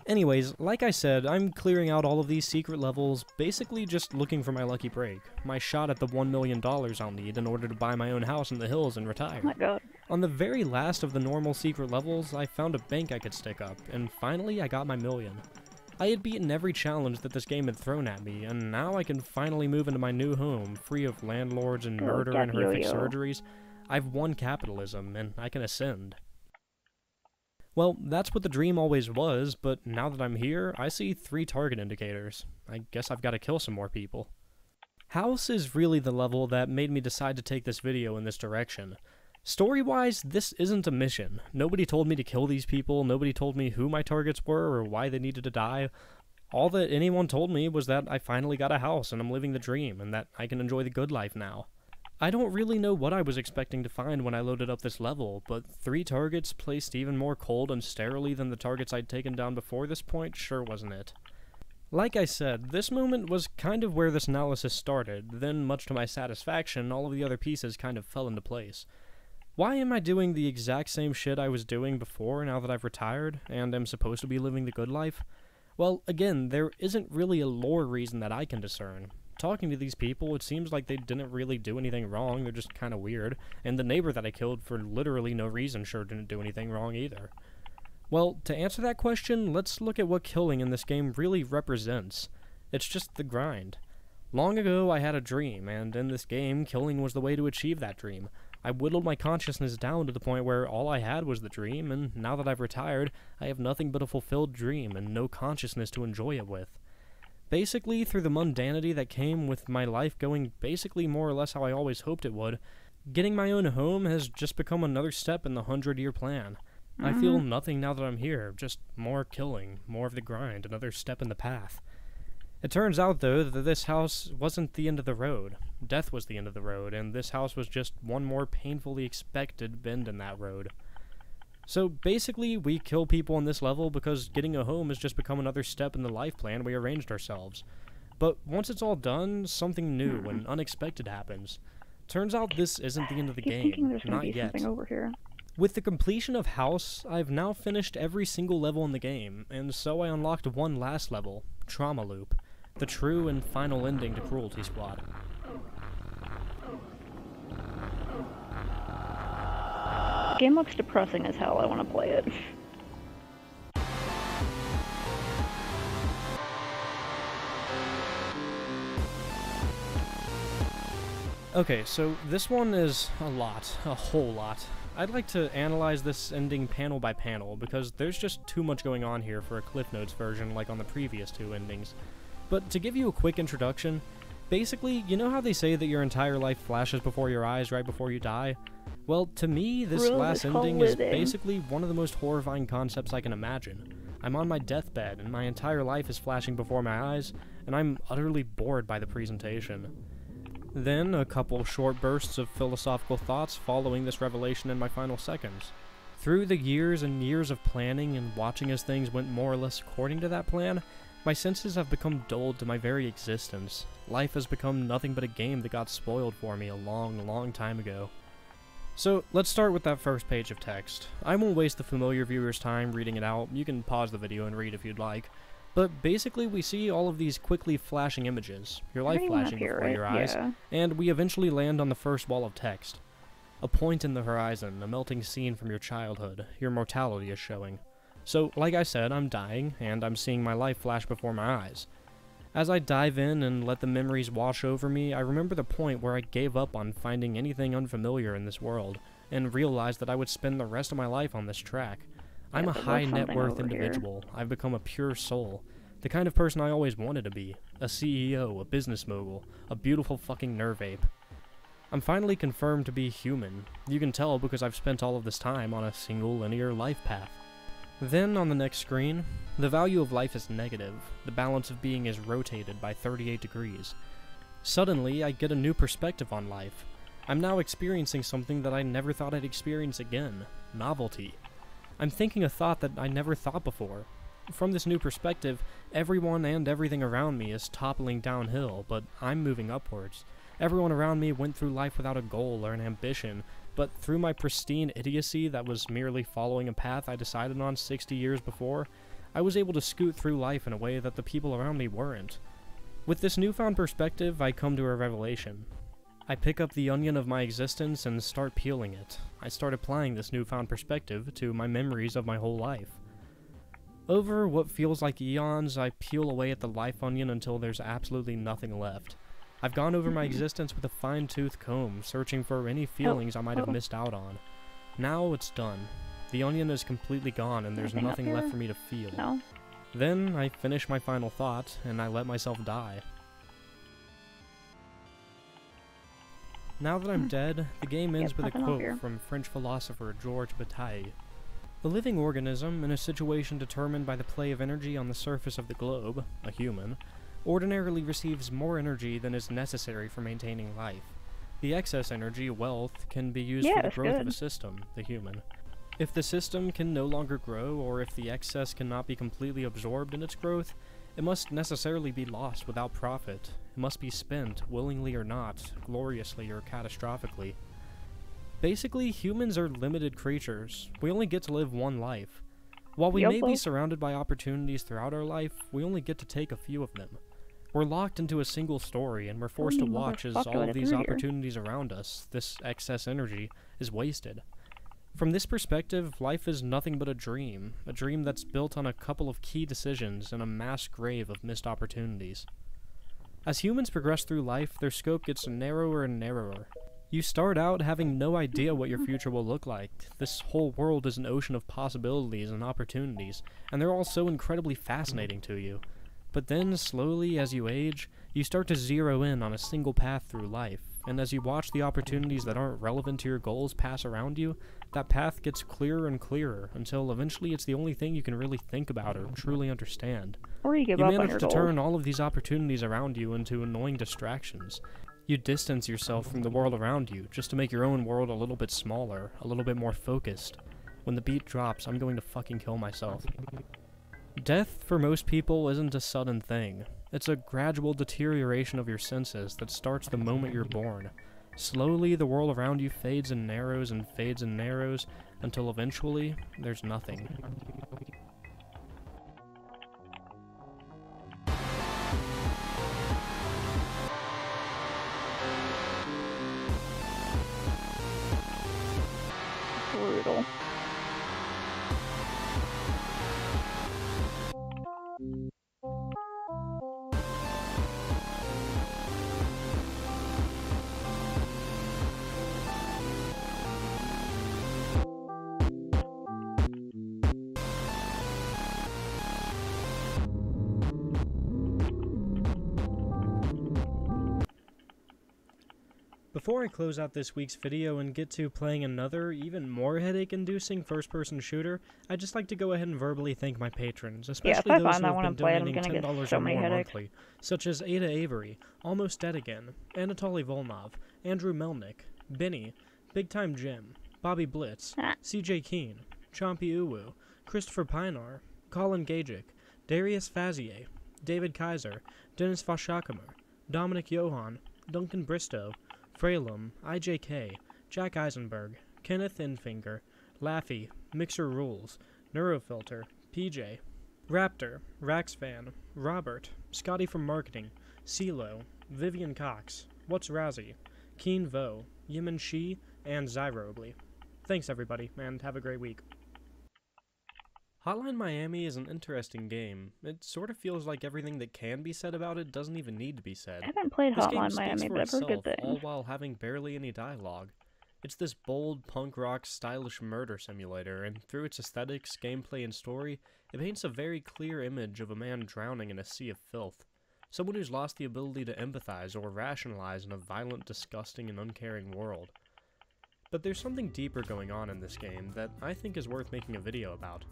Anyways, like I said, I'm clearing out all of these secret levels, basically just looking for my lucky break, my shot at the $1 million I'll need in order to buy my own house in the hills and retire. Oh my god. On the very last of the normal secret levels, I found a bank I could stick up, and finally I got my million. I had beaten every challenge that this game had thrown at me, and now I can finally move into my new home, free of landlords and murder and horrific surgeries. I've won capitalism, and I can ascend. Well, that's what the dream always was, but now that I'm here, I see 3 target indicators. I guess I've got to kill some more people. House is really the level that made me decide to take this video in this direction. Story-wise, this isn't a mission. Nobody told me to kill these people, nobody told me who my targets were or why they needed to die. All that anyone told me was that I finally got a house and I'm living the dream, and that I can enjoy the good life now. I don't really know what I was expecting to find when I loaded up this level, but 3 targets placed even more cold and sterilely than the targets I'd taken down before this point sure wasn't it. Like I said, this moment was kind of where this analysis started, then much to my satisfaction, all of the other pieces kind of fell into place. Why am I doing the exact same shit I was doing before now that I've retired, and am supposed to be living the good life? Well, again, there isn't really a lore reason that I can discern. Talking to these people, it seems like they didn't really do anything wrong, they're just kinda weird, and the neighbor that I killed for literally no reason sure didn't do anything wrong either. Well, to answer that question, let's look at what killing in this game really represents. It's just the grind. Long ago, I had a dream, and in this game, killing was the way to achieve that dream. I whittled my consciousness down to the point where all I had was the dream, and now that I've retired, I have nothing but a fulfilled dream and no consciousness to enjoy it with. Basically, through the mundanity that came with my life going basically more or less how I always hoped it would, getting my own home has just become another step in the 100-year plan. I feel nothing now that I'm here, just more killing, more of the grind, another step in the path. It turns out, though, that this house wasn't the end of the road. Death was the end of the road, and this house was just one more painfully expected bend in that road. So basically, we kill people on this level because getting a home has just become another step in the life plan we arranged ourselves. But once it's all done, something new and unexpected happens. Turns out this isn't the end of the game, not yet. Over here. With the completion of House, I've now finished every single level in the game, and so I unlocked one last level, Trauma Loop, the true and final ending to Cruelty Squad. The game looks depressing as hell, I want to play it. Okay, so this one is a whole lot. I'd like to analyze this ending panel by panel, because there's just too much going on here for a Cliff Notes version like on the previous 2 endings. But to give you a quick introduction, basically, you know how they say that your entire life flashes before your eyes right before you die? Well, to me, this last ending is basically one of the most horrifying concepts I can imagine. I'm on my deathbed, and my entire life is flashing before my eyes, and I'm utterly bored by the presentation. Then, a couple short bursts of philosophical thoughts following this revelation in my final seconds. Through the years and years of planning and watching as things went more or less according to that plan, My senses have become dulled to my very existence. Life has become nothing but a game that got spoiled for me a long, long time ago. So, let's start with that first page of text. I won't waste the familiar viewer's time reading it out. You can pause the video and read if you'd like. But basically, we see all of these quickly flashing images, your life flashing before your eyes, and we eventually land on the first wall of text. A point in the horizon, a melting scene from your childhood, your mortality is showing. So, like I said, I'm dying, and I'm seeing my life flash before my eyes. As I dive in and let the memories wash over me, I remember the point where I gave up on finding anything unfamiliar in this world, and realized that I would spend the rest of my life on this track. I'm a high net worth individual. I've become a pure soul. The kind of person I always wanted to be. A CEO, a business mogul, a beautiful fucking nerve ape. I'm finally confirmed to be human. You can tell because I've spent all of this time on a single linear life path. Then, on the next screen, the value of life is negative. The balance of being is rotated by 38 degrees. Suddenly, I get a new perspective on life. I'm now experiencing something that I never thought I'd experience again. Novelty. I'm thinking a thought that I never thought before. From this new perspective, everyone and everything around me is toppling downhill, but I'm moving upwards. Everyone around me went through life without a goal or an ambition, but through my pristine idiocy that was merely following a path I decided on 60 years before, I was able to scoot through life in a way that the people around me weren't. With this newfound perspective, I come to a revelation. I pick up the onion of my existence and start peeling it. I start applying this newfound perspective to my memories of my whole life. Over what feels like eons, I peel away at the life onion until there's absolutely nothing left. I've gone over my existence with a fine-tooth comb, searching for any feelings I might have missed out on. Now it's done. The onion is completely gone and there's nothing left for me to feel. No. Then I finish my final thought, and I let myself die. Now that I'm dead, the game ends with a quote from French philosopher Georges Bataille. The living organism, in a situation determined by the play of energy on the surface of the globe, a human, ordinarily receives more energy than is necessary for maintaining life. The excess energy, wealth, can be used for the growth of a system, the human. If the system can no longer grow, or if the excess cannot be completely absorbed in its growth, it must necessarily be lost without profit. It must be spent, willingly or not, gloriously or catastrophically. Basically, humans are limited creatures. We only get to live one life. While we may be surrounded by opportunities throughout our life, we only get to take a few of them. We're locked into a single story, and we're forced to watch as all of these opportunities around us, this excess energy, is wasted. From this perspective, life is nothing but a dream that's built on a couple of key decisions and a mass grave of missed opportunities. As humans progress through life, their scope gets narrower and narrower. You start out having no idea what your future will look like. This whole world is an ocean of possibilities and opportunities, and they're all so incredibly fascinating to you. But then, slowly, as you age, you start to zero in on a single path through life, and as you watch the opportunities that aren't relevant to your goals pass around you, that path gets clearer and clearer, until eventually it's the only thing you can really think about or truly understand. Or you give up on your goals. You manage to turn all of these opportunities around you into annoying distractions. You distance yourself from the world around you, just to make your own world a little bit smaller, a little bit more focused. When the beat drops, I'm going to fucking kill myself. Death, for most people, isn't a sudden thing. It's a gradual deterioration of your senses that starts the moment you're born. Slowly, the world around you fades and narrows, until eventually, there's nothing. Brutal. Before I close out this week's video and get to playing another, even more headache-inducing first-person shooter, I'd just like to go ahead and verbally thank my patrons, especially those who have been donating $10 or more monthly, such as Ada Avery, Almost Dead Again, Anatoly Volnov, Andrew Melnick, Benny, Big Time Jim, Bobby Blitz, CJ Keene, Chompy Uwu, Christopher Pinar, Colin Gajic, Darius Fazier, David Kaiser, Dennis Voshakamer, Dominic Johan, Duncan Bristow, Fralum, IJK, Jack Eisenberg, Kenneth Infinger, Laffy, Mixer Rules, Neurofilter, PJ, Raptor, Raxfan, Robert, Scotty from Marketing, CeeLo, Vivian Cox, What's Razzie, Keen Vo, Yimin Shi, and Zyrobly. Thanks everybody, and have a great week. Hotline Miami is an interesting game. It sort of feels like everything that can be said about it doesn't even need to be said. I haven't played This game Hotline speaks Miami, for but I've heard good itself, all things. while having barely any dialogue. It's this bold, punk rock, stylish murder simulator, and through its aesthetics, gameplay, and story, it paints a very clear image of a man drowning in a sea of filth. Someone who's lost the ability to empathize or rationalize in a violent, disgusting, and uncaring world. But there's something deeper going on in this game that I think is worth making a video about.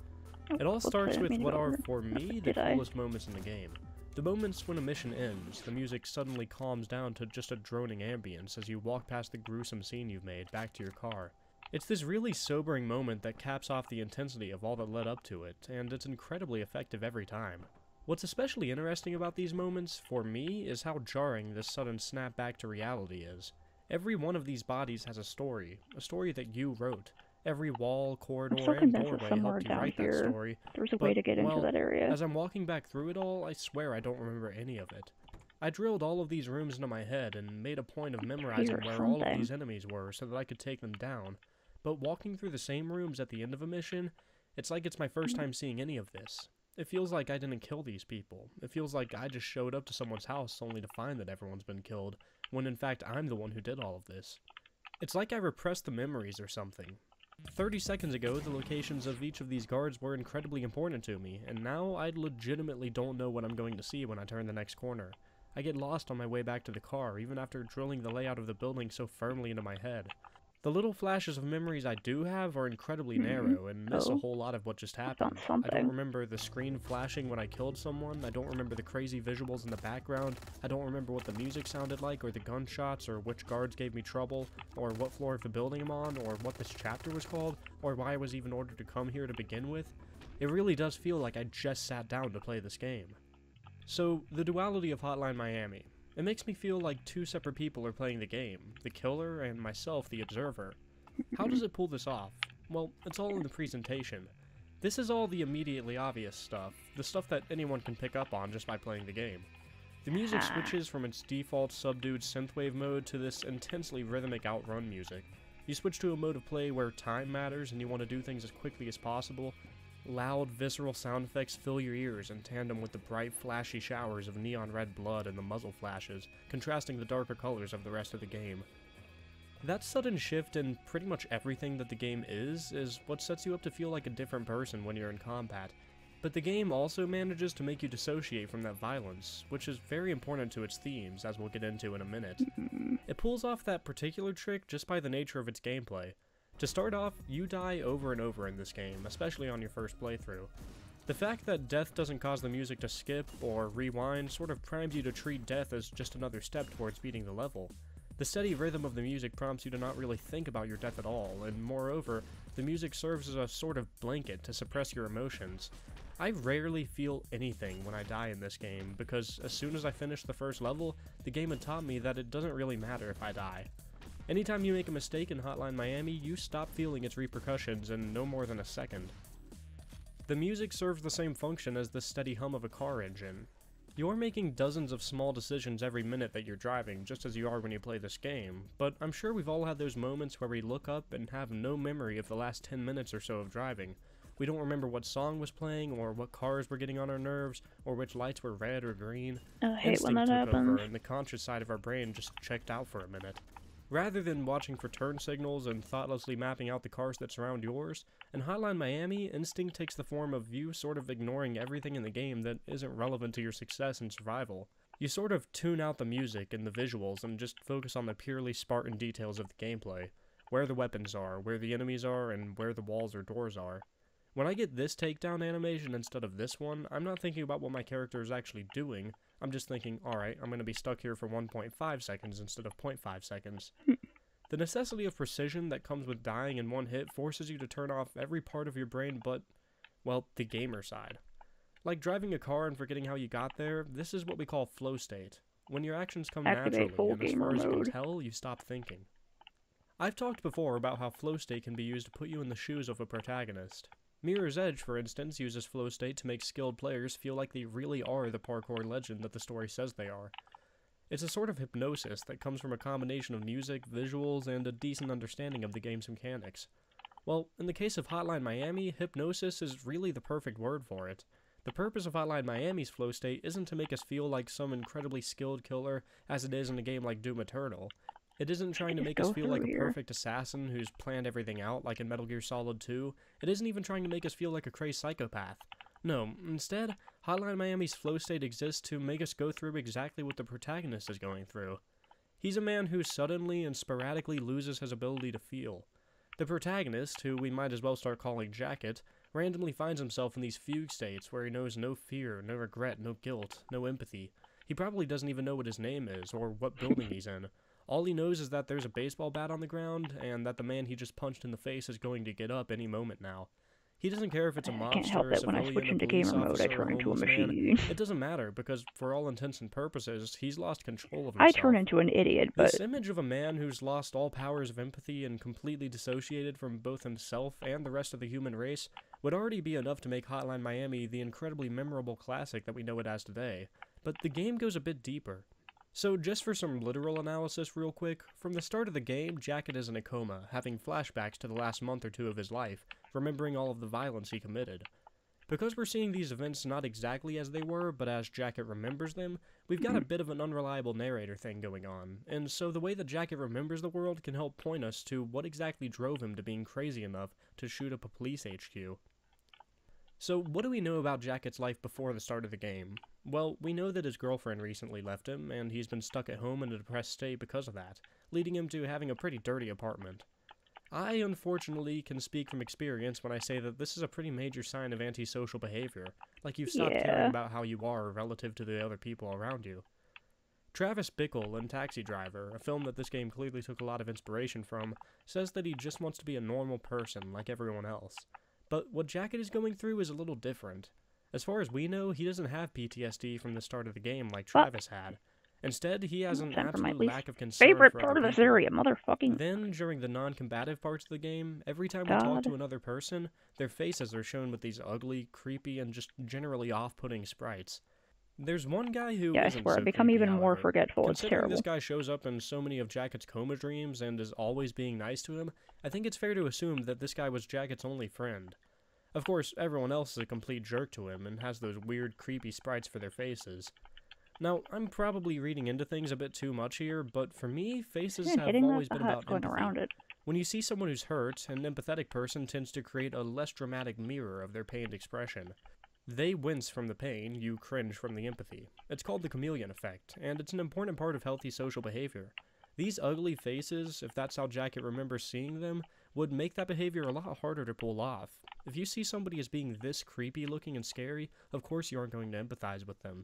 It all starts with what are, for me, the coolest moments in the game. The moments when a mission ends, the music suddenly calms down to just a droning ambience as you walk past the gruesome scene you've made back to your car. It's this really sobering moment that caps off the intensity of all that led up to it, and it's incredibly effective every time. What's especially interesting about these moments, for me, is how jarring this sudden snap back to reality is. Every one of these bodies has a story that you wrote. Every wall, corridor, and doorway helped you write that story. There's a way to get into that area. As I'm walking back through it all, I swear I don't remember any of it. I drilled all of these rooms into my head and made a point of memorizing where all of these enemies were so that I could take them down. But walking through the same rooms at the end of a mission, it's like it's my first time seeing any of this. It feels like I didn't kill these people. It feels like I just showed up to someone's house only to find that everyone's been killed, when in fact I'm the one who did all of this. It's like I repressed the memories or something. 30 seconds ago, the locations of each of these guards were incredibly important to me, and now I legitimately don't know what I'm going to see when I turn the next corner. I get lost on my way back to the car, even after drilling the layout of the building so firmly into my head. The little flashes of memories I do have are incredibly narrow and miss a whole lot of what just happened. I don't remember the screen flashing when I killed someone, I don't remember the crazy visuals in the background, I don't remember what the music sounded like, or the gunshots, or which guards gave me trouble, or what floor of the building I'm on, or what this chapter was called, or why I was even ordered to come here to begin with. It really does feel like I just sat down to play this game. So, the duality of Hotline Miami. It makes me feel like two separate people are playing the game, the killer and myself, the observer. How does it pull this off? Well, it's all in the presentation. This is all the immediately obvious stuff, the stuff that anyone can pick up on just by playing the game. The music switches from its default subdued synthwave mode to this intensely rhythmic outrun music. You switch to a mode of play where time matters and you want to do things as quickly as possible. Loud, visceral sound effects fill your ears in tandem with the bright, flashy showers of neon red blood and the muzzle flashes, contrasting the darker colors of the rest of the game. That sudden shift in pretty much everything that the game is what sets you up to feel like a different person when you're in combat. But the game also manages to make you dissociate from that violence, which is very important to its themes, as we'll get into in a minute. It pulls off that particular trick just by the nature of its gameplay. To start off, you die over and over in this game, especially on your first playthrough. The fact that death doesn't cause the music to skip or rewind sort of primes you to treat death as just another step towards beating the level. The steady rhythm of the music prompts you to not really think about your death at all, and moreover, the music serves as a sort of blanket to suppress your emotions. I rarely feel anything when I die in this game, because as soon as I finish the first level, the game had taught me that it doesn't really matter if I die. Anytime you make a mistake in Hotline Miami, you stop feeling its repercussions in no more than a second. The music serves the same function as the steady hum of a car engine. You're making dozens of small decisions every minute that you're driving, just as you are when you play this game, but I'm sure we've all had those moments where we look up and have no memory of the last 10 minutes or so of driving. We don't remember what song was playing, or what cars were getting on our nerves, or which lights were red or green. I hate when that happens. And the conscious side of our brain just checked out for a minute. Rather than watching for turn signals and thoughtlessly mapping out the cars that surround yours, in Hotline Miami, instinct takes the form of you sort of ignoring everything in the game that isn't relevant to your success and survival. You sort of tune out the music and the visuals and just focus on the purely Spartan details of the gameplay. Where the weapons are, where the enemies are, and where the walls or doors are. When I get this takedown animation instead of this one, I'm not thinking about what my character is actually doing. I'm just thinking, alright, I'm going to be stuck here for 1.5 seconds instead of 0.5 seconds. The necessity of precision that comes with dying in one hit forces you to turn off every part of your brain but, well, the gamer side. Like driving a car and forgetting how you got there, this is what we call flow state. When your actions come Activate naturally, full and as gamer far as you can mode. tell, you stop thinking. I've talked before about how flow state can be used to put you in the shoes of a protagonist. Mirror's Edge, for instance, uses flow state to make skilled players feel like they really are the parkour legend that the story says they are. It's a sort of hypnosis that comes from a combination of music, visuals, and a decent understanding of the game's mechanics. Well, in the case of Hotline Miami, hypnosis is really the perfect word for it. The purpose of Hotline Miami's flow state isn't to make us feel like some incredibly skilled killer, as it is in a game like Doom Eternal. It isn't trying to make us feel like a perfect assassin who's planned everything out, like in Metal Gear Solid 2. It isn't even trying to make us feel like a crazed psychopath. No, instead, Hotline Miami's flow state exists to make us go through exactly what the protagonist is going through. He's a man who suddenly and sporadically loses his ability to feel. The protagonist, who we might as well start calling Jacket, randomly finds himself in these fugue states where he knows no fear, no regret, no guilt, no empathy. He probably doesn't even know what his name is or what building he's in. All he knows is that there's a baseball bat on the ground, and that the man he just punched in the face is going to get up any moment now. He doesn't care if it's a mobster, a civilian, a police officer, or a homeless man. It doesn't matter, because for all intents and purposes, he's lost control of himself. I turn into an idiot, but... This image of a man who's lost all powers of empathy and completely dissociated from both himself and the rest of the human race would already be enough to make Hotline Miami the incredibly memorable classic that we know it as today. But the game goes a bit deeper. So just for some literal analysis real quick, from the start of the game, Jacket is in a coma, having flashbacks to the last month or two of his life, remembering all of the violence he committed. Because we're seeing these events not exactly as they were, but as Jacket remembers them, we've got a bit of an unreliable narrator thing going on, and so the way that Jacket remembers the world can help point us to what exactly drove him to being crazy enough to shoot up a police HQ. So, what do we know about Jacket's life before the start of the game? Well, we know that his girlfriend recently left him, and he's been stuck at home in a depressed state because of that, leading him to having a pretty dirty apartment. I, unfortunately, can speak from experience when I say that this is a pretty major sign of antisocial behavior, like you've stopped caring about how you are relative to the other people around you. Travis Bickle in Taxi Driver, a film that this game clearly took a lot of inspiration from, says that he just wants to be a normal person like everyone else. But what Jacket is going through is a little different. As far as we know, he doesn't have PTSD from the start of the game like Travis had. Instead, he has an absolute lack of concern favorite for part other of this people. area, motherfucking... Then, during the non-combative parts of the game, every time we talk to another person, their faces are shown with these ugly, creepy, and just generally off-putting sprites. There's one guy who I isn't swear, so I become creepy, even more however. forgetful. It's Considering terrible. this guy shows up in so many of Jacket's coma dreams and is always being nice to him, I think it's fair to assume that this guy was Jacket's only friend. Of course, everyone else is a complete jerk to him and has those weird, creepy sprites for their faces. Now, I'm probably reading into things a bit too much here, but for me, faces have always been about empathy. When you see someone who's hurt, an empathetic person tends to create a less dramatic mirror of their pained expression. They wince from the pain, you cringe from the empathy. It's called the chameleon effect, and it's an important part of healthy social behavior. These ugly faces, if that's how Jacket remembers seeing them, would make that behavior a lot harder to pull off. If you see somebody as being this creepy looking and scary, of course you aren't going to empathize with them.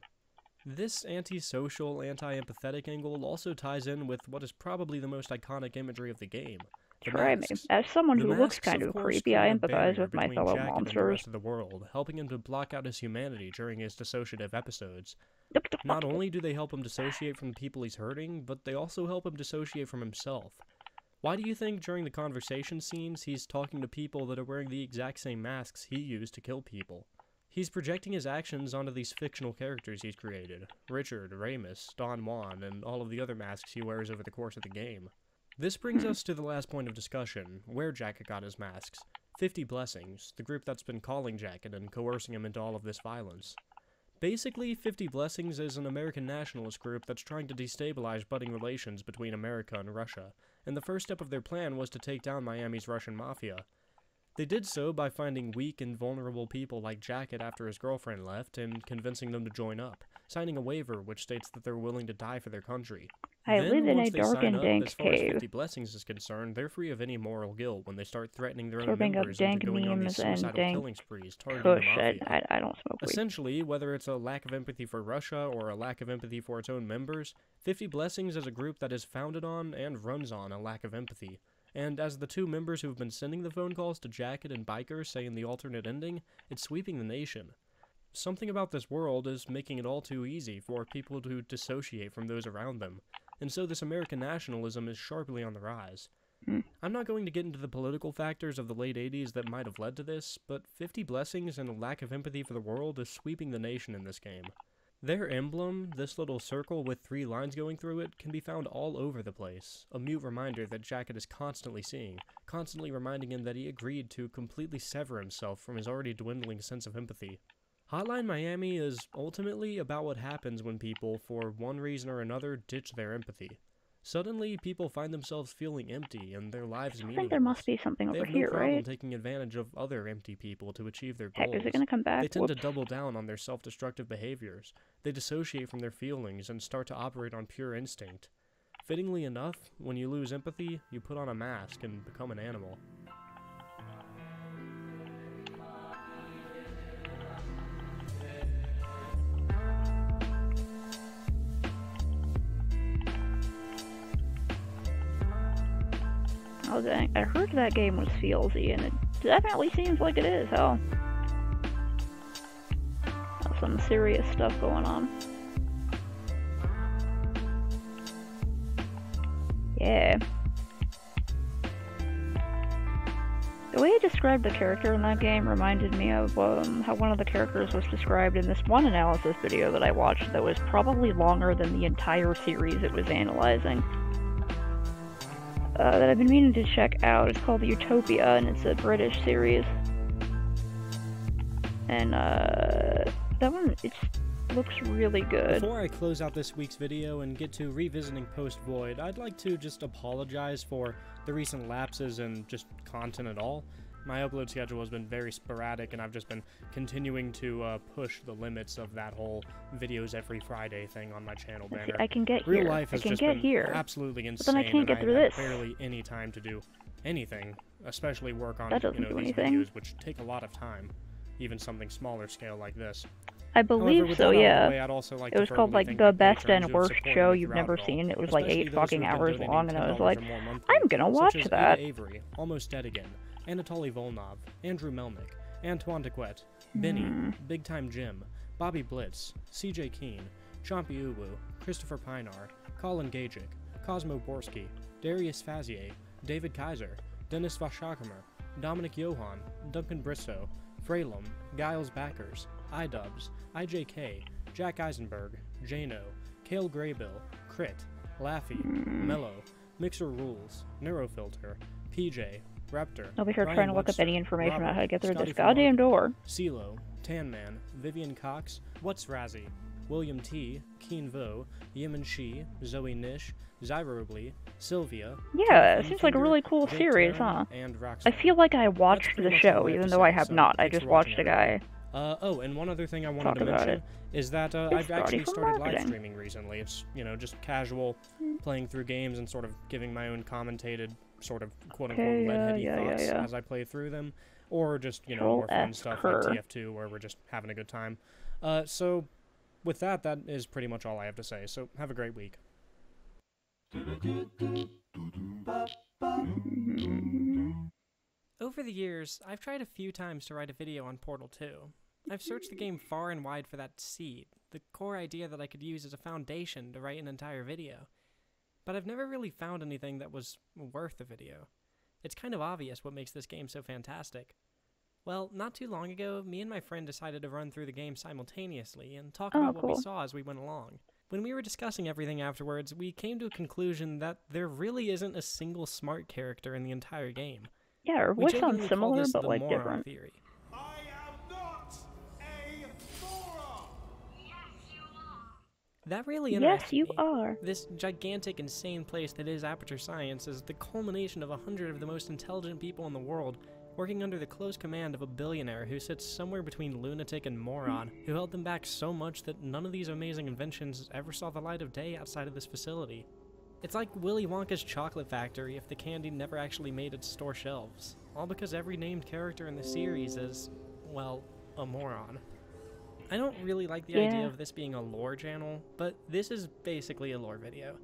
This antisocial, anti-empathetic angle also ties in with what is probably the most iconic imagery of the game. Try me. As someone who looks kind of creepy, I empathize with my fellow Jacket and the monsters. rest of the world, helping him to block out his humanity during his dissociative episodes. Not only do they help him dissociate from the people he's hurting, but they also help him dissociate from himself. Why do you think during the conversation scenes he's talking to people that are wearing the exact same masks he used to kill people? He's projecting his actions onto these fictional characters he's created. Richard, Ramus, Don Juan, and all of the other masks he wears over the course of the game. This brings us to the last point of discussion, where Jacket got his masks. 50 Blessings, the group that's been calling Jacket and coercing him into all of this violence. Basically, 50 Blessings is an American nationalist group that's trying to destabilize budding relations between America and Russia, and the first step of their plan was to take down Miami's Russian mafia. They did so by finding weak and vulnerable people like Jacket after his girlfriend left and convincing them to join up, signing a waiver which states that they're willing to die for their country. I live in a once they dark sign and up, dank as far as cave. 50 Blessings is concerned, they're free of any moral guilt when they start threatening their own Serving up members dank into going on these memes and suicidal dank killing sprees, targeting the kush. mafia. I don't smoke weed. Essentially, whether it's a lack of empathy for Russia or a lack of empathy for its own members, 50 Blessings is a group that is founded on and runs on a lack of empathy. And as the two members who've been sending the phone calls to Jacket and Biker say in the alternate ending, it's sweeping the nation. something about this world is making it all too easy for people to dissociate from those around them, and so this American nationalism is sharply on the rise. I'm not going to get into the political factors of the late 80s that might have led to this, but 50 blessings and a lack of empathy for the world is sweeping the nation in this game. Their emblem, this little circle with 3 lines going through it, can be found all over the place, a mute reminder that Jacket is constantly seeing, constantly reminding him that he agreed to completely sever himself from his already dwindling sense of empathy. Hotline Miami is ultimately about what happens when people, for one reason or another, ditch their empathy. Suddenly, people find themselves feeling empty and their lives meaningless. I think there must be something over here, right? They have no problem taking advantage of other empty people to achieve their goals. Heck, is it gonna come back? They tend to double down on their self-destructive behaviors. They dissociate from their feelings and start to operate on pure instinct. Fittingly enough, when you lose empathy, you put on a mask and become an animal. Oh dang, I heard that game was feelsy, and it definitely seems like it is, hell. Got some serious stuff going on. Yeah. The way he described the character in that game reminded me of how one of the characters was described in this one analysis video that I watched that was probably longer than the entire series it was analyzing. That I've been meaning to check out. It's called Utopia, and it's a British series. And, that one, it looks really good. Before I close out this week's video and get to revisiting Post-Void, I'd like to just apologize for the recent lapses in just content at all. My upload schedule has been very sporadic, and I've just been continuing to push the limits of that whole videos every Friday thing on my channel banner. I can get Real here. life has just been absolutely insane, but then I can't get through this. Barely any time to do anything, especially work on That doesn't do these anything. videos, which take a lot of time, even something smaller scale like this. I believe However, with so, that out of the yeah. way, I'd also like It to was called, verbally like, thank the my best patrons and who have worst supported show me you've throughout never it all, seen. It was like especially 8 those fucking who've been hours donating long, and I was $10 like, or more monthly, I'm gonna watch such as that. Ada Avery, Almost Dead Again, Anatoly Volnov, Andrew Melnick, Antoine Dequette, Benny, Big Time Jim, Bobby Blitz, CJ Keene, Chompy Uwu, Christopher Pinar, Colin Gajic, Cosmo Borski, Darius Fazier, David Kaiser, Dennis Vashakamer, Dominic Johan, Duncan Bristow, Fralum, Giles Backers, iDubbbz, IJK, Jack Eisenberg, Jano, Kale Graybill, Crit, Laffy, Mello, Mixer Rules, Neurofilter, PJ, Raptor, Over here Ryan trying to look up Webster, any information Robert, about how to get through Scotty this from goddamn Market, door. CeeLo, Tanman, Vivian Cox, What's Razzie, William T, Keen Vo, Yemen Shi, Zoe Nish, Zyrobly, Sylvia. Yeah, it seems like a really cool Jake series, Taran, huh? and Roxanne. I feel like I watched pretty the much all show, I have even to though I say, have so not. I thanks just for watched watching, a guy. Oh, and one other thing I wanted talk to about mention it. is that It's I've Scotty actually from started live marketing. streaming recently. It's, just casual, playing through games and sort of giving my own commentated, sort of quote-unquote Okay, lead-heady yeah, thoughts yeah. as I play through them, or just, Control more fun F stuff her. like TF2 where we're just having a good time. So, with that is pretty much all I have to say, so have a great week. Over the years, I've tried a few times to write a video on Portal 2. I've searched the game far and wide for that seed, the core idea that I could use as a foundation to write an entire video. But I've never really found anything that was worth a video. It's kind of obvious what makes this game so fantastic. Well, not too long ago, me and my friend decided to run through the game simultaneously and talk about what we saw as we went along. When we were discussing everything afterwards, we came to a conclusion that there really isn't a single smart character in the entire game. Yeah, her We voice sounds jokingly call similar, this but the like moron different. theory. That really interests you me. are. This gigantic, insane place that is Aperture Science is the culmination of 100 of the most intelligent people in the world, working under the close command of a billionaire who sits somewhere between lunatic and moron, who held them back so much that none of these amazing inventions ever saw the light of day outside of this facility. It's like Willy Wonka's chocolate factory if the candy never actually made its store shelves, all because every named character in the series is, well, a moron. I don't really like the idea of this being a lore channel, but this is basically a lore video.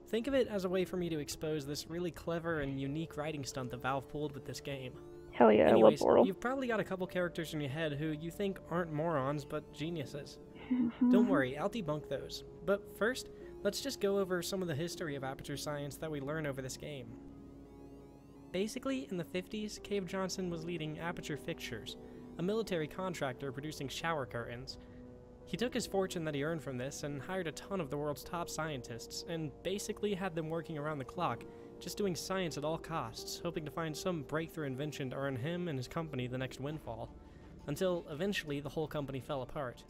Think of it as a way for me to expose this really clever and unique writing stunt that Valve pulled with this game. Hell yeah, Anyways, I love Portal. You've probably got a couple characters in your head who you think aren't morons, but geniuses. Don't worry, I'll debunk those. But first, let's just go over some of the history of Aperture Science that we learn over this game. Basically, in the 50s, Cave Johnson was leading Aperture Fixtures, a military contractor producing shower curtains. He took his fortune that he earned from this and hired a ton of the world's top scientists, and basically had them working around the clock, just doing science at all costs, hoping to find some breakthrough invention to earn him and his company the next windfall, until eventually the whole company fell apart.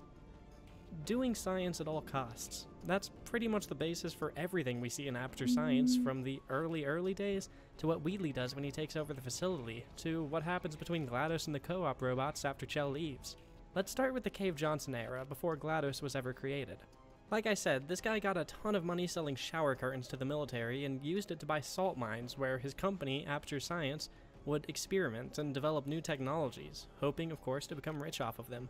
Doing science at all costs. That's pretty much the basis for everything we see in Aperture Science, from the early days to what Wheatley does when he takes over the facility, to what happens between GLaDOS and the co-op robots after Chell leaves. Let's start with the Cave Johnson era, before GLaDOS was ever created. Like I said, this guy got a ton of money selling shower curtains to the military and used it to buy salt mines where his company, Aperture Science, would experiment and develop new technologies, hoping, of course, to become rich off of them.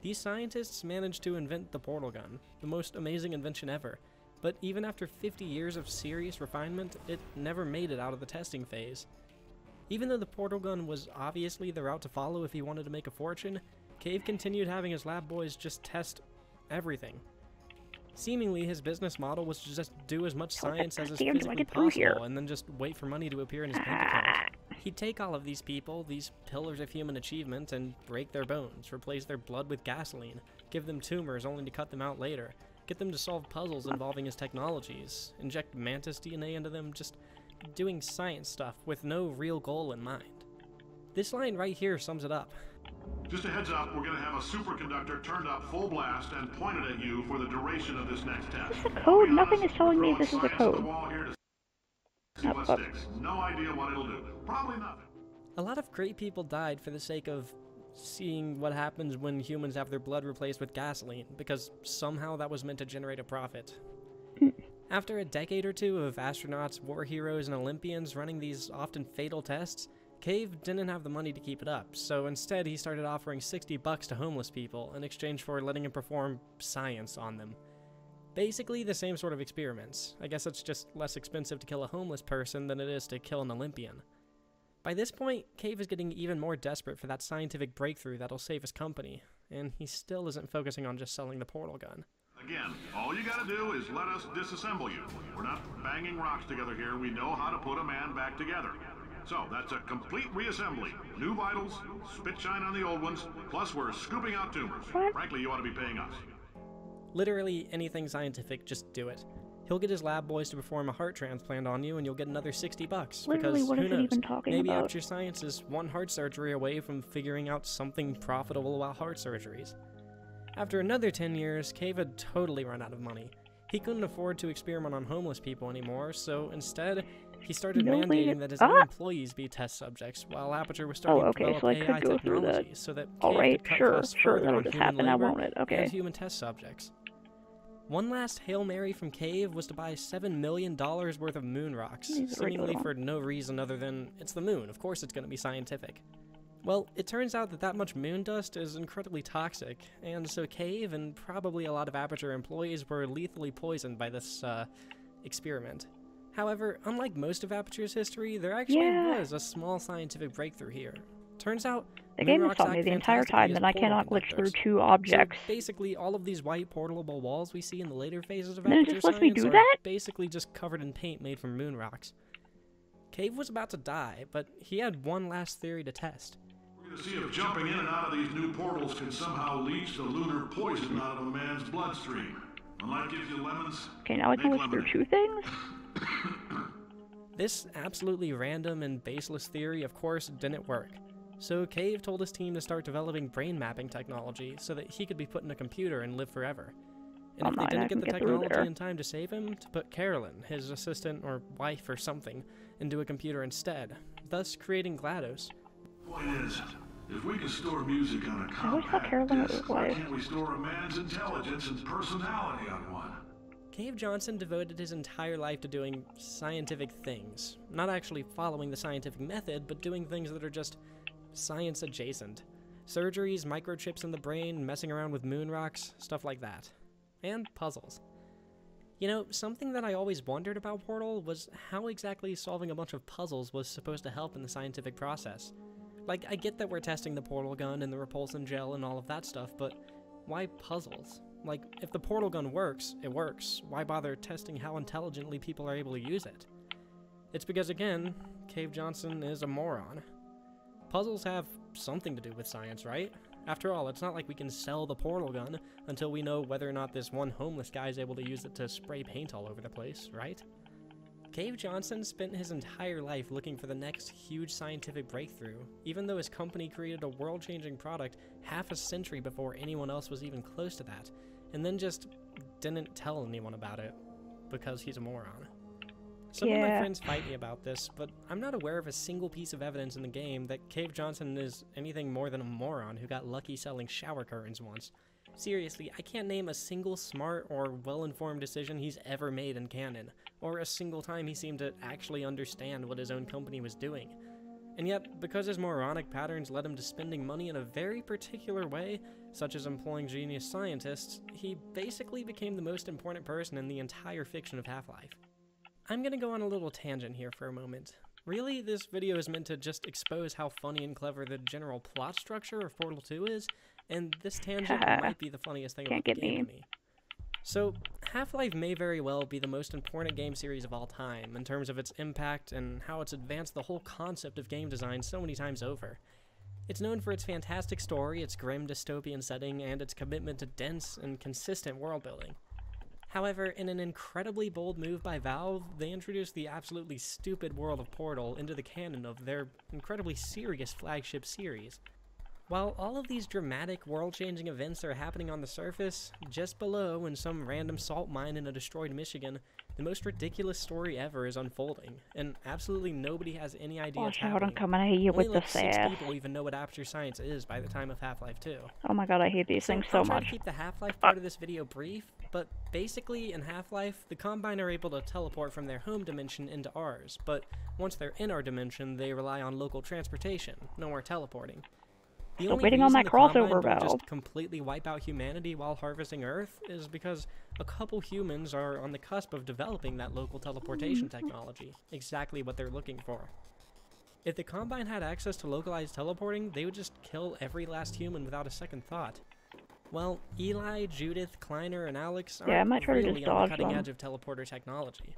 These scientists managed to invent the portal gun, the most amazing invention ever, but even after 50 years of serious refinement, it never made it out of the testing phase. Even though the portal gun was obviously the route to follow if he wanted to make a fortune, Cave continued having his lab boys just test everything. Seemingly, his business model was to just do as much science as is physically possible, and then just wait for money to appear in his bank account. He'd take all of these people, these pillars of human achievement, and break their bones, replace their blood with gasoline, give them tumors only to cut them out later, get them to solve puzzles involving his technologies, inject mantis DNA into them, just doing science stuff with no real goal in mind. This line right here sums it up. Just a heads up, we're going to have a superconductor turned up full blast and pointed at you for the duration of this next test. Is this a code? Nothing is telling me this is a code. No idea what it'll do. Probably nothing. A lot of great people died for the sake of seeing what happens when humans have their blood replaced with gasoline, because somehow that was meant to generate a profit. After a decade or two of astronauts, war heroes, and Olympians running these often fatal tests, Cave didn't have the money to keep it up, so instead he started offering $60 to homeless people in exchange for letting him perform science on them. Basically the same sort of experiments. I guess it's just less expensive to kill a homeless person than it is to kill an Olympian. By this point, Cave is getting even more desperate for that scientific breakthrough that'll save his company, and he still isn't focusing on just selling the portal gun. Again, all you gotta do is let us disassemble you. We're not banging rocks together here. We know how to put a man back together. So, that's a complete reassembly. New vitals, spit shine on the old ones, plus we're scooping out tumors. Frankly, you ought to be paying us. Literally anything scientific, just do it. He'll get his lab boys to perform a heart transplant on you and you'll get another $60. Literally, because what who is knows? it even talking Maybe about? Aperture Science is one heart surgery away from figuring out something profitable about heart surgeries. After another 10 years, Cave had totally run out of money. He couldn't afford to experiment on homeless people anymore, so instead, he started mandating that his own employees be test subjects, while Aperture was starting to develop AI technology so that Cave could cut costs further on human labor and human test subjects. One last Hail Mary from Cave was to buy $7 million worth of moon rocks, seemingly for no reason other than, it's the moon, of course it's going to be scientific. Well, it turns out that that much moon dust is incredibly toxic, and so Cave and probably a lot of Aperture employees were lethally poisoned by this, experiment. However, unlike most of Aperture's history, there actually was a small scientific breakthrough here. Turns out, the game has taught me the entire time that I cannot glitch through two objects. So basically, all of these white portable walls we see in the later phases of Aperture Aperture just lets me Science do are that? basically just covered in paint made from moon rocks. Cave was about to die, but he had one last theory to test. We're going to see if jumping in and out of these new portals can somehow leach the lunar poison out of a man's bloodstream. When life gives you lemons, okay, now I can glitch through two things? This absolutely random and baseless theory, of course, didn't work. So Cave told his team to start developing brain mapping technology so that he could be put in a computer and live forever. And if they didn't get the technology in time to save him, to put Carolyn, his assistant or wife or something, into a computer instead, thus creating GLaDOS. Point is, if we can store music on a compact disc, why can't we store a man's intelligence and personality on one? Cave Johnson devoted his entire life to doing scientific things. Not actually following the scientific method, but doing things that are just science adjacent. Surgeries, microchips in the brain, messing around with moon rocks, stuff like that. And puzzles. You know, something that I always wondered about Portal was how exactly solving a bunch of puzzles was supposed to help in the scientific process. Like, I get that we're testing the portal gun and the repulsion gel and all of that stuff, but why puzzles? Like, if the portal gun works, it works. Why bother testing how intelligently people are able to use it? It's because, again, Cave Johnson is a moron. Puzzles have something to do with science, right? After all, it's not like we can sell the portal gun until we know whether or not this one homeless guy is able to use it to spray paint all over the place, right? Cave Johnson spent his entire life looking for the next huge scientific breakthrough, even though his company created a world-changing product half a century before anyone else was even close to that, and then just didn't tell anyone about it, because he's a moron. Some of my friends fight me about this, but I'm not aware of a single piece of evidence in the game that Cave Johnson is anything more than a moron who got lucky selling shower curtains once. Seriously, I can't name a single smart or well-informed decision he's ever made in canon, or a single time he seemed to actually understand what his own company was doing. And yet, because his moronic patterns led him to spending money in a very particular way, such as employing genius scientists, he basically became the most important person in the entire fiction of Half-Life. I'm gonna go on a little tangent here for a moment. Really, this video is meant to just expose how funny and clever the general plot structure of Portal 2 is, and this tangent might be the funniest thing about the game to me. So, Half-Life may very well be the most important game series of all time, in terms of its impact and how it's advanced the whole concept of game design so many times over. It's known for its fantastic story, its grim dystopian setting, and its commitment to dense and consistent world building. However, in an incredibly bold move by Valve, they introduced the absolutely stupid world of Portal into the canon of their incredibly serious flagship series. While all of these dramatic, world-changing events are happening on the surface, just below, in some random salt mine in a destroyed Michigan, the most ridiculous story ever is unfolding, and absolutely nobody has any idea it's happening. I'm coming at you with Only like this 6 ass. people even know what Aperture Science is by the time of Half-Life 2. Oh my god, I hate these things so I'll try much. to keep the Half-Life part of this video brief, but basically in Half-Life, the Combine are able to teleport from their home dimension into ours, but once they're in our dimension, they rely on local transportation, no more teleporting. The Still only waiting on reason that the Combine crossover don't valve. just completely wipe out humanity while harvesting Earth is because a couple humans are on the cusp of developing that local teleportation technology, exactly what they're looking for. If the Combine had access to localized teleporting, they would just kill every last human without a second thought. Well, Eli, Judith, Kleiner, and Alex aren't really on the cutting edge of teleporter technology.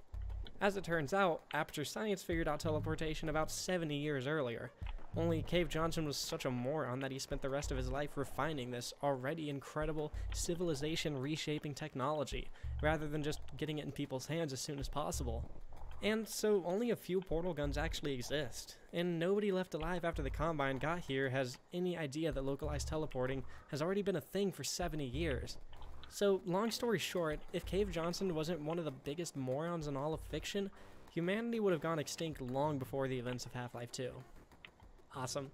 As it turns out, Aperture Science figured out teleportation about 70 years earlier. Only Cave Johnson was such a moron that he spent the rest of his life refining this already incredible civilization-reshaping technology, rather than just getting it in people's hands as soon as possible. And so only a few portal guns actually exist, and nobody left alive after the Combine got here has any idea that localized teleporting has already been a thing for 70 years. So, long story short, if Cave Johnson wasn't one of the biggest morons in all of fiction, humanity would have gone extinct long before the events of Half-Life 2. Awesome.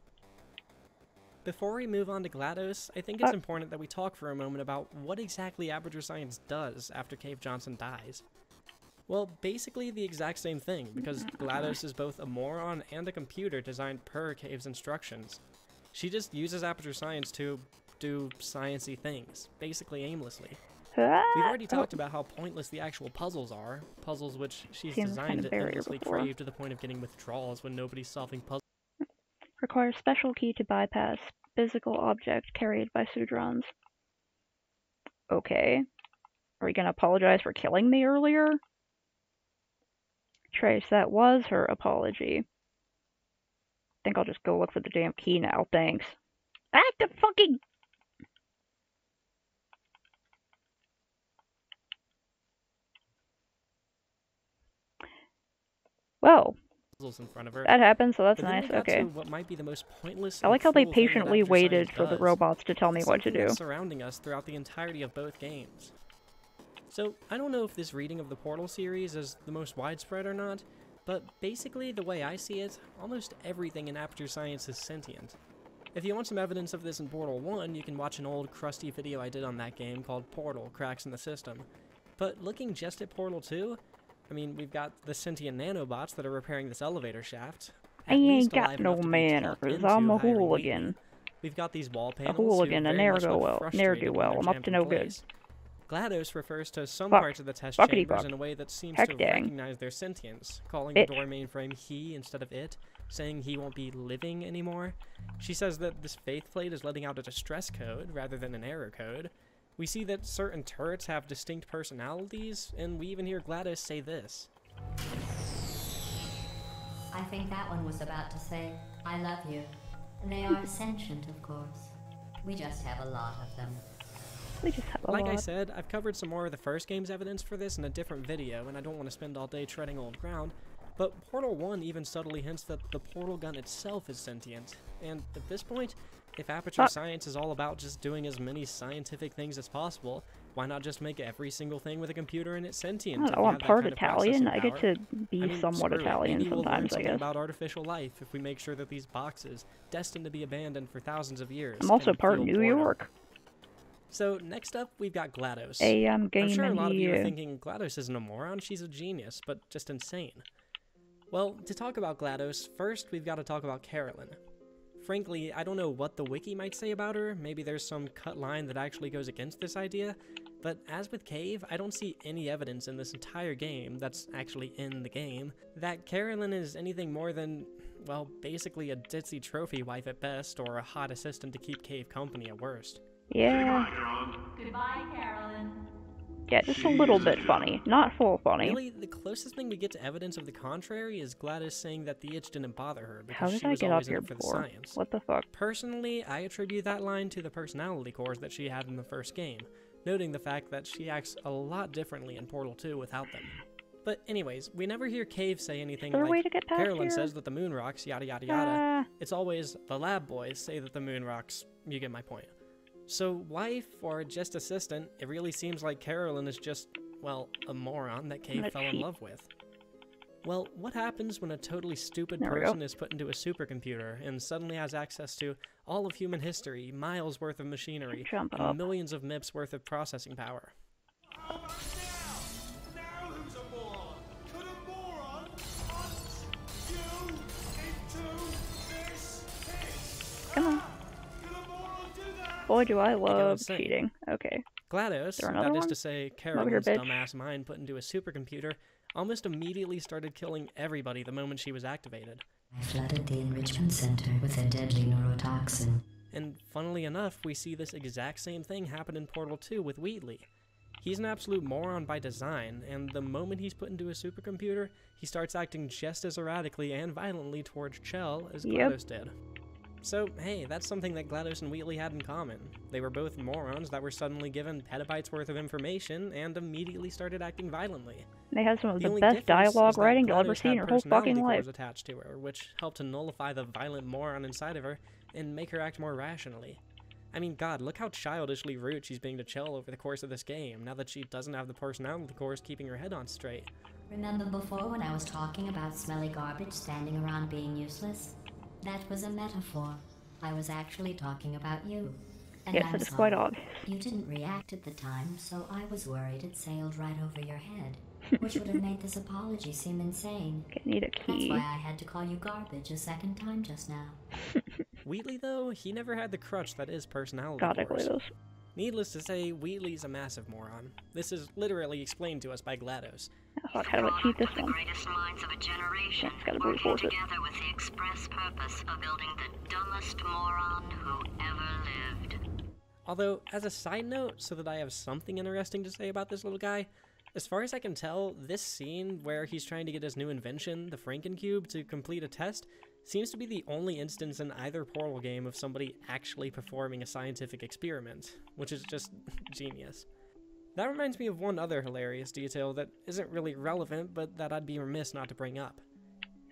Before we move on to GLaDOS, I think it's important that we talk for a moment about what exactly Aperture Science does after Cave Johnson dies. Well, basically the exact same thing, because GLaDOS is both a moron and a computer designed per Cave's instructions. She just uses Aperture Science to do sciencey things, basically aimlessly. We've already talked about how pointless the actual puzzles are, puzzles which she's designed to endlessly crave to the point of getting withdrawals when nobody's solving puzzles. Requires special key to bypass physical object carried by Sudrons. Okay. Are you gonna apologize for killing me earlier? Trace, that was her apology. Think I'll just go look for the damn key now, thanks. Act the fucking... Well, in front of her. That happened, so that's But then nice. we got Okay. to what might be the most pointless I like how they and cruel thing that patiently Aperture waited Science for the does. robots to tell me what to Something do. that's surrounding us throughout the entirety of both games. So, I don't know if this reading of the Portal series is the most widespread or not, but basically, the way I see it, almost everything in Aperture Science is sentient. If you want some evidence of this in Portal 1, you can watch an old, crusty video I did on that game called Portal: Cracks in the System. But looking just at Portal 2, I mean, we've got the sentient nanobots that are repairing this elevator shaft. I ain't got no manners. I'm a hooligan. We've got these wall A panels. hooligan, who a very much look ne'er-do-well. frustrated when they're I'm up to jammed no in good. place. GLaDOS refers to some Fuck. parts of the test Fuckity chambers fuck. in a way that seems Heck to dang. recognize their sentience, calling Bitch. the door mainframe he instead of it, saying he won't be living anymore. She says that this faith plate is letting out a distress code rather than an error code. We see that certain turrets have distinct personalities, and we even hear GLaDOS say this. I think that one was about to say, I love you. They are sentient, of course. We just have a lot of them. We just have a Like lot. I said, I've covered some more of the first game's evidence for this in a different video, and I don't want to spend all day treading old ground, but Portal 1 even subtly hints that the portal gun itself is sentient. And at this point, if Aperture Science is all about just doing as many scientific things as possible, why not just make every single thing with a computer in it sentient? I if don't know, you I'm have that part kind of Italian. I processing get power? to be I mean, somewhat screw it. Italian Maybe we'll learn sometimes, I something guess. about artificial life if we make sure that these boxes, destined to be abandoned for thousands of years, I'm also can part feel New portal. York. So next up, we've got GLaDOS. Hey, I'm sure a gaming lot of you are here. thinking GLaDOS isn't a moron, she's a genius, but just insane. Well, to talk about GLaDOS, first we've got to talk about Carolyn. Frankly, I don't know what the wiki might say about her, maybe there's some cut line that actually goes against this idea, but as with Cave, I don't see any evidence in this entire game, that's actually in the game, that Carolyn is anything more than, well, basically a ditzy trophy wife at best, or a hot assistant to keep Cave company at worst. Yeah. Goodbye, Carolyn. Yeah, just a little bit funny. Not full funny. Really, the closest thing we get to evidence of the contrary is GLaDOS saying that the itch didn't bother her How because did she I was get up always in here it for the before? science. What the fuck? Personally, I attribute that line to the personality cores that she had in the first game, noting the fact that she acts a lot differently in Portal 2 without them. But anyways, we never hear Cave say anything Is there a way like, to get past Carolyn here? says that the moon rocks, yada yada yada. It's always, the lab boys say that the moon rocks, you get my point. So wife, or just assistant, it really seems like Carolyn is just, well, a moron that Cave fell in love with. Well, what happens when a totally stupid There we go. person is put into a supercomputer and suddenly has access to all of human history, miles worth of machinery, Jump and up. millions of MIPS worth of processing power? Come on. Boy, do I love insane. cheating. Okay. GLaDOS, there another that is one? to say Over here, Carolyn's bitch. dumbass mind put into a supercomputer, almost immediately started killing everybody the moment she was activated. I flooded the enrichment center with a deadly neurotoxin. And funnily enough, we see this exact same thing happen in Portal 2 with Wheatley. He's an absolute moron by design, and the moment he's put into a supercomputer, he starts acting just as erratically and violently towards Chell as Yep. GLaDOS did. So, hey, that's something that GLaDOS and Wheatley had in common. They were both morons that were suddenly given petabytes worth of information and immediately started acting violently. They have some of the only best difference dialogue is that writing you'll ever GLaDOS see in had your whole fucking personality life. cores attached to her, which helped to nullify the violent moron inside of her and make her act more rationally. I mean, God, look how childishly rude she's being to Chell over the course of this game, now that she doesn't have the personality cores keeping her head on straight. Remember before when I was talking about smelly garbage standing around being useless? That was a metaphor. I was actually talking about you. And Yes, I'm it is sorry. quite obvious. You didn't react at the time, so I was worried it sailed right over your head, which would have made this apology seem insane. Okay, need a That's key. why I had to call you garbage a second time just now. Wheatley, though, he never had the crutch that is personality God, I cores. glue those. Needless to say, Wheatley's a massive moron. This is literally explained to us by GLaDOS. Oh, fuck, how do I cheat this one? Greatest minds of a generation, Yeah, it's gotta brute working force it. together with the express purpose of building the dumbest moron who ever lived. Although, as a side note, so that I have something interesting to say about this little guy, as far as I can tell, this scene where he's trying to get his new invention, the Frankencube, to complete a test, seems to be the only instance in either Portal game of somebody actually performing a scientific experiment, which is just genius. That reminds me of one other hilarious detail that isn't really relevant, but that I'd be remiss not to bring up.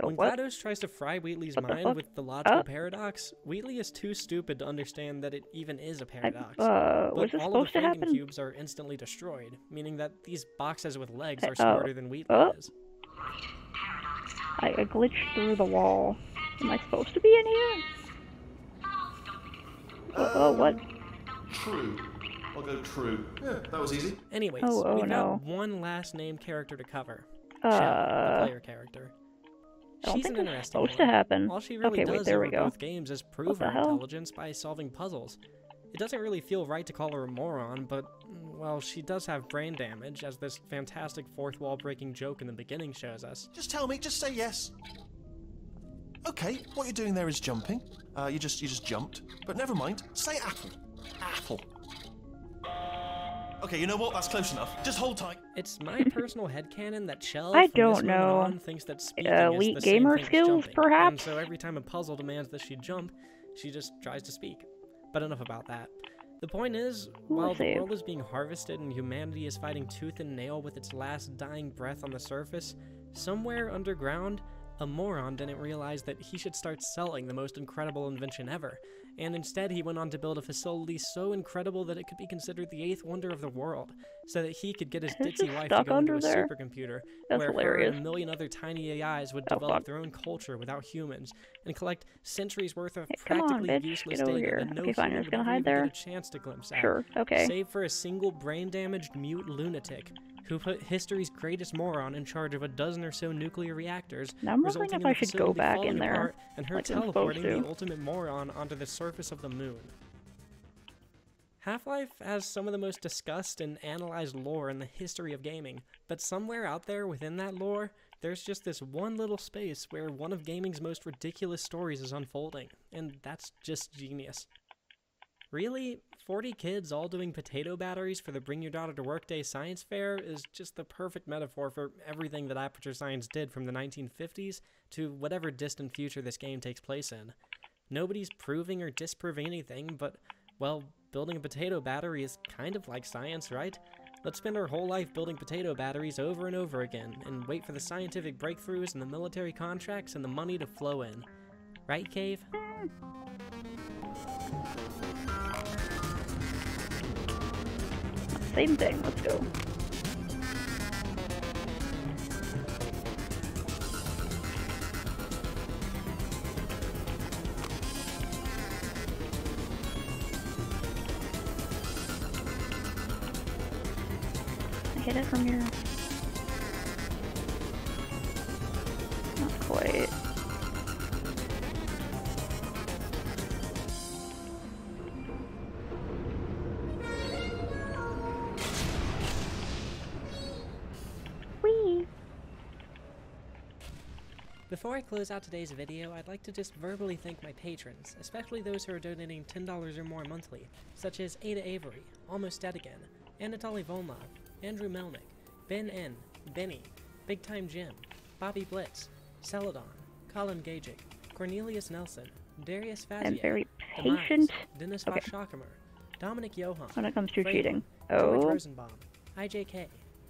When what? GLaDOS tries to fry Wheatley's What the mind fuck? with the logical Oh. paradox, Wheatley is too stupid to understand that it even is a paradox. was but this all of supposed the to happen? Frankencubes are instantly destroyed, meaning that these boxes with legs are Oh. smarter than Wheatley Oh. is. I glitched through the wall. Am I supposed to be in here? Oh, what? True. I'll go true. Yeah, that was easy. Anyways, Oh, we've no. got one last name character to cover. Chell, the player character. I don't She's think an that's interesting supposed to one. happen. All she really Okay, wait, does there we over go. both games is prove the her hell? intelligence by solving puzzles. It doesn't really feel right to call her a moron, but well, she does have brain damage, as this fantastic fourth wall breaking joke in the beginning shows us. Just tell me, just say yes. Okay, what you're doing there is jumping. You just jumped. But never mind, say apple. Apple. Okay, you know what? That's close enough. Just hold tight. It's my personal headcanon that Chell I from don't this moment know. on thinks that speaking Elite is the gamer same thing as skills, jumping, perhaps? And so every time a puzzle demands that she jump, she just tries to speak. But enough about that. The point is, while the world is being harvested and humanity is fighting tooth and nail with its last dying breath on the surface, somewhere underground, a moron didn't realize that he should start selling the most incredible invention ever, and instead he went on to build a facility so incredible that it could be considered the 8th wonder of the world, so that he could get his ditzy wife to go into a supercomputer, where her and a million other tiny AIs would develop their own culture without humans, and collect centuries worth of practically useless data that no human would ever even get a chance to glimpse at, save for a single brain-damaged mute lunatic who put history's greatest moron in charge of a dozen or so nuclear reactors, now I'm resulting wondering if in I the should go facility back falling in there, apart and her like I'm teleporting supposed the to. ultimate moron onto the surface of the moon. Half-Life has some of the most discussed and analyzed lore in the history of gaming, but somewhere out there within that lore, there's just this one little space where one of gaming's most ridiculous stories is unfolding, and that's just genius. Really, 40 kids all doing potato batteries for the Bring Your Daughter to Work Day science fair is just the perfect metaphor for everything that Aperture Science did from the 1950s to whatever distant future this game takes place in. Nobody's proving or disproving anything, but, well, building a potato battery is kind of like science, right? Let's spend our whole life building potato batteries over and over again, and wait for the scientific breakthroughs and the military contracts and the money to flow in. Right, Cave? Same thing, let's go. I hit it from here. Not quite. Before I close out today's video, I'd like to just verbally thank my patrons, especially those who are donating $10 or more monthly, such as Ada Avery, Almost Dead Again, Anatoly Volnov, Andrew Melnick, Ben N, Benny, Big Time Jim, Bobby Blitz, Celadon, Colin Gajic, Cornelius Nelson, Darius Fazier, I'm very Demise, patient. Dennis Okay. Voshakamer, Dominic Johan, When it comes to Fraser, cheating. George Oh. Rosenbaum, IJK,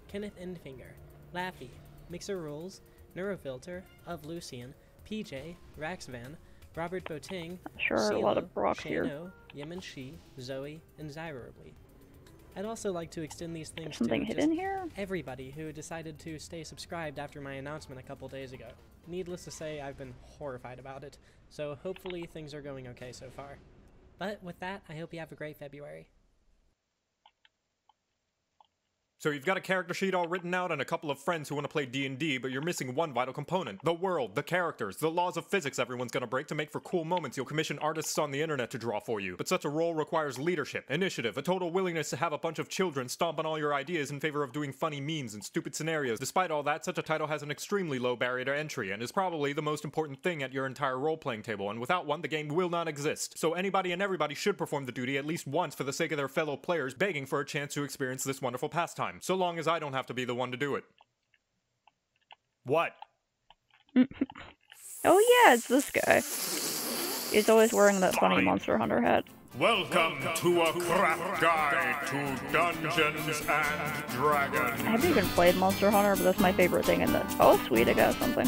Kenneth Endfinger, Laffy, Mixer Rules, Neurofilter, Of Lucian, PJ, Raxvan, Robert Boting, Sure, a lot of rocks here. Shano, Yemen Shi, Zoe, and Zyrobly. I'd also like to extend these things Something to hidden just here? everybody who decided to stay subscribed after my announcement a couple days ago. Needless to say, I've been horrified about it, so hopefully things are going okay so far. But with that, I hope you have a great February. So you've got a character sheet all written out and a couple of friends who want to play D&D, but you're missing one vital component. The world, the characters, the laws of physics everyone's gonna break to make for cool moments you'll commission artists on the internet to draw for you. But such a role requires leadership, initiative, a total willingness to have a bunch of children stomp on all your ideas in favor of doing funny memes and stupid scenarios. Despite all that, such a title has an extremely low barrier to entry and is probably the most important thing at your entire role-playing table, and without one, the game will not exist. So anybody and everybody should perform the duty at least once for the sake of their fellow players, begging for a chance to experience this wonderful pastime. So long as I don't have to be the one to do it. What? Oh yeah, it's this guy. He's always wearing that funny Monster Hunter hat. Welcome to a crap guide to Dungeons and Dragons. I haven't even played Monster Hunter, but that's my favorite thing in this. Oh sweet, I got something.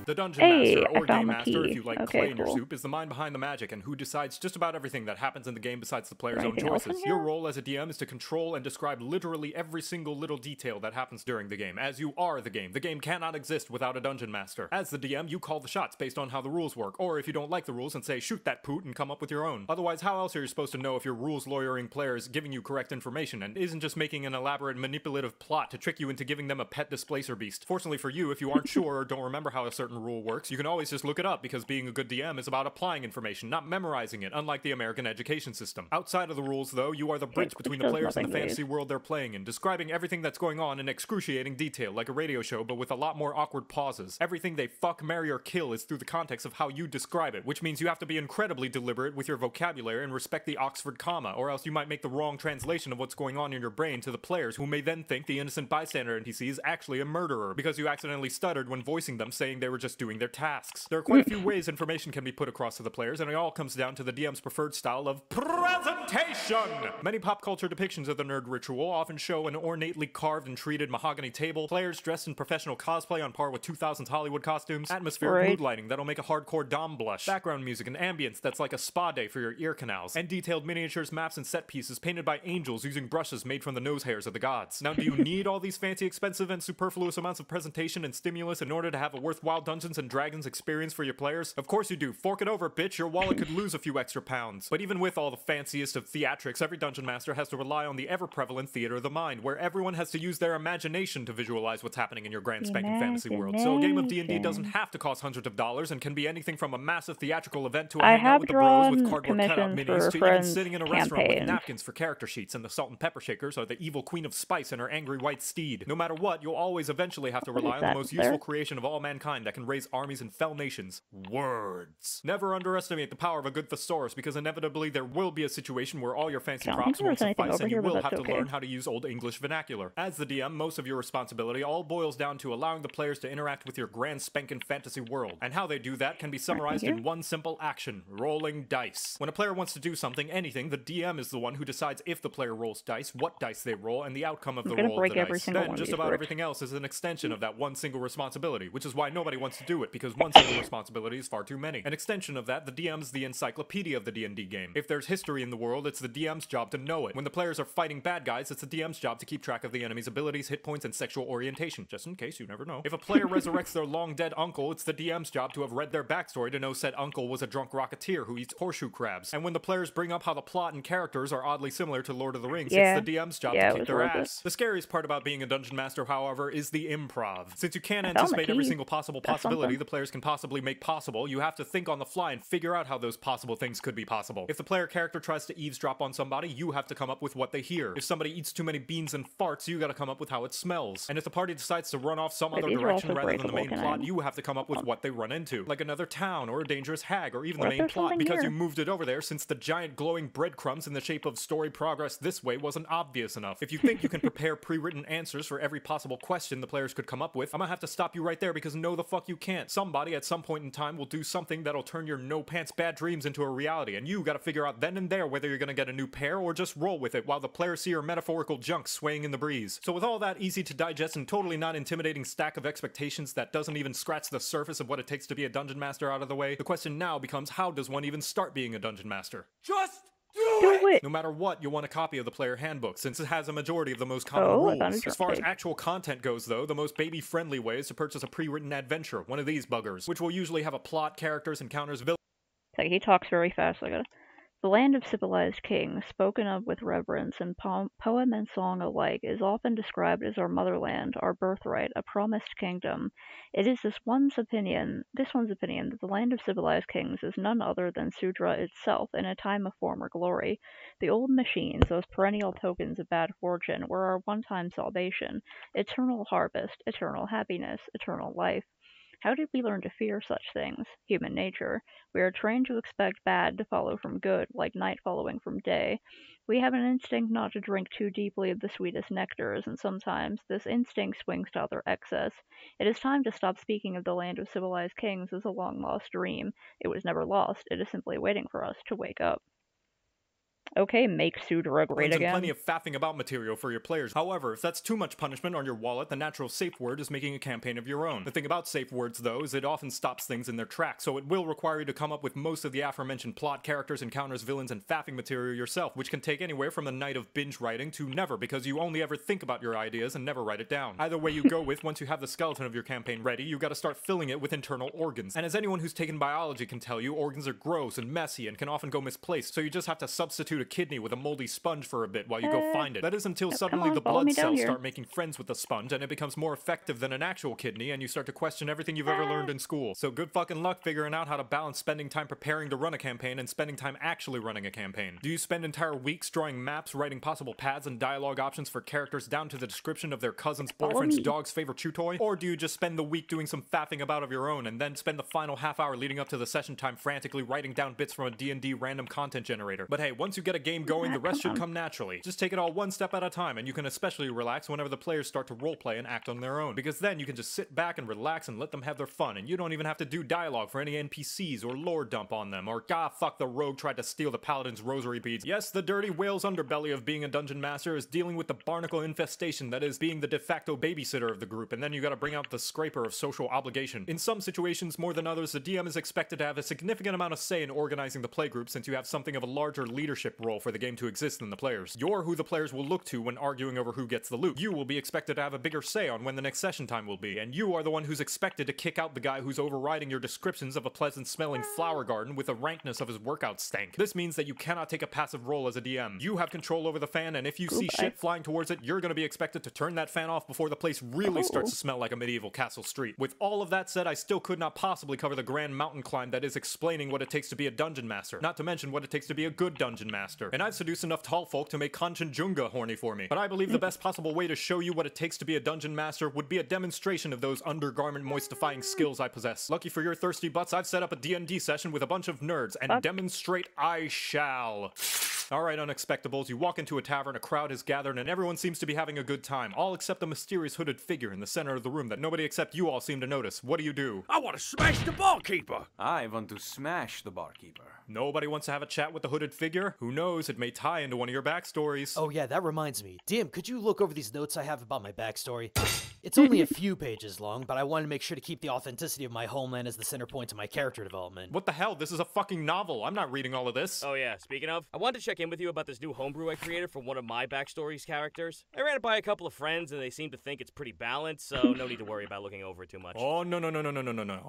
The Dungeon Hey, Master, I or found Game the Master key. if you like Okay, clay in your cool. soup, is the mind behind the magic and who decides just about everything that happens in the game besides the player's own Anything else choices. in Your here? role as a DM is to control and describe literally every single little detail that happens during the game, as you are the game. The game cannot exist without a Dungeon Master. As the DM, you call the shots based on how the rules work, or if you don't like the rules and say, shoot that poot, and come up with your own. Otherwise, how else are you supposed to know if your rules lawyering player is giving you correct information and isn't just making an elaborate manipulative plot to trick you into giving them a pet displacer beast? Fortunately for you, if you aren't sure or don't remember how a certain certain rule works, you can always just look it up, because being a good DM is about applying information, not memorizing it, unlike the American education system. Outside of the rules, though, you are the bridge between the players and the fantasy world they're playing in, describing everything that's going on in excruciating detail, like a radio show, but with a lot more awkward pauses. Everything they fuck, marry, or kill is through the context of how you describe it, which means you have to be incredibly deliberate with your vocabulary and respect the Oxford comma, or else you might make the wrong translation of what's going on in your brain to the players, who may then think the innocent bystander NPC is actually a murderer, because you accidentally stuttered when voicing them, saying they were just doing their tasks. There are quite a few ways information can be put across to the players, and it all comes down to the DM's preferred style of presentation! Many pop culture depictions of the nerd ritual often show an ornately carved and treated mahogany table, players dressed in professional cosplay on par with 2000s Hollywood costumes, atmospheric mood lighting that'll make a hardcore dom blush, background music and ambience that's like a spa day for your ear canals, and detailed miniatures, maps, and set pieces painted by angels using brushes made from the nose hairs of the gods. Now, do you need all these fancy, expensive, and superfluous amounts of presentation and stimulus in order to have a worthwhile Dungeons & Dragons experience for your players? Of course you do. Fork it over, bitch. Your wallet could lose a few extra pounds. But even with all the fanciest of theatrics, every Dungeon Master has to rely on the ever-prevalent theater of the mind, where everyone has to use their imagination to visualize what's happening in your grand spanking fantasy world. So a game of D&D doesn't have to cost hundreds of dollars and can be anything from a massive theatrical event to a hangout with the bros with cardboard cutout minis to even sitting in a restaurant with napkins for character sheets and the salt and pepper shakers or the evil queen of spice and her angry white steed. No matter what, you'll always eventually have to rely on the most useful creation of all mankind that can raise armies and fell nations. Words. Never underestimate the power of a good thesaurus, because inevitably there will be a situation where all your fancy props won't suffice and you will have to learn how to use Old English vernacular. As the DM, most of your responsibility all boils down to allowing the players to interact with your grand spanking fantasy world, and how they do that can be summarized in one simple action: rolling dice. When a player wants to do something, anything, the DM is the one who decides if the player rolls dice, what dice they roll, and the outcome of the roll of the dice. Then just about everything else is an extension of that one single responsibility, which is why nobody wants to do it, because one single responsibility is far too many. An extension of that, the DM's the encyclopedia of the D&D game. If there's history in the world, it's the DM's job to know it. When the players are fighting bad guys, it's the DM's job to keep track of the enemy's abilities, hit points, and sexual orientation, just in case, you never know. If a player resurrects their long-dead uncle, it's the DM's job to have read their backstory to know said uncle was a drunk rocketeer who eats horseshoe crabs. And when the players bring up how the plot and characters are oddly similar to Lord of the Rings, it's the DM's job to kick their ass. The scariest part about being a Dungeon Master, however, is the improv. Since you can't anticipate every single possible possibility the players can possibly make possible, you have to think on the fly and figure out how those possible things could be possible. If the player character tries to eavesdrop on somebody, you have to come up with what they hear. If somebody eats too many beans and farts, you gotta come up with how it smells. And if the party decides to run off some other direction rather than the main plot, you have to come up with what they run into. Like another town, or a dangerous hag, or even the main plot, because you moved it over there since the giant glowing breadcrumbs in the shape of story progress this way wasn't obvious enough. If you think you can prepare pre-written answers for every possible question the players could come up with, I'm gonna have to stop you right there, because no the fuck you can't. Somebody at some point in time will do something that'll turn your no-pants bad dreams into a reality, and you gotta figure out then and there whether you're gonna get a new pair or just roll with it while the players see your metaphorical junk swaying in the breeze. So with all that easy to digest and totally not intimidating stack of expectations that doesn't even scratch the surface of what it takes to be a Dungeon Master out of the way, the question now becomes, how does one even start being a Dungeon Master? Just do it! No matter what, you'll want a copy of the player handbook, since it has a majority of the most common rules. As far as actual content goes, though, the most baby-friendly way is to purchase a pre-written adventure, one of these buggers, which will usually have a plot, characters, encounters, villains. He talks very fast, I gotta... The land of civilized kings, spoken of with reverence in poem and song alike, is often described as our motherland, our birthright, a promised kingdom. It is this one's opinion that the land of civilized kings is none other than Sudra itself in a time of former glory. The old machines, those perennial tokens of bad fortune, were our one-time salvation, eternal harvest, eternal happiness, eternal life. How did we learn to fear such things? Human nature. We are trained to expect bad to follow from good, like night following from day. We have an instinct not to drink too deeply of the sweetest nectars, and sometimes this instinct swings to other excess. It is time to stop speaking of the land of civilized kings as a long-lost dream. It was never lost. It is simply waiting for us to wake up. Okay, make Sudra great again. Plenty of faffing about material for your players. However, if that's too much punishment on your wallet, the natural safe word is making a campaign of your own. The thing about safe words, though, is it often stops things in their tracks, so it will require you to come up with most of the aforementioned plot, characters, encounters, villains, and faffing material yourself, which can take anywhere from a night of binge writing to never, because you only ever think about your ideas and never write it down. Either way you go with, once you have the skeleton of your campaign ready, you gotta start filling it with internal organs. And as anyone who's taken biology can tell you, organs are gross and messy and can often go misplaced, so you just have to substitute a a kidney with a moldy sponge for a bit while you go find it. That is until come suddenly on, the follow blood me down cells here. start making friends with the sponge and it becomes more effective than an actual kidney and you start to question everything you've ever learned in school. So good fucking luck figuring out how to balance spending time preparing to run a campaign and spending time actually running a campaign. Do you spend entire weeks drawing maps, writing possible paths and dialogue options for characters down to the description of their cousin's boyfriend's dog's favorite chew toy? Or do you just spend the week doing some faffing about of your own and then spend the final half hour leading up to the session time frantically writing down bits from a D&D random content generator? But hey, once you get a game going, the rest should come naturally. Just take it all one step at a time, and you can especially relax whenever the players start to roleplay and act on their own, because then you can just sit back and relax and let them have their fun, and you don't even have to do dialogue for any NPCs or lore dump on them, or fuck, the rogue tried to steal the paladin's rosary beads. Yes, the dirty whale's underbelly of being a dungeon master is dealing with the barnacle infestation that is being the de facto babysitter of the group, and then you gotta bring out the scraper of social obligation. In some situations, more than others, the DM is expected to have a significant amount of say in organizing the playgroup since you have something of a larger leadership role for the game to exist than the players. You're who the players will look to when arguing over who gets the loot. You will be expected to have a bigger say on when the next session time will be, and you are the one who's expected to kick out the guy who's overriding your descriptions of a pleasant smelling flower garden with the rankness of his workout stank. This means that you cannot take a passive role as a DM. You have control over the fan, and if you see shit flying towards it, you're gonna be expected to turn that fan off before the place really starts to smell like a medieval castle street. With all of that said, I still could not possibly cover the grand mountain climb that is explaining what it takes to be a dungeon master, not to mention what it takes to be a good dungeon master. And I've seduced enough tall folk to make Kanchenjunga horny for me. But I believe the best possible way to show you what it takes to be a dungeon master would be a demonstration of those undergarment moistifying skills I possess. Lucky for your thirsty butts, I've set up a D&D session with a bunch of nerds, and demonstrate I shall. Alright, Unexpectables, you walk into a tavern, a crowd has gathered, and everyone seems to be having a good time, all except a mysterious hooded figure in the center of the room that nobody except you all seem to notice. What do? I want to smash the barkeeper! I want to smash the barkeeper. Nobody wants to have a chat with the hooded figure? Who knows, it may tie into one of your backstories. Oh yeah, that reminds me. DM, could you look over these notes I have about my backstory? It's only a few pages long, but I wanted to make sure to keep the authenticity of my homeland as the center point to my character development. What the hell? This is a fucking novel. I'm not reading all of this. Oh yeah, speaking of, I wanted to check in with you about this new homebrew I created for one of my backstory's characters. I ran it by a couple of friends and they seem to think it's pretty balanced, so no need to worry about looking over it too much. Oh, no.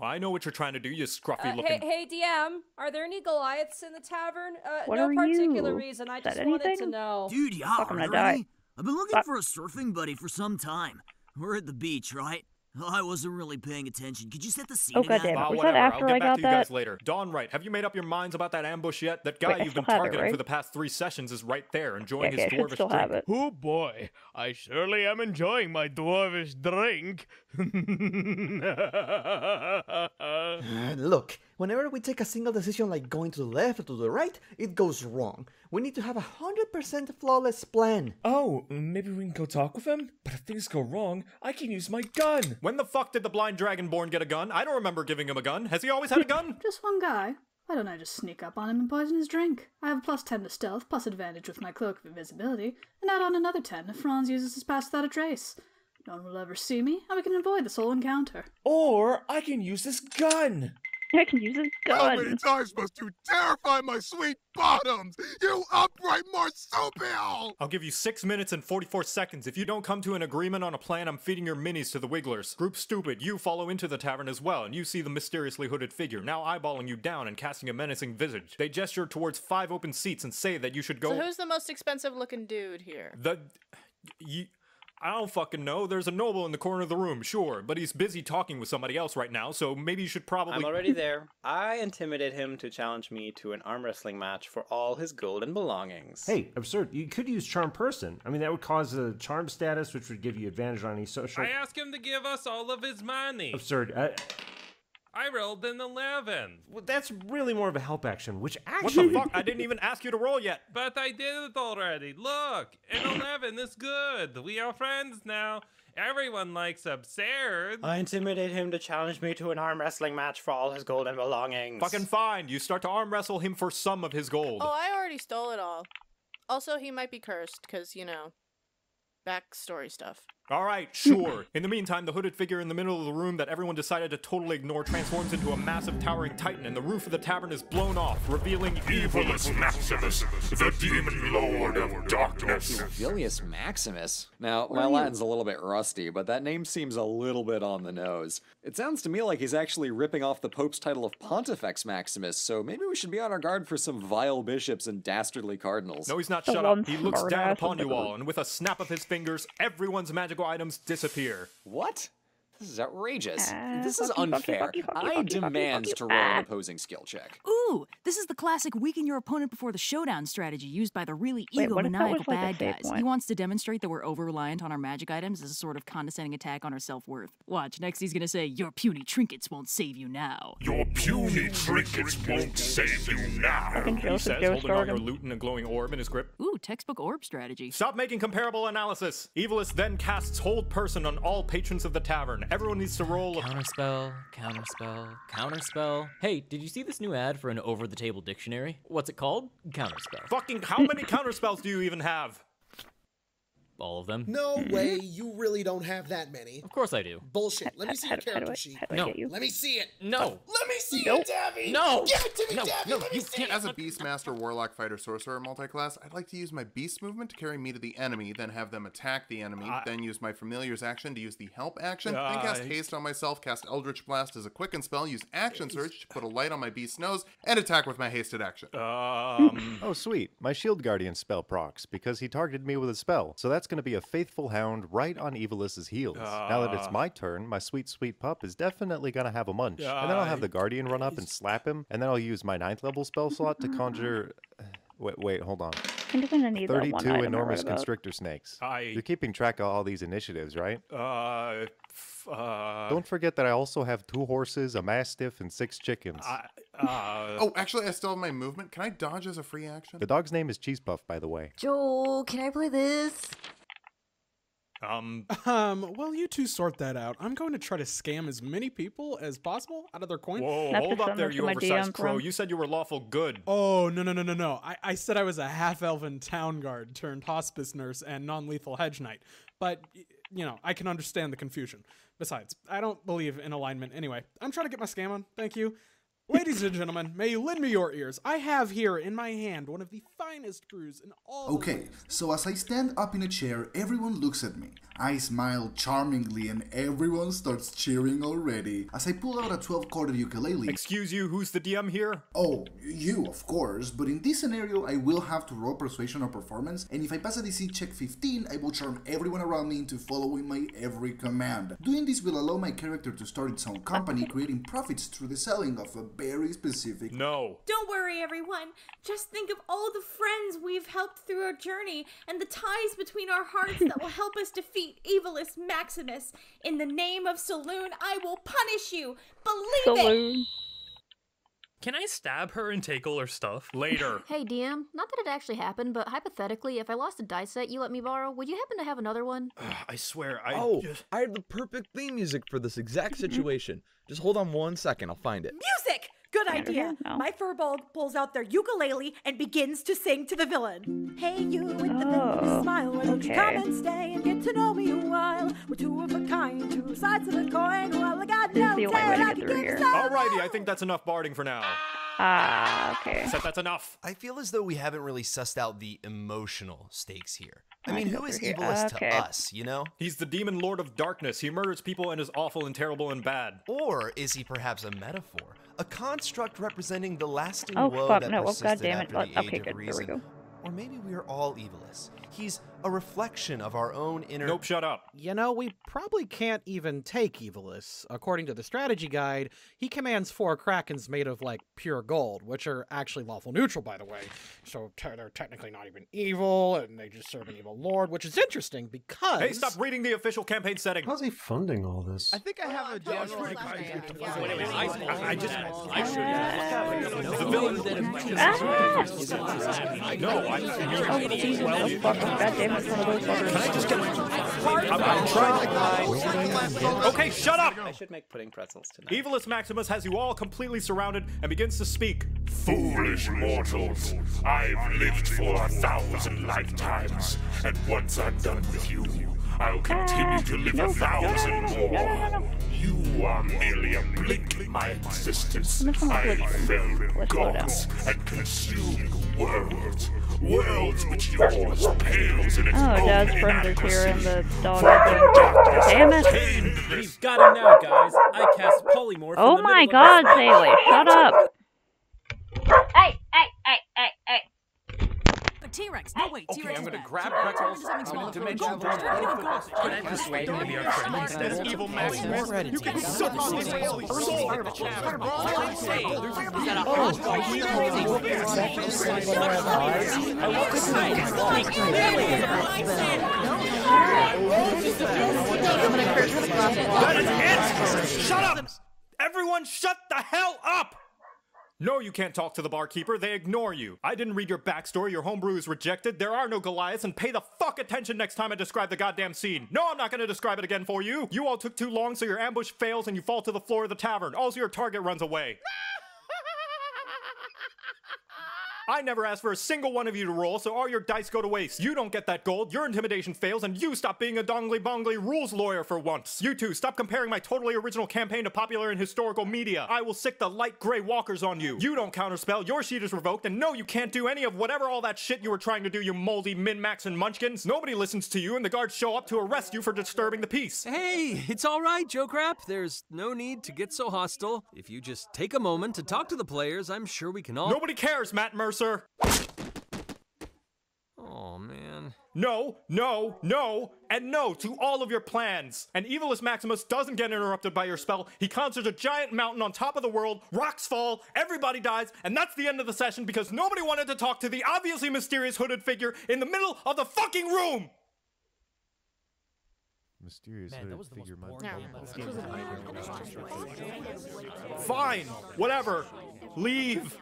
I know what you're trying to do, you scruffy looking... Hey, DM, are there any Goliaths in the tavern? What no are particular you? reason, I Is that just wanted to anything? know. Dude, yeah, Fuck, I'm are gonna there die. any? I've been looking for a surfing buddy for some time. We're at the beach, right? I wasn't really paying attention. Could you set the scene Oh, again? goddamn. Was whatever. that after I'll I get back got to you guys that? later. Dawn, right. Have you made up your minds about that ambush yet? That guy Wait, I you've been still have it, targeting right? for the past 3 sessions is right there, enjoying Yeah, his I should dwarvish still drink. have it. Oh boy, I surely am enjoying my dwarvish drink. Look, whenever we take a single decision like going to the left or to the right, it goes wrong. We need to have 100% flawless plan. Oh, maybe we can go talk with him? But if things go wrong, I can use my gun. When the fuck did the blind dragonborn get a gun? I don't remember giving him a gun. Has he always had a gun? Just one guy. Why don't I just sneak up on him and poison his drink? I have a +10 to stealth, plus advantage with my cloak of invisibility, and add on another 10 if Franz uses his pass without a trace. No one will ever see me, and we can avoid this whole encounter. Or I can use this gun. I can use his How gun. many times must you terrify my sweet bottoms, you upright marsupial? I'll give you 6 minutes and 44 seconds. If you don't come to an agreement on a plan, I'm feeding your minis to the Wigglers. Group Stupid, you follow into the tavern as well, and you see the mysteriously hooded figure, now eyeballing you down and casting a menacing visage. They gesture towards 5 open seats and say that you should go... So who's the most expensive looking dude here? I don't fucking know. There's a noble in the corner of the room, sure, but he's busy talking with somebody else right now, so maybe you should probably... I'm already there. I intimidate him to challenge me to an arm wrestling match for all his gold and belongings. Hey, absurd. You could use Charm Person. I mean, that would cause a charm status, which would give you advantage on any social... I asked him to give us all of his money. Absurd. I rolled an 11. Well, that's really more of a help action, which What actually... the fuck? I didn't even ask you to roll yet. But I did it already. Look, an 11 is good. We are friends now. Everyone likes absurd. I intimidate him to challenge me to an arm wrestling match for all his gold and belongings. Fucking fine. You start to arm wrestle him for some of his gold. Oh, I already stole it all. Also, he might be cursed, because, you know, backstory stuff. Alright, sure. In the meantime, the hooded figure in the middle of the room that everyone decided to totally ignore transforms into a massive towering titan, and the roof of the tavern is blown off, revealing Evilus Maximus, the demon lord of darkness. Vilius Maximus? Now, my Latin's a little bit rusty, but that name seems a little bit on the nose. It sounds to me like he's actually ripping off the Pope's title of Pontifex Maximus, so maybe we should be on our guard for some vile bishops and dastardly cardinals. No, he's not. Shut up. He looks down upon you all, and with a snap of his fingers, everyone's magical items disappear. What? This is outrageous. This is unfair. I demand to roll an opposing skill check. Ooh, this is the classic weaken your opponent before the showdown strategy used by the really egomaniacal bad guys. He wants to demonstrate that we're over-reliant on our magic items as a sort of condescending attack on our self-worth. Watch, next he's gonna say, your puny trinkets won't save you now. Your puny trinkets won't save you now. He says, holding on your loot and a glowing orb in his grip. Ooh, textbook orb strategy. Stop making comparable analysis. Evilus then casts Hold Person on all patrons of the tavern. Everyone needs to roll a counterspell, counterspell, counterspell. Hey, did you see this new ad for an over-the-table dictionary? What's it called? Counterspell. Fucking how many counterspells do you even have? All of them. No way, you really don't have that many. Of course I do. Bullshit. Let me see your character sheet. No. Let me see it. No. Let me see Nope. it, Davy. No. Give it to me, No, Davy. no, Let me you see can't. it. As a Beastmaster, Warlock, Fighter, Sorcerer multiclass, I'd like to use my Beast movement to carry me to the enemy, then have them attack the enemy, then use my Familiar's action to use the Help action, then cast Haste on myself, cast Eldritch Blast as a Quicken spell, use Action Surge to put a light on my Beast's nose, and attack with my Hasted action. Oh, sweet. My Shield Guardian spell procs, because he targeted me with a spell. So that's going to be a Faithful Hound right on Evilus's heels. Now that it's my turn, my sweet, sweet pup is definitely going to have a munch. And then I'll have the Guardian run up and slap him, and then I'll use my 9th level spell slot to conjure... Wait, hold on. I'm just gonna need 32 that one item enormous about. constrictor snakes. You're You're keeping track of all these initiatives, right? Don't forget that I also have 2 horses, a mastiff, and 6 chickens. Oh, actually, I still have my movement. Can I dodge as a free action? The dog's name is Cheese Puff, by the way. Joel, can I play this? Well, you two sort that out. I'm going to try to scam as many people as possible out of their coins. Whoa, hold up there, you oversized crow. You said you were lawful good. Oh, no. I said I was a half-elven town guard turned hospice nurse and non-lethal hedge knight. But, you know, I can understand the confusion. Besides, I don't believe in alignment anyway. I'm trying to get my scam on. Thank you. Ladies and gentlemen, may you lend me your ears. I have here in my hand one of the finest brews in all Okay, so as I stand up in a chair, everyone looks at me. I smile charmingly and everyone starts cheering already. As I pull out a 12-corded ukulele... Excuse you, who's the DM here? Oh, you, of course, but in this scenario I will have to roll persuasion or performance, and if I pass a DC check 15, I will charm everyone around me into following my every command. Doing this will allow my character to start its own company, creating profits through the selling of a very specific... No. Don't worry, everyone. Just think of all the friends we've helped through our journey and the ties between our hearts that will help us defeat Evilus Maximus. In the name of Saloon, I will punish you. Believe it. Can I stab her and take all her stuff? Later. Hey, DM, not that it actually happened, but hypothetically, if I lost a dice set you let me borrow, would you happen to have another one? I swear, I have the perfect theme music for this exact situation. Just hold on 1 second, I'll find it. Music! Good idea. My furball pulls out their ukulele and begins to sing to the villain. Hey, you with the villain smile, why don't you come and stay and get to know me a while? We're two of a kind, 2 sides of a coin. Well, I got no tail, I can get here. Alrighty, I think that's enough barding for now. Okay. Said that's enough. I feel as though we haven't really sussed out the emotional stakes here. I mean, who is here. Evilus Okay. to us, you know? He's the demon lord of darkness. He murders people and is awful and terrible and bad. Or is he perhaps a metaphor? A construct representing the lasting Oh, woe fuck, that no. Oh, persisted goddammit. after the Okay, age good. of There we reason. go. Or maybe we are all Evilus. He's a reflection of our own inner... Nope, shut up. You know, we probably can't even take Evilus. According to the strategy guide, he commands 4 krakens made of, like, pure gold, which are actually lawful neutral, by the way. So they're technically not even evil, and they just serve an evil lord, which is interesting because... Hey, stop reading the official campaign setting. How's he funding all this? I think I have a general... The villain... No, goddamn, it's one of those fuckers. Can I just get... I'm trying... Okay, shut up! I should make pudding pretzels tonight. Evilus Maximus has you all completely surrounded and begins to speak. Foolish mortals, I've lived for 1,000 lifetimes, and once I'm done with you, I'll continue to live 1,000 more. You are merely a blink in my existence. I filled gods and consumed worlds. Worlds which yours pales in its own Dad's friends are here in the dog. Damn it! We've got him now, guys. I cast polymorph. Oh my God, Saley, shut up! Hey! A T-Rex. No wait, Okay, T-Rex I'm is gonna back. grab T-Rex Pretzels. turns into something I'm gonna smaller. dimension Go, jump. go, go. Could I persuade him to be our friend instead of evil Maximus? You can suck on this soul. That is it! Shut up! Everyone shut the hell up! No, you can't talk to the barkeeper. They ignore you. I didn't read your backstory. Your homebrew is rejected. There are no Goliaths, and pay the fuck attention next time I describe the goddamn scene. No, I'm not gonna describe it again for you. You all took too long, so your ambush fails and you fall to the floor of the tavern. Also, your target runs away. I never asked for a single one of you to roll, so all your dice go to waste. You don't get that gold, your intimidation fails, and you stop being a dongly-bongly rules lawyer for once. You two, stop comparing my totally original campaign to popular and historical media. I will sick the light gray walkers on you. You don't counterspell, your sheet is revoked, and no, you can't do any of whatever all that shit you were trying to do, you moldy min-max and munchkins. Nobody listens to you, and the guards show up to arrest you for disturbing the peace. Hey, it's all right, Joe Crap. There's no need to get so hostile. If you just take a moment to talk to the players, I'm sure we can all— Nobody cares, Matt Mercer. Oh, man. No, no, no, and no to all of your plans. And Evilus Maximus doesn't get interrupted by your spell. He conjures a giant mountain on top of the world, rocks fall, everybody dies, and that's the end of the session because nobody wanted to talk to the obviously mysterious hooded figure in the middle of the fucking room! Mysterious hooded figure might Fine, whatever. Leave.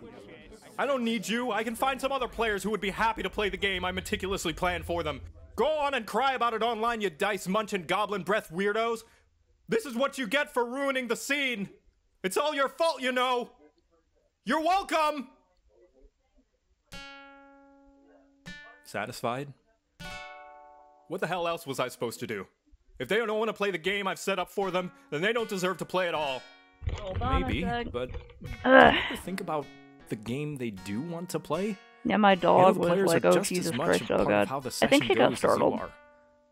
I don't need you. I can find some other players who would be happy to play the game I meticulously planned for them. Go on and cry about it online, you dice-munching goblin breath weirdos. This is what you get for ruining the scene. It's all your fault, you know. You're welcome! Satisfied? What the hell else was I supposed to do? If they don't want to play the game I've set up for them, then they don't deserve to play at all. Maybe, but do you ever think about the game they do want to play? Yeah, my dog was like, oh, Jesus Christ, oh God. I think she got startled.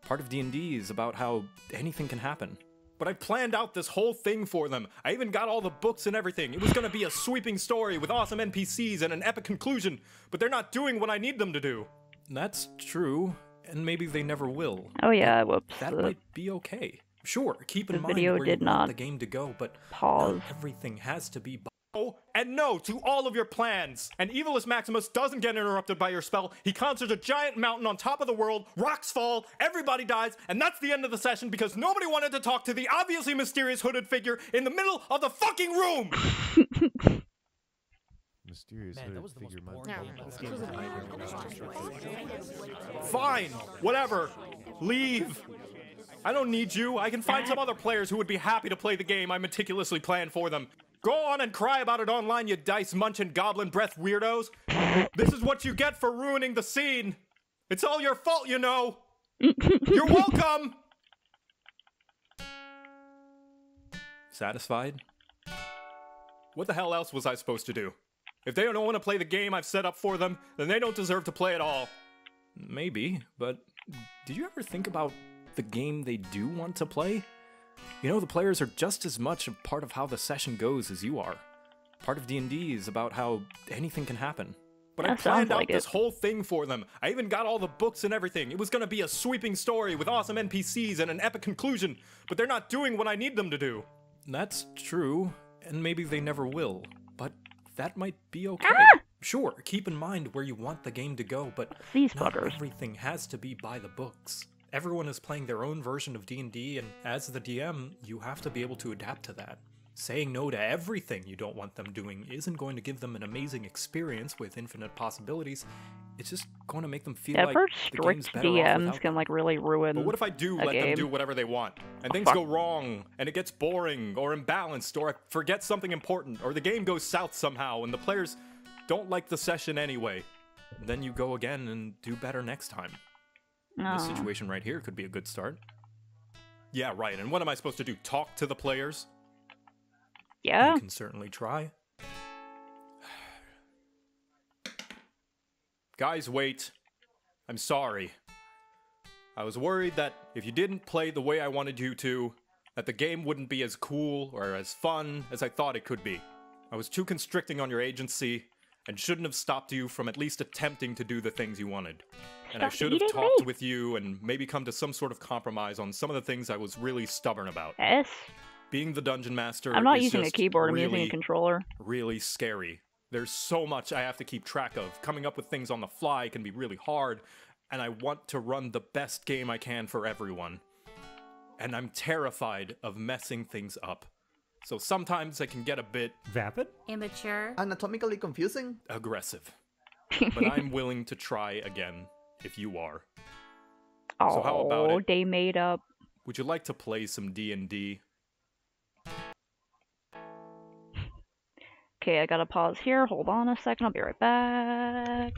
Part of D&D is about how anything can happen. But I planned out this whole thing for them. I even got all the books and everything. It was gonna be a sweeping story with awesome NPCs and an epic conclusion, but they're not doing what I need them to do. That's true, and maybe they never will. Oh yeah, whoops. That might be okay. Sure, keep in mind video where did you not want the game to go, but pause. not everything has to be. Oh, and no to all of your plans. And Evilus Maximus doesn't get interrupted by your spell. He conjures a giant mountain on top of the world, rocks fall, everybody dies, and that's the end of the session because nobody wanted to talk to the obviously mysterious hooded figure in the middle of the fucking room! Mysterious hooded figure Fine, whatever. Leave. I don't need you. I can find some other players who would be happy to play the game I meticulously planned for them. Go on and cry about it online, you dice-munching goblin breath weirdos. This is what you get for ruining the scene. It's all your fault, you know. You're welcome. Satisfied? What the hell else was I supposed to do? If they don't want to play the game I've set up for them, then they don't deserve to play at all. Maybe, but did you ever think about the game they do want to play? You know, the players are just as much a part of how the session goes as you are. Part of D&D is about how anything can happen. But I planned out this whole thing for them. I even got all the books and everything. It was gonna be a sweeping story with awesome NPCs and an epic conclusion, but they're not doing what I need them to do. That's true, and maybe they never will, but that might be okay. Sure, keep in mind where you want the game to go, but not everything has to be by the books. Everyone is playing their own version of D&D, and as the DM, you have to be able to adapt to that. Saying no to everything you don't want them doing isn't going to give them an amazing experience with infinite possibilities. It's just going to make them feel like the game's better off without DMs can like really ruin. But what if I do let them do whatever they want, and things go wrong, and it gets boring, or imbalanced, or I forget something important, or the game goes south somehow, and the players don't like the session anyway? Then you go again and do better next time. This situation right here could be a good start. Yeah, right. And what am I supposed to do? Talk to the players? Yeah. You can certainly try. Guys, wait. I'm sorry. I was worried that if you didn't play the way I wanted you to, that the game wouldn't be as cool or as fun as I thought it could be. I was too constricting on your agency and shouldn't have stopped you from at least attempting to do the things you wanted. And I should have talked with you and maybe come to some sort of compromise on some of the things I was really stubborn about. Yes. Being the dungeon master I'm not is using a just keyboard, I'm really, using a controller. really scary. There's so much I have to keep track of. Coming up with things on the fly can be really hard, and I want to run the best game I can for everyone. And I'm terrified of messing things up. So sometimes I can get a bit... Vapid? Immature. Anatomically confusing? Aggressive. But I'm willing to try again, if you are. Oh, so how about it? They made up. Would you like to play some D&D? Okay, I gotta pause here. Hold on a second. I'll be right back.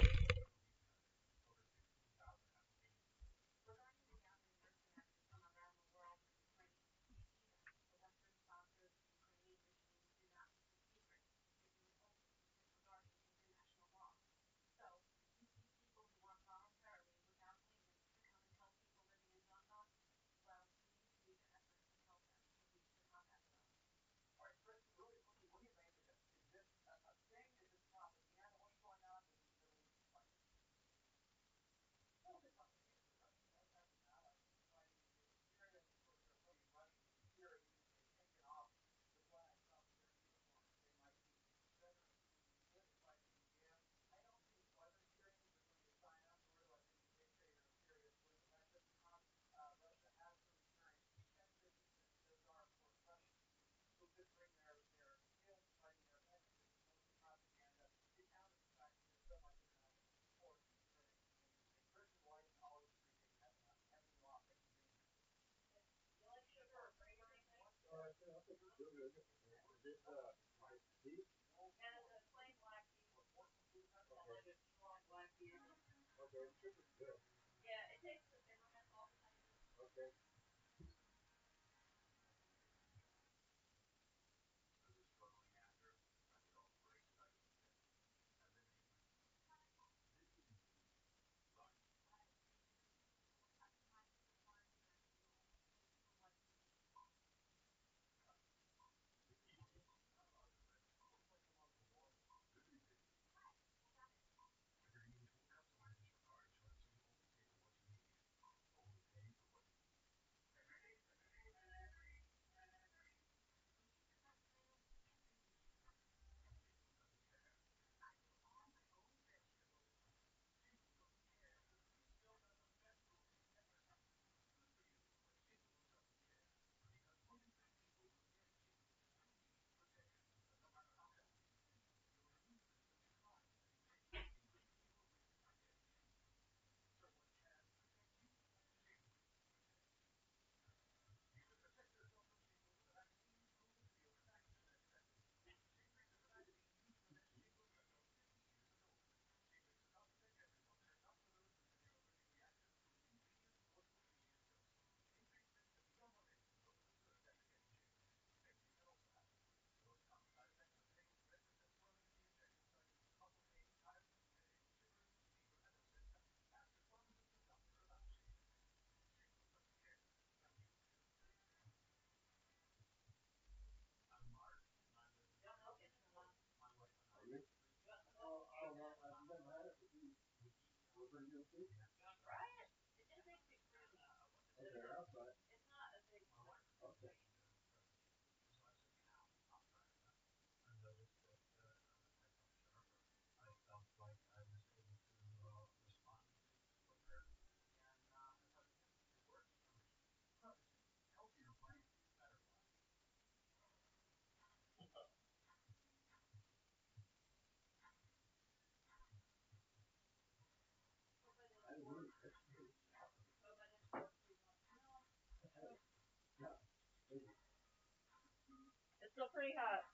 It's still pretty hot.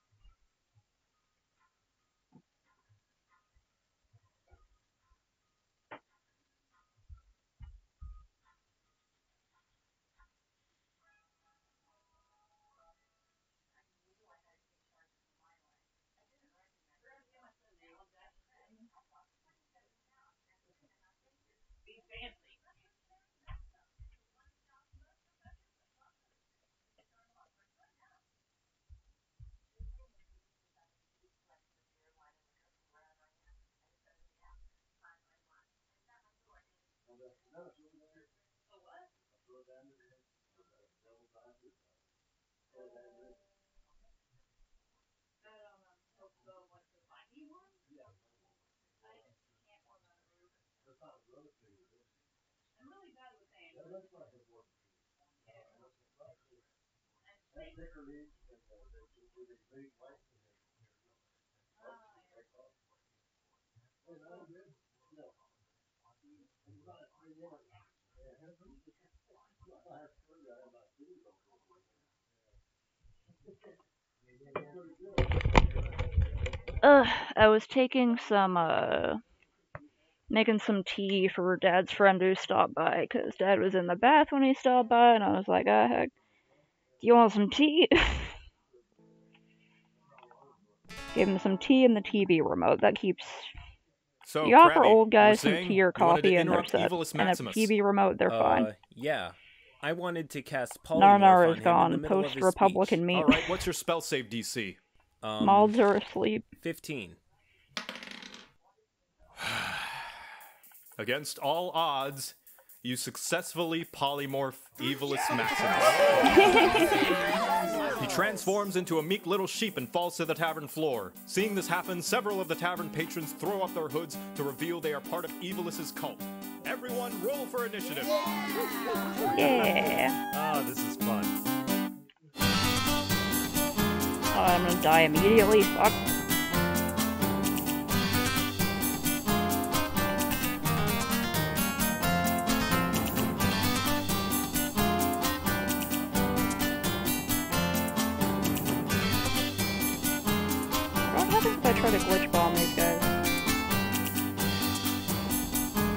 I was taking some, making some tea for Dad's friend who stopped by, because Dad was in the bath when he stopped by, and I was like, ah, heck, do you want some tea? Gave him some tea and the TV remote. That keeps... So, you offer Krabby, old guys you were some saying tea or you wanted to coffee and they're interrupt set. Evilus And a Maximus. TV remote, they're fine. Yeah. I wanted to cast polymorph Narnar on is him gone, in the middle of his post-Republican speech. meat. Alright, what's your spell save DC? Malds are asleep. 15. Against all odds, you successfully polymorph Evilus Maximus. He transforms into a meek little sheep and falls to the tavern floor. Seeing this happen, several of the tavern patrons throw up their hoods to reveal they are part of Evilus's cult. Everyone roll for initiative. Yeah. Oh, this is fun. Oh, I'm gonna die immediately. Fuck. What happens if I try to glitch bomb these guys?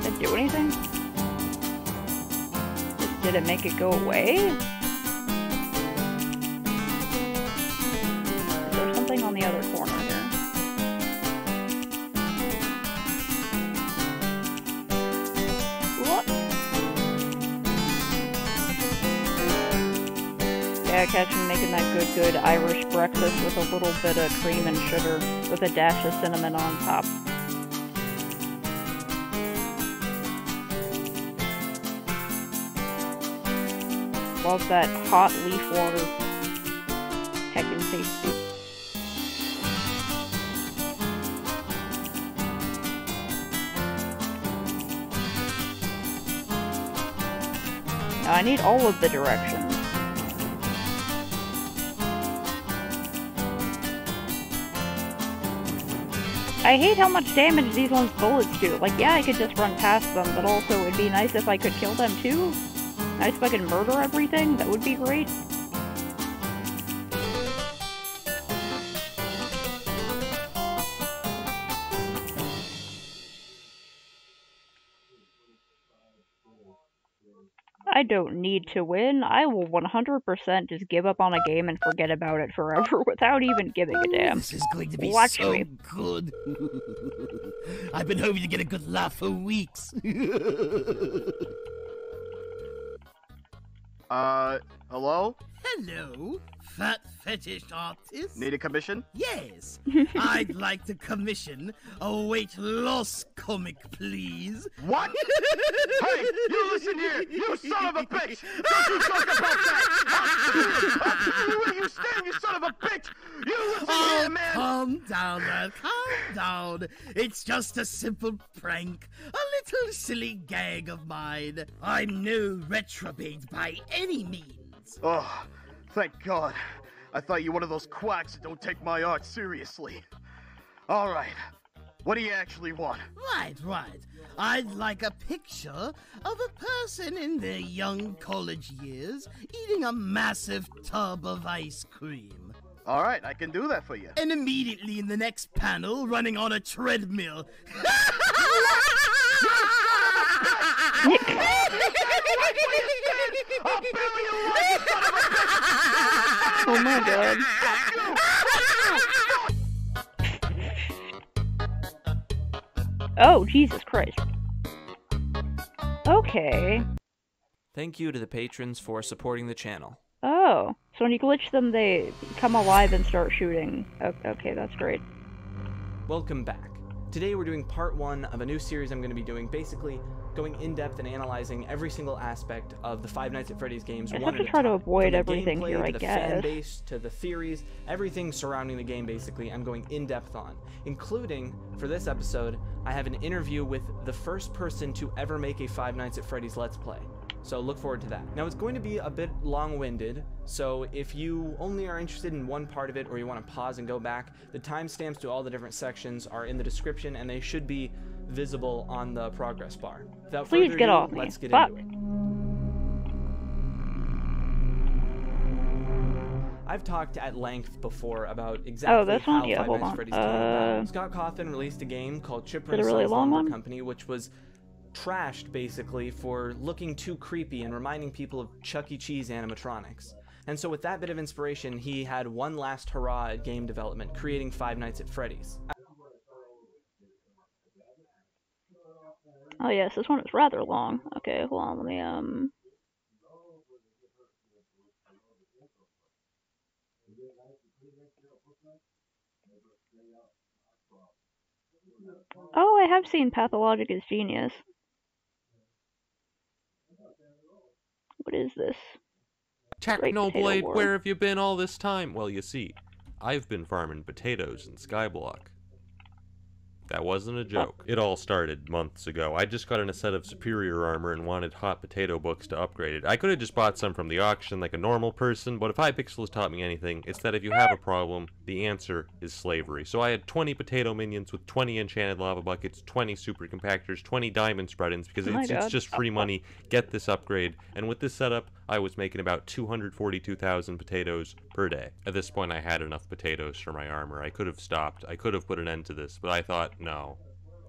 Did it do anything? Did it make it go away? Is there something on the other corner here? What? Yeah, catch me making that good Irish breakfast with a little bit of cream and sugar with a dash of cinnamon on top. Love that hot leaf water. Heckin' tasty. Now I need all of the directions. I hate how much damage these ones' bullets do. Like, yeah, I could just run past them, but also it'd be nice if I could kill them too. Nice if I could murder everything, that would be great. I don't need to win. I will 100% just give up on a game and forget about it forever without even giving a damn. This is going to be Watch so me. good. I've been hoping to get a good laugh for weeks. Hello? Hello, fat fetish artist. Need a commission? Yes, I'd like to commission a weight loss comic, please. What? Hey, you listen here, you son of a bitch! Don't you talk about that! I'll kill you where you stand, you son of a bitch! You listen here, man! Calm down, man, calm down. It's just a simple prank, a little silly gag of mine. I'm no retrobate by any means. Oh, thank God. I thought you were one of those quacks that don't take my art seriously. All right, what do you actually want? Right. I'd like a picture of a person in their young college years eating a massive tub of ice cream. All right, I can do that for you. And immediately in the next panel, running on a treadmill. Oh my god. Oh, Jesus Christ. Okay. Thank you to the patrons for supporting the channel. Oh, so when you glitch them, they come alive and start shooting. Okay, that's great. Welcome back. Today we're doing part 1 of a new series I'm going to be doing, basically going in depth and analyzing every single aspect of the Five Nights at Freddy's games. I have to try to avoid everything here, I guess. To the fan base, to the theories, everything surrounding the game, basically, I'm going in depth on. Including, for this episode, I have an interview with the first person to ever make a Five Nights at Freddy's Let's Play. So look forward to that. Now it's going to be a bit long-winded, so if you only are interested in one part of it or you want to pause and go back, the timestamps to all the different sections are in the description and they should be visible on the progress bar. Without Please further get ado, off me. let's get Fuck. into it. I've talked at length before about exactly how Five Nights at Freddy's came about. Scott Cawthon released a game called Chip and Sons Lumber Company, which was trashed basically for looking too creepy and reminding people of Chuck E. Cheese animatronics. And so with that bit of inspiration, he had one last hurrah at game development, creating Five Nights at Freddy's. Oh yes, this one is rather long. Okay, hold on, let me Oh, I have seen Pathologic is Genius. What is this? Technoblade, where have you been all this time? Well, you see, I've been farming potatoes in Skyblock. That wasn't a joke. It all started months ago. I just got in a set of superior armor and wanted hot potato books to upgrade it. I could have just bought some from the auction like a normal person, but if Hypixel has taught me anything, it's that if you have a problem, the answer is slavery. So I had 20 potato minions with 20 enchanted lava buckets, 20 super compactors, 20 diamond spread-ins, because it's just free money. Get this upgrade. And with this setup, I was making about 242,000 potatoes per day. At this point, I had enough potatoes for my armor. I could have stopped. I could have put an end to this, but I thought, no,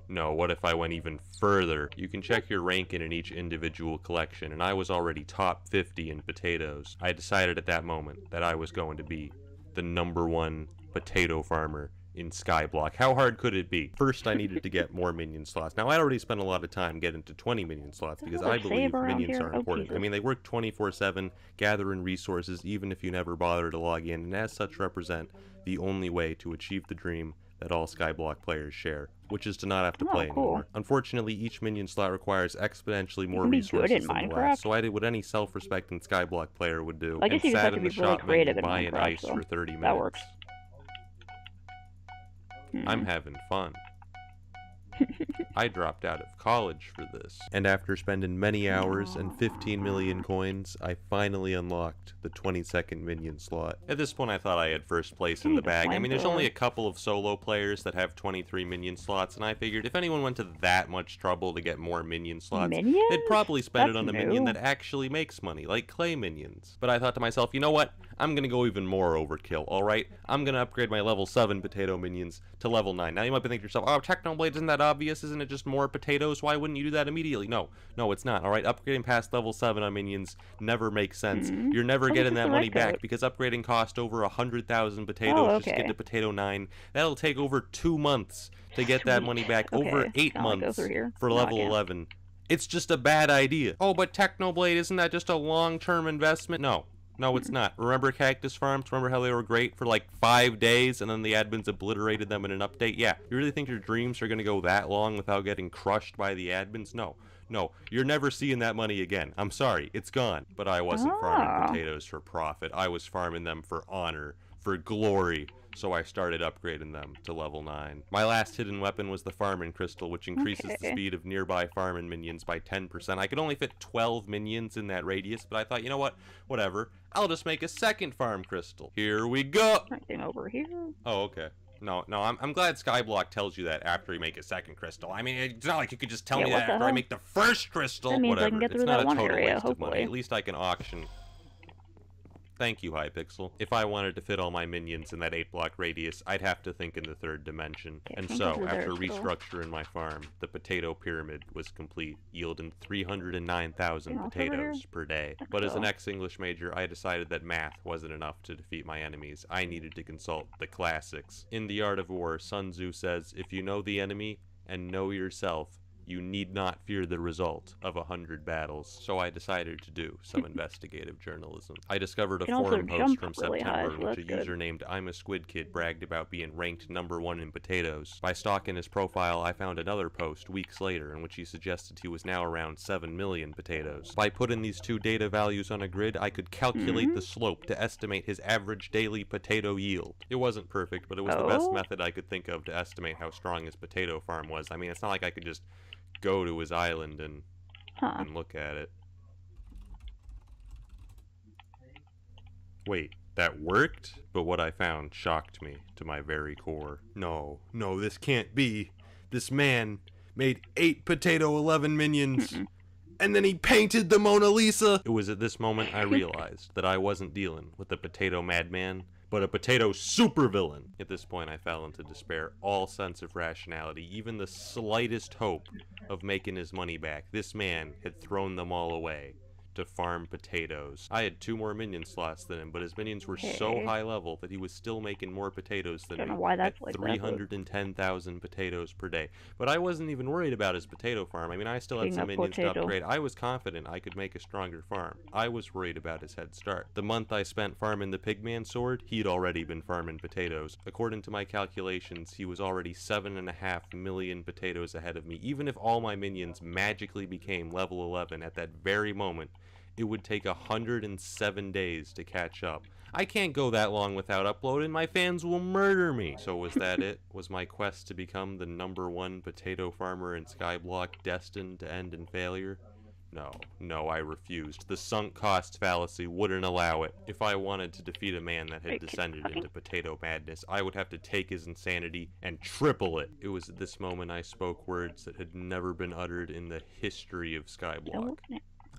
what if I went even further? You can check your ranking in each individual collection, and I was already top 50 in potatoes. I decided at that moment that I was going to be the #1 potato farmer in Skyblock. How hard could it be? First, I needed to get more minion slots. Now, I already spent a lot of time getting to 20 minion slots because I believe minions are important. I mean, they work 24/7, gathering resources even if you never bother to log in, and as such represent the only way to achieve the dream that all Skyblock players share, which is to not have to play anymore. Unfortunately, each minion slot requires exponentially more resources than the last, so I did what any self-respecting Skyblock player would do and sat in the shop menu buying ice for 30 minutes. That works. I'm having fun. I dropped out of college for this. And after spending many hours and 15 million coins, I finally unlocked the 22nd minion slot. At this point, I thought I had first place in the bag. I mean, there's only a couple of solo players that have 23 minion slots, and I figured if anyone went to that much trouble to get more minion slots, they'd probably spend it on a minion that actually makes money, like clay minions. But I thought to myself, you know what? I'm gonna go even more overkill, alright? I'm gonna upgrade my level 7 potato minions to level 9. Now you might be thinking to yourself, oh, Technoblade, isn't that obvious? Isn't it just more potatoes? Why wouldn't you do that immediately? No, it's not, alright? Upgrading past level 7 on minions never makes sense. You're never getting that money back because upgrading cost over 100,000 potatoes just to get to potato 9. That'll take over 2 months to get that money back, over 8 months for level 11. It's just a bad idea. Oh, but Technoblade, isn't that just a long-term investment? No, it's not. Remember Cactus Farms? Remember how they were great for like 5 days and then the admins obliterated them in an update? Yeah, you really think your dreams are going to go that long without getting crushed by the admins? No, you're never seeing that money again. I'm sorry, it's gone. But I wasn't farming potatoes for profit. I was farming them for honor, for glory. So I started upgrading them to level 9. My last hidden weapon was the Farmin' Crystal, which increases the speed of nearby Farmin' minions by 10%. I could only fit 12 minions in that radius, but I thought, you know what? Whatever. I'll just make a second Farm Crystal. Here we go! Anything over here? Oh, okay. No, I'm glad Skyblock tells you that after you make a second crystal. I mean, it's not like you could just tell me that after I make the first crystal. That means whatever. I can get through it's not that one a total area, waste hopefully. of money. At least I can auction. Thank you, Hypixel. If I wanted to fit all my minions in that 8-block radius, I'd have to think in the 3rd dimension. And so, after restructuring my farm, the potato pyramid was complete, yielding 309,000 potatoes per day. But as an ex-English major, I decided that math wasn't enough to defeat my enemies. I needed to consult the classics. In The Art of War, Sun Tzu says, if you know the enemy and know yourself, You need not fear the result of 100 battles. So I decided to do some investigative journalism. I discovered a forum post from September in which a user named I'm a Squid Kid bragged about being ranked #1 in potatoes. By stalking his profile, I found another post weeks later in which he suggested he was now around 7 million potatoes. By putting these two data values on a grid, I could calculate the slope to estimate his average daily potato yield. It wasn't perfect, but it was the best method I could think of to estimate how strong his potato farm was. I mean, it's not like I could just go to his island and look at it. Wait, that worked? But what I found shocked me to my very core. No, this can't be. This man made 8 potato 11 minions, and then he painted the Mona Lisa! It was at this moment I realized that I wasn't dealing with a potato madman, but a potato supervillain. At this point, I fell into despair. All sense of rationality, even the slightest hope of making his money back. This man had thrown them all away to farm potatoes. I had 2 more minion slots than him, but his minions were so high level that he was still making more potatoes than me at 310,000 potatoes per day. But I wasn't even worried about his potato farm. I mean, I still had some minions to upgrade. I was confident I could make a stronger farm. I was worried about his head start. The month I spent farming the Pigman sword, he'd already been farming potatoes. According to my calculations, he was already 7.5 million potatoes ahead of me. Even if all my minions magically became level 11 at that very moment, it would take 107 days to catch up. I can't go that long without uploading. My fans will murder me. So was that it? Was my quest to become the #1 potato farmer in Skyblock destined to end in failure? No, I refused. The sunk cost fallacy wouldn't allow it. If I wanted to defeat a man that had descended into potato madness, I would have to take his insanity and triple it. It was at this moment I spoke words that had never been uttered in the history of Skyblock.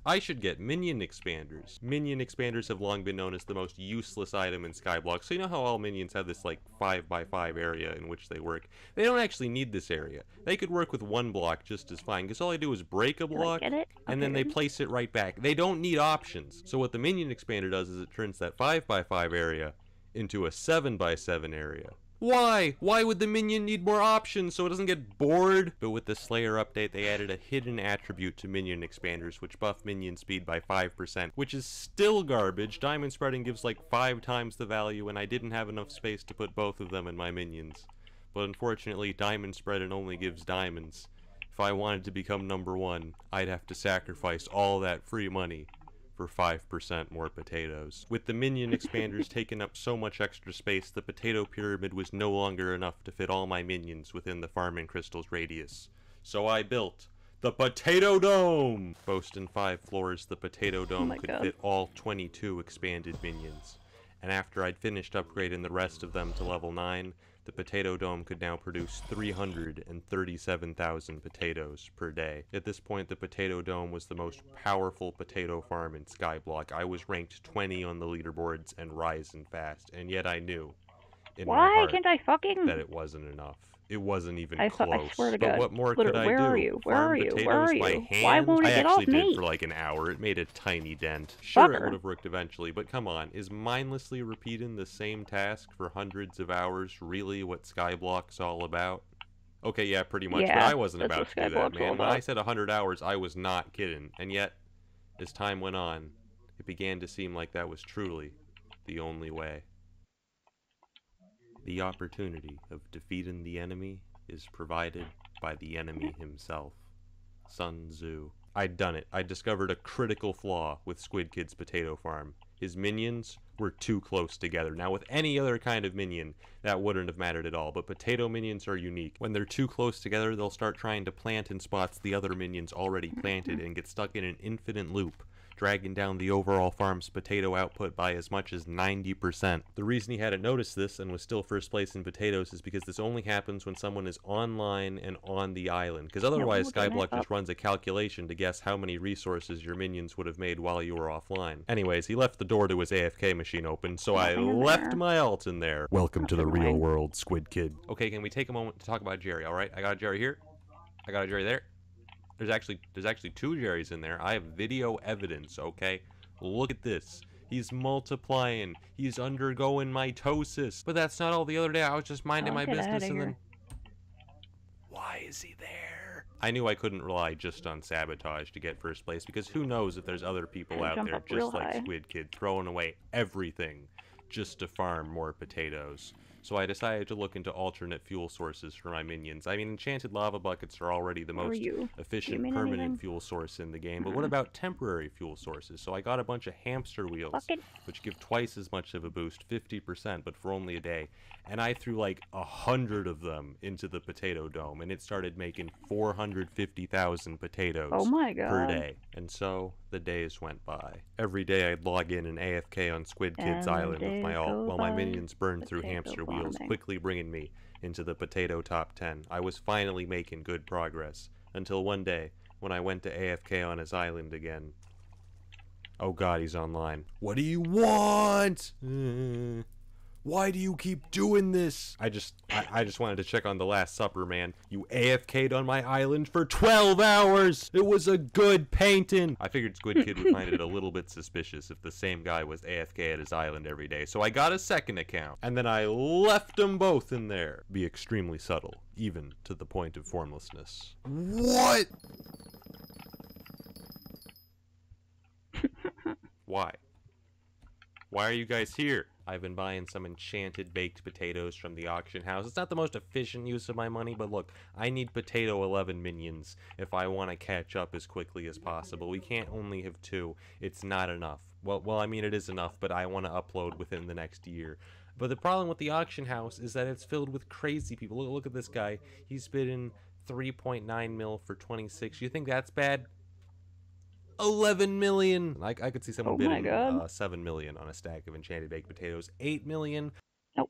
I should get minion expanders. Minion expanders have long been known as the most useless item in Skyblock. So you know how all minions have this like 5x5 area in which they work? They don't actually need this area. They could work with 1 block just as fine, because all I do is break a block and then they place it right back. They don't need options. So what the minion expander does is it turns that 5x5 area into a 7x7 area. Why? Why would the minion need more options so it doesn't get bored? But with the Slayer update, they added a hidden attribute to minion expanders, which buff minion speed by 5%, which is still garbage. Diamond spreading gives like 5 times the value, and I didn't have enough space to put both of them in my minions. But unfortunately, diamond spreading only gives diamonds. If I wanted to become #1, I'd have to sacrifice all that free money for 5% more potatoes. With the minion expanders taking up so much extra space, the potato pyramid was no longer enough to fit all my minions within the farming crystals radius. So I built the Potato Dome! Boasting 5 floors, the Potato Dome could fit all 22 expanded minions. And after I'd finished upgrading the rest of them to level 9, the Potato Dome could now produce 337,000 potatoes per day. At this point, the Potato Dome was the most powerful potato farm in Skyblock. I was ranked 20 on the leaderboards and rising fast, and yet I knew in my heart that it wasn't enough. It wasn't even close. I swear to God. But what more could I do? Where are you? Where are you? Where are you? Why won't it get off me? I actually did for like an hour. It made a tiny dent. Sure, it would have worked eventually, but come on. Is mindlessly repeating the same task for hundreds of hours really what Skyblock's all about? Okay, yeah, pretty much. But I wasn't about to do that, man. When I said 100 hours, I was not kidding. And yet, as time went on, it began to seem like that was truly the only way. The opportunity of defeating the enemy is provided by the enemy himself. Sun Tzu. I'd done it. I discovered a critical flaw with Squid Kid's potato farm. His minions were too close together. Now, with any other kind of minion, that wouldn't have mattered at all, but potato minions are unique. When they're too close together, they'll start trying to plant in spots the other minions already planted and get stuck in an infinite loop, dragging down the overall farm's potato output by as much as 90%. The reason he hadn't noticed this and was still first place in potatoes is because this only happens when someone is online and on the island, because otherwise Skyblock just runs a calculation to guess how many resources your minions would have made while you were offline. Anyways, he left the door to his AFK machine open, so I left my alt in there. Welcome to the real world, Squid Kid. Okay, can we take a moment to talk about Jerry, alright? I got a Jerry here. I got a Jerry there. There's actually 2 Jerrys in there. I have video evidence, okay? Look at this. He's multiplying. He's undergoing mitosis. But that's not all. The other day I was just minding my business and then... Why is he there? I knew I couldn't rely just on sabotage to get first place, because who knows if there's other people out jump there up real just like high. Squid Kid throwing away everything just to farm more potatoes. So I decided to look into alternate fuel sources for my minions. I mean, enchanted lava buckets are already the most efficient permanent fuel source in the game, but what about temporary fuel sources? So I got a bunch of hamster wheels, which give twice as much of a boost, 50%, but for only a day. And I threw like 100 of them into the potato dome, and it started making 450,000 potatoes per day. And so the days went by. Every day I'd log in and AFK on Squid Kid's Island with my alt, while my minions burned through hamster wheels, quickly bringing me into the potato top 10. I was finally making good progress, until one day, when I went to AFK on his island again. Oh god, he's online. What do you want? Why do you keep doing this? I just wanted to check on The Last Supper, man. You AFK'd on my island for 12 hours! It was a good painting! I figured Squid Kid would find it a little bit suspicious if the same guy was AFK at his island every day, so I got a second account. And then I left them both in there. Be extremely subtle, even to the point of formlessness. What? Why? Why are you guys here? I've been buying some enchanted baked potatoes from the auction house. It's not the most efficient use of my money, but look, I need potato 11 minions if I want to catch up as quickly as possible. We can't only have 2. It's not enough. Well, I mean, it is enough, but I want to upload within the next year. But the problem with the auction house is that it's filled with crazy people. Look at this guy. He's bidding 3.9 mil for 26. You think that's bad? 11 million. I could see someone bidding 7 million on a stack of enchanted baked potatoes. 8 million. No,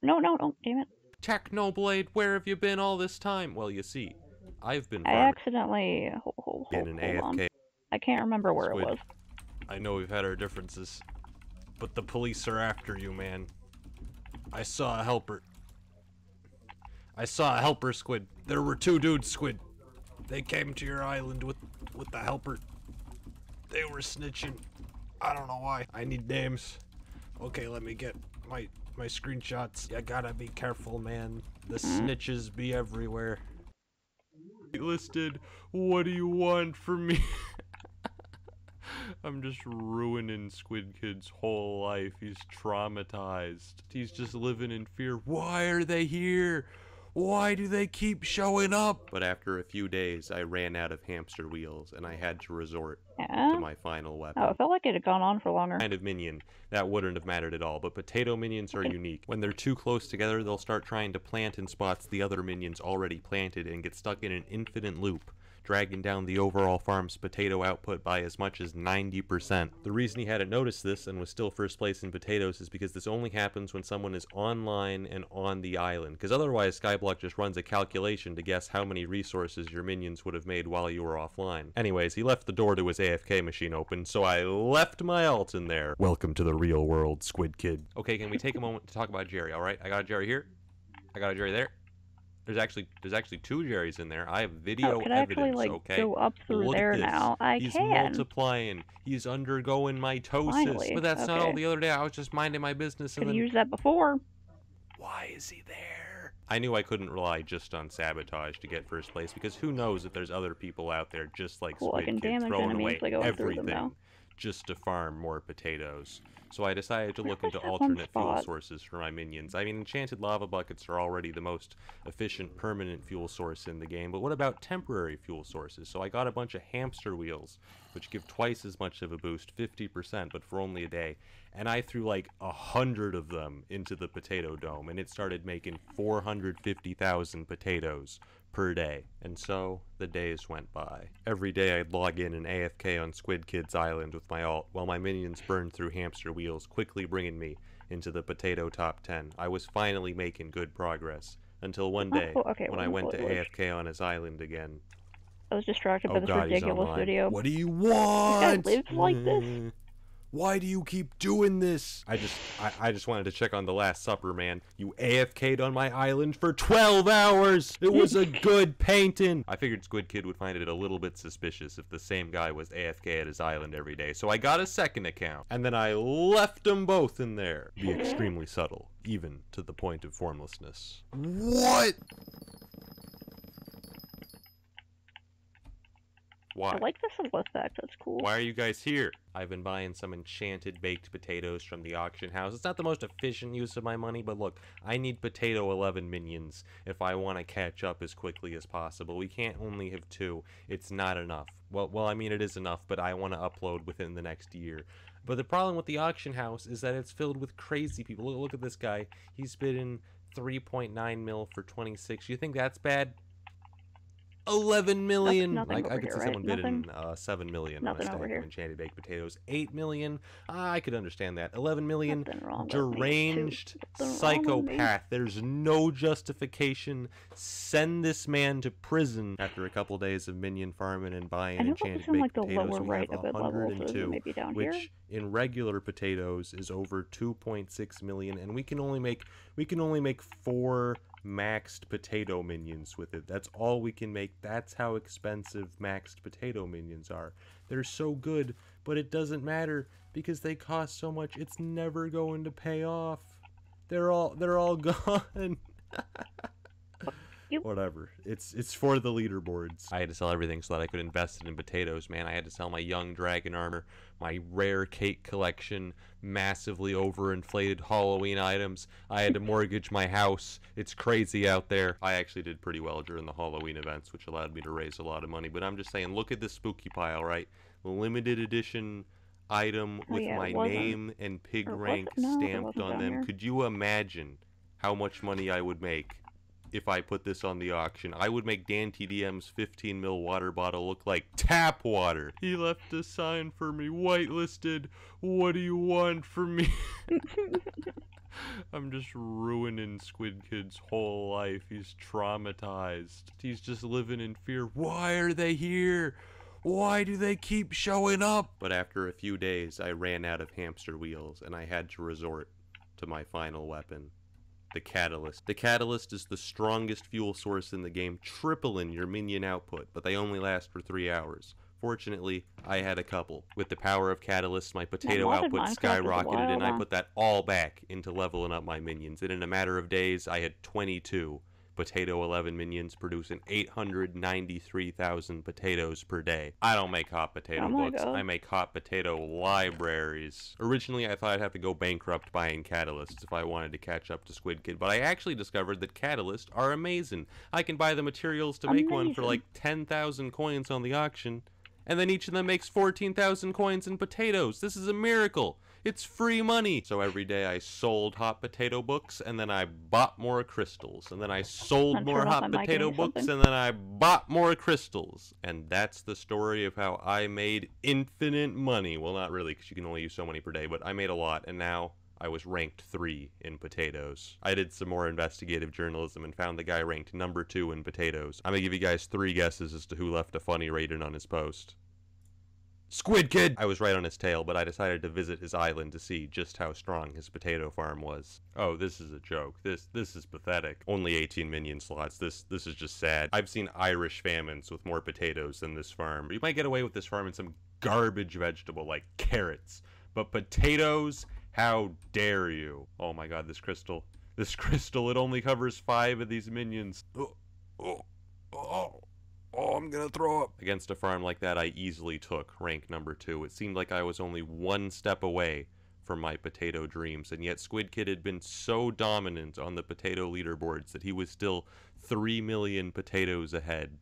damn it. Technoblade, where have you been all this time? Well, you see, I've been I accidentally hold an on. AFK. I can't remember where Squid, it was. I know we've had our differences, but the police are after you, man. I saw a helper. Squid. There were 2 dudes, Squid. They came to your island with the helper. They were snitching. I don't know why. I need names. Okay, let me get my screenshots. You gotta be careful, man. The snitches be everywhere. Listed. What do you want from me? I'm just ruining Squid Kid's whole life. He's traumatized. He's just living in fear. Why are they here? Why do they keep showing up? But after a few days, I ran out of hamster wheels, and I had to resort to my final weapon. Oh, it felt like it had gone on for longer. Kind of minion. That wouldn't have mattered at all, but potato minions are unique. When they're too close together, they'll start trying to plant in spots the other minions already planted and get stuck in an infinite loop, dragging down the overall farm's potato output by as much as 90%. The reason he hadn't noticed this and was still first place in potatoes is because this only happens when someone is online and on the island, because otherwise Skyblock just runs a calculation to guess how many resources your minions would have made while you were offline. Anyways, he left the door to his AFK machine open, so I left my alt in there. Welcome to the real world, Squid Kid. Okay, can we take a moment to talk about Jerry, alright? I got a Jerry here. I got a Jerry there. There's actually 2 Jerrys in there. I have video evidence, okay? Go up through there now. He's multiplying. He's undergoing mitosis. Finally. But that's not all. The other day I was just minding my business and then... used that before. Why is he there? I knew I couldn't rely just on sabotage to get first place, because who knows if there's other people out there just like Squid Kid throwing away everything just to farm more potatoes. So I decided to look into alternate fuel sources for my minions. I mean, enchanted lava buckets are already the most efficient permanent fuel source in the game, but what about temporary fuel sources? So I got a bunch of hamster wheels, which give twice as much of a boost, 50%, but for only a day. And I threw like 100 of them into the potato dome, and it started making 450,000 potatoes per day. And so the days went by. Every day I'd log in and AFK on Squid Kid's Island with my alt, while my minions burned through hamster wheels, quickly bringing me into the potato top 10. I was finally making good progress, until one day when I went to AFK on his island again. I was distracted by this ridiculous video. What do you want? This guy lives like this. Why do you keep doing this? I just wanted to check on The Last Supper, man. You AFK'd on my island for 12 hours! It was a good painting! I figured Squid Kid would find it a little bit suspicious if the same guy was AFK at his island every day, so I got a second account. And then I left them both in there. Be extremely subtle, even to the point of formlessness. What? Why? I like this effect. That's cool. Why are you guys here? I've been buying some enchanted baked potatoes from the auction house. It's not the most efficient use of my money, but look, I need potato 11 minions if I want to catch up as quickly as possible. We can't only have 2. It's not enough. Well, I mean, it is enough, but I want to upload within the next year. But the problem with the auction house is that it's filled with crazy people. Look at this guy. He's bidding 3.9 mil for 26. You think that's bad? 11 million. I could see someone bidding 7 million on a stack of enchanted baked potatoes. 8 million. I could understand that. 11 million. Deranged psychopath. There's no justification. Send this man to prison. After a couple days of minion farming and buying enchanted baked potatoes, we have 102, which in regular potatoes is over 2.6 million, and we can only make 4 maxed potato minions with it. That's all we can make. That's how expensive maxed potato minions are. They're so good, but it doesn't matter because they cost so much. It's never going to pay off. They're all gone. Whatever. It's for the leaderboards. I had to sell everything so that I could invest it in potatoes, man. I had to sell my young dragon armor, my rare cake collection, massively overinflated Halloween items. I had to mortgage my house. It's crazy out there. I actually did pretty well during the Halloween events, which allowed me to raise a lot of money. But I'm just saying, look at this spooky pile, right? Limited edition item with my name and pig rank stamped on them. Could you imagine how much money I would make if I put this on the auction? I would make Dan TDM's 15 mil water bottle look like tap water. He left a sign for me, whitelisted. What do you want from me? I'm just ruining Squid Kid's whole life. He's traumatized. He's just living in fear. Why are they here? Why do they keep showing up? But after a few days, I ran out of hamster wheels, and I had to resort to my final weapon. The Catalyst. The Catalyst is the strongest fuel source in the game, tripling your minion output, but they only last for 3 hours. Fortunately, I had a couple. With the power of Catalyst, my potato output skyrocketed, and I put that all back into leveling up my minions. And in a matter of days, I had 22 potato 11 minions producing 893,000 potatoes per day. I don't make hot potato books. I make hot potato libraries. Originally, I thought I'd have to go bankrupt buying catalysts if I wanted to catch up to Squid Kid, but I actually discovered that catalysts are amazing. I can buy the materials to make one for like 10,000 coins on the auction, and then each of them makes 14,000 coins in potatoes. This is a miracle. It's free money. So every day I sold hot potato books, and then I bought more crystals, and then I sold more hot potato books, and then I bought more crystals. And that's the story of how I made infinite money. Well, not really, because you can only use so many per day, but I made a lot, and now I was ranked 3 in potatoes. I did some more investigative journalism and found the guy ranked number 2 in potatoes. I'm gonna give you guys 3 guesses as to who left a funny rating on his post. Squid Kid! I was right on his tail, but I decided to visit his island to see just how strong his potato farm was. Oh, this is a joke. This is pathetic. Only 18 minion slots. This is just sad. I've seen Irish famines with more potatoes than this farm. You might get away with this farm in some garbage vegetable like carrots, but potatoes? How dare you? Oh my god, this crystal. This crystal, it only covers 5 of these minions. Oh, I'm gonna throw up. Against a farm like that, I easily took rank number 2. It seemed like I was only 1 step away from my potato dreams, and yet Squid Kid had been so dominant on the potato leaderboards that he was still 3 million potatoes ahead.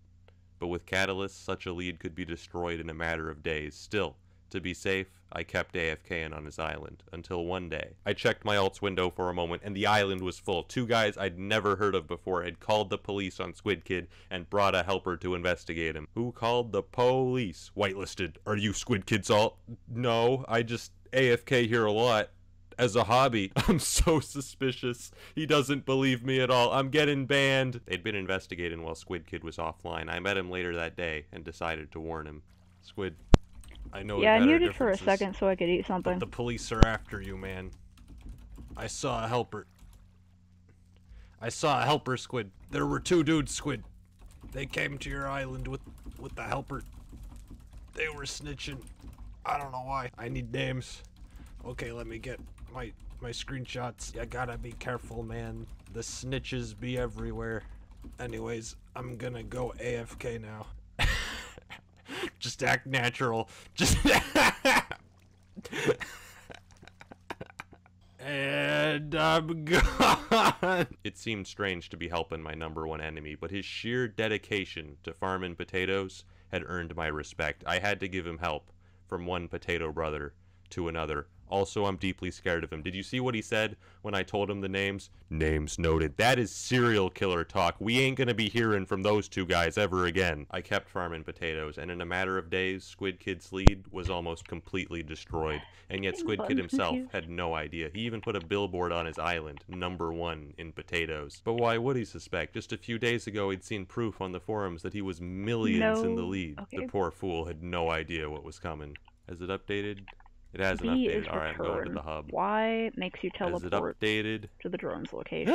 But with Catalyst, such a lead could be destroyed in a matter of days. Still, to be safe, I kept AFKing on his island, until one day. I checked my alt's window for a moment, and the island was full. 2 guys I'd never heard of before had called the police on Squid Kid and brought a helper to investigate him. Who called the police? Whitelisted. Are you Squid Kid's alt? No, I just AFK here a lot. As a hobby. I'm so suspicious. He doesn't believe me at all. I'm getting banned. They'd been investigating while Squid Kid was offline. I met him later that day and decided to warn him. Squid, I know. Yeah, I muted for a second so I could eat something. But the police are after you, man. I saw a helper. Squid. There were 2 dudes, Squid. They came to your island with the helper. They were snitching. I don't know why. I need names. Okay, let me get my screenshots. You gotta be careful, man. The snitches be everywhere. Anyways, I'm gonna go AFK now. Just act natural. Just... And I'm gone. It seemed strange to be helping my #1 enemy, but his sheer dedication to farming potatoes had earned my respect. I had to give him help from one potato brother to another. Also, I'm deeply scared of him. Did you see what he said when I told him the names? Names noted. That is serial killer talk. We ain't gonna be hearing from those two guys ever again. I kept farming potatoes, and in a matter of days, Squid Kid's lead was almost completely destroyed. And yet Squid Kid himself had no idea. He even put a billboard on his island, #1 in potatoes. But why would he suspect? Just a few days ago, he'd seen proof on the forums that he was millions in the lead. Okay. The poor fool had no idea what was coming. Has it updated? It hasn't updated. All right, I'm going to the hub. Y makes you teleport Has it updated? to the drone's location.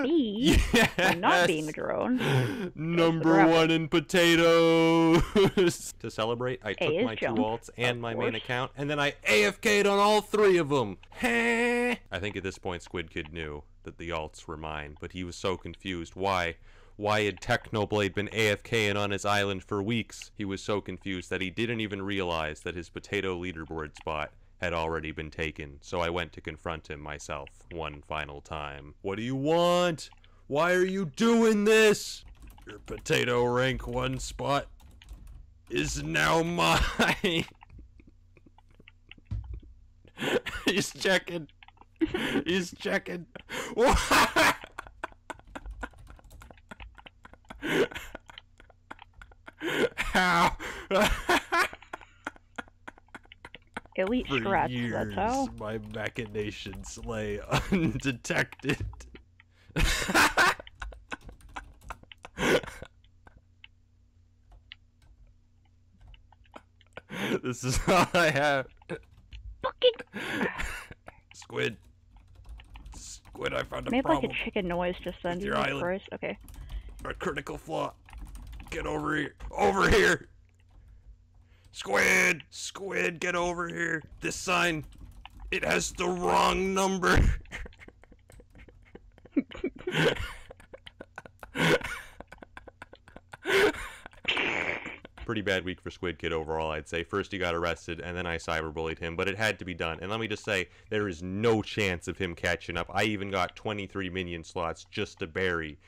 B, when not being a drone, #1 in potatoes. To celebrate, I took my jump, 2 alts and my main account, and then I AFK'd on all 3 of them. I think at this point Squid Kid knew that the alts were mine, but he was so confused. Why had Technoblade been AFKing on his island for weeks? He was so confused that he didn't even realize that his potato leaderboard spot had already been taken, so I went to confront him myself one final time. What do you want? Why are you doing this? Your potato rank 1 spot is now mine. He's checking. He's checking. How? Elite For strats, years, that's how. my machinations lay undetected. This is all I have. Squid, I found a Made problem. like a chicken noise just then. with your Jesus island. Christ. Okay. A critical flaw. Get over here. Over here. Squid, get over here. This sign, it has the wrong number. Pretty bad week for Squid Kid overall, I'd say. First he got arrested, and then I cyberbullied him, but it had to be done. And let me just say, there is no chance of him catching up. I even got 23 minion slots just to bury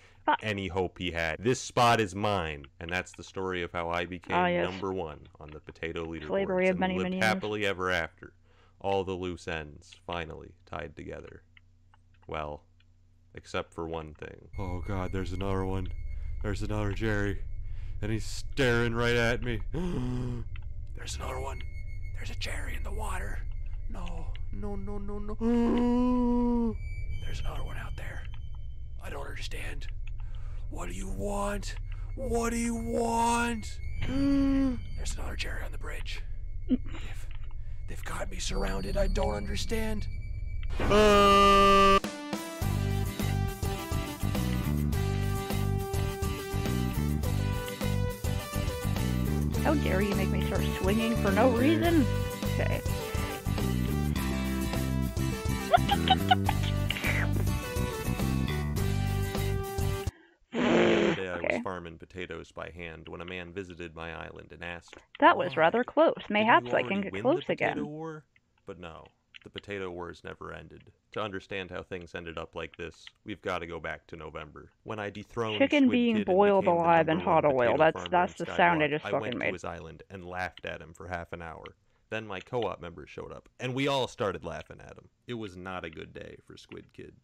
any hope he had. This spot is mine, and that's the story of how I became #1 on the potato leaderboards. Slavery of and many, lived many years. happily ever after. All the loose ends finally tied together. Well, except for one thing. Oh god, there's another one. There's another Jerry. And he's staring right at me. There's another one. There's a Jerry in the water. No. There's another one out there. I don't understand. What do you want? What do you want? There's another Jerry on the bridge. They've got me surrounded. I don't understand. How dare you make me start swinging for no reason? Okay. The other day I was farming potatoes by hand when a man visited my island and asked, That was rather close. Mayhaps "Didn't you I can already get win close the potato again. war?" But no, the potato wars never ended. To understand how things ended up like this, we've got to go back to November, when I dethroned Chicken Squid being Kid and boiled became the alive in #1 hot oil. potato That's farmer the in sound I Skyblock. just I fucking went made. to his island and laughed at him for half an hour. Then my co-op members showed up, and we all started laughing at him. It was not a good day for Squid Kid.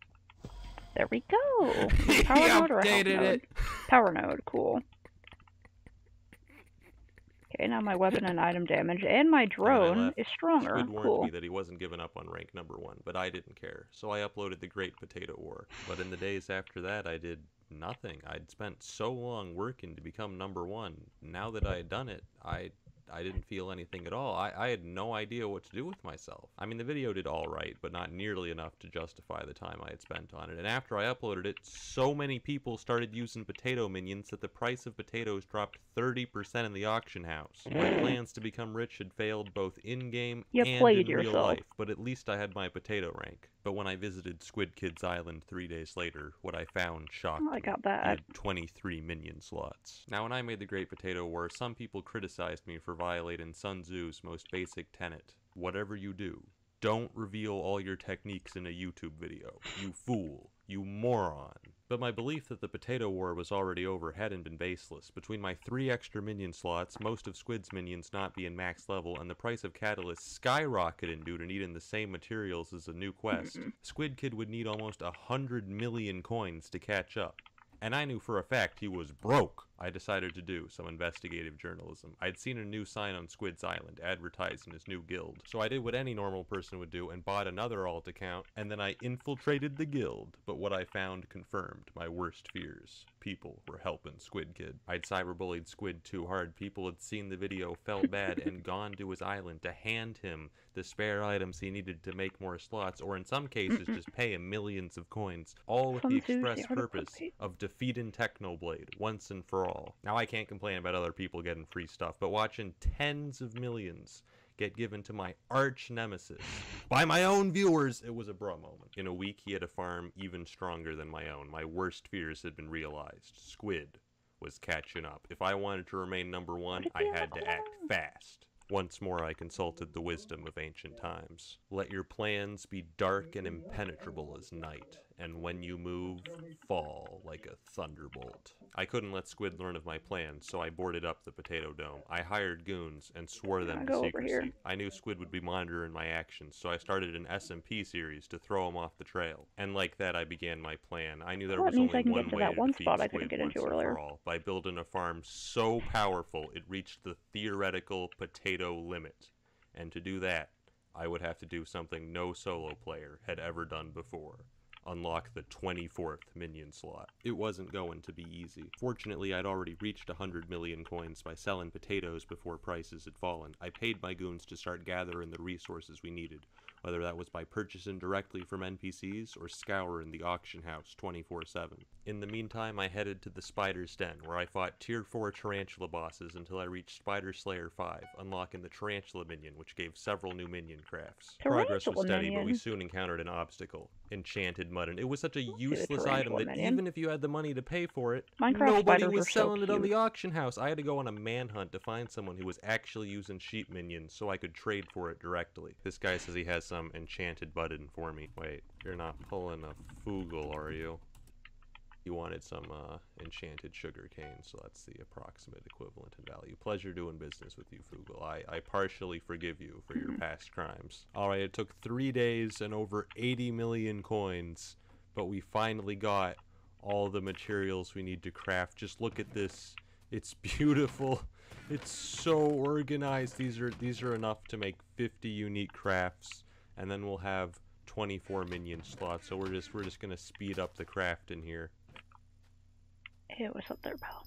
There we go. Power node or a health updated node? it. Power node, cool. Okay, now my weapon and item damage and my And then I drone left. is stronger. Squid warned Cool. me that he wasn't giving up on rank #1, but I didn't care, so I uploaded the Great Potato War. But in the days after that, I did nothing. I'd spent so long working to become #1. Now that I had done it, I didn't feel anything at all. I had no idea what to do with myself. I mean, the video did all right, but not nearly enough to justify the time I had spent on it. And after I uploaded it, so many people started using potato minions that the price of potatoes dropped 30% in the auction house. My plans to become rich had failed both in-game You and played in real yourself. life, but at least I had my potato rank. But when I visited Squid Kids Island 3 days later, what I found shocked I got me. that. He had 23 minion slots. Now, when I made the Great Potato War, some people criticized me for violating Sun Tzu's most basic tenet. Whatever you do, don't reveal all your techniques in a YouTube video. You fool. You moron. But my belief that the Potato War was already over hadn't been baseless. Between my 3 extra minion slots, most of Squid's minions not being max level, and the price of catalysts skyrocketing due to needing the same materials as a new quest, Squid Kid would need almost 100 million coins to catch up. And I knew for a fact he was broke. I decided to do some investigative journalism. I'd seen a new sign on Squid's Island advertising his new guild. So I did what any normal person would do and bought another alt account, and then I infiltrated the guild. But what I found confirmed my worst fears. People were helping Squid Kid. I'd cyberbullied Squid too hard. People had seen the video, felt bad, and gone to his island to hand him the spare items he needed to make more slots, or in some cases just pay him millions of coins, all with the express purpose of defeating Technoblade once and for all. Now, I can't complain about other people getting free stuff, but watching tens of millions get given to my arch nemesis by my own viewers, it was a bra moment. In a week, he had a farm even stronger than my own. My worst fears had been realized. Squid was catching up. If I wanted to remain number one, I had to act fast. Once more I consulted the wisdom of ancient times. Let your plans be dark and impenetrable as night, and when you move, fall like a thunderbolt. I couldn't let Squid learn of my plans, so I boarded up the Potato Dome. I hired goons and swore them to secrecy. I knew Squid would be monitoring my actions, so I started an SMP series to throw him off the trail. And like that, I began my plan. I knew there was only one way to defeat Squid once and for all, by building a farm so powerful it reached the theoretical potato limit. And to do that, I would have to do something no solo player had ever done before. Unlock the 24th minion slot. It wasn't going to be easy. Fortunately, I'd already reached 100 million coins by selling potatoes before prices had fallen. I paid my goons to start gathering the resources we needed, whether that was by purchasing directly from NPCs or scouring the auction house 24/7. In the meantime, I headed to the Spider's Den, where I fought Tier 4 Tarantula bosses until I reached Spider Slayer 5, unlocking the Tarantula minion, which gave several new minion crafts. Progress was steady, but we soon encountered an obstacle. Enchanted Mudden. It was such a useless item that even if you had the money to pay for it, nobody was selling it on the auction house. I had to go on a manhunt to find someone who was actually using sheep minions so I could trade for it directly. This guy says he has some enchanted button for me. Wait, you're not pulling a Foogle, are you? You wanted some enchanted sugar cane, so that's the approximate equivalent in value. Pleasure doing business with you, Foogle. I partially forgive you for your past crimes. Alright, it took 3 days and over 80 million coins, but we finally got all the materials we need to craft. Just look at this. It's beautiful. It's so organized. These are enough to make 50 unique crafts, and then we'll have 24 minion slots. So we're just gonna speed up the craft in here. Hey, what's up there, pal?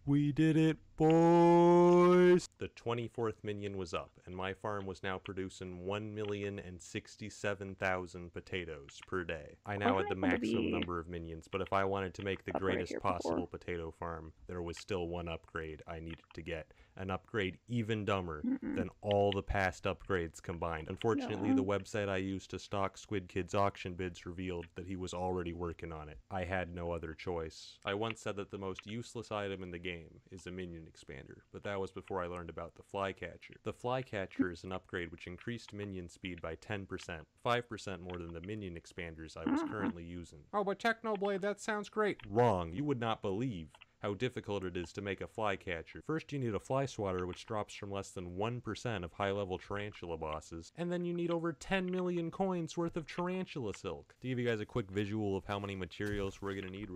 We did it, boys! The 24th minion was up, and my farm was now producing 1,067,000 potatoes per day. I now had the maximum number of minions, but if I wanted to make the greatest possible potato farm, there was still one upgrade I needed to get. An upgrade even dumber than all the past upgrades combined. Unfortunately, the website I used to stock Squid Kid's auction bids revealed that he was already working on it. I had no other choice. I once said that the most useless item in the game is a minion expander, but that was before I learned about the Flycatcher. The Flycatcher is an upgrade which increased minion speed by 10%, 5% more than the minion expanders I was currently using. Oh, but Technoblade, that sounds great. Wrong. You would not believe how difficult it is to make a Flycatcher. First, you need a Fly Swatter, which drops from less than 1% of high-level Tarantula bosses, and then you need over 10 million coins worth of Tarantula Silk. To give you guys a quick visual of how many materials we're gonna need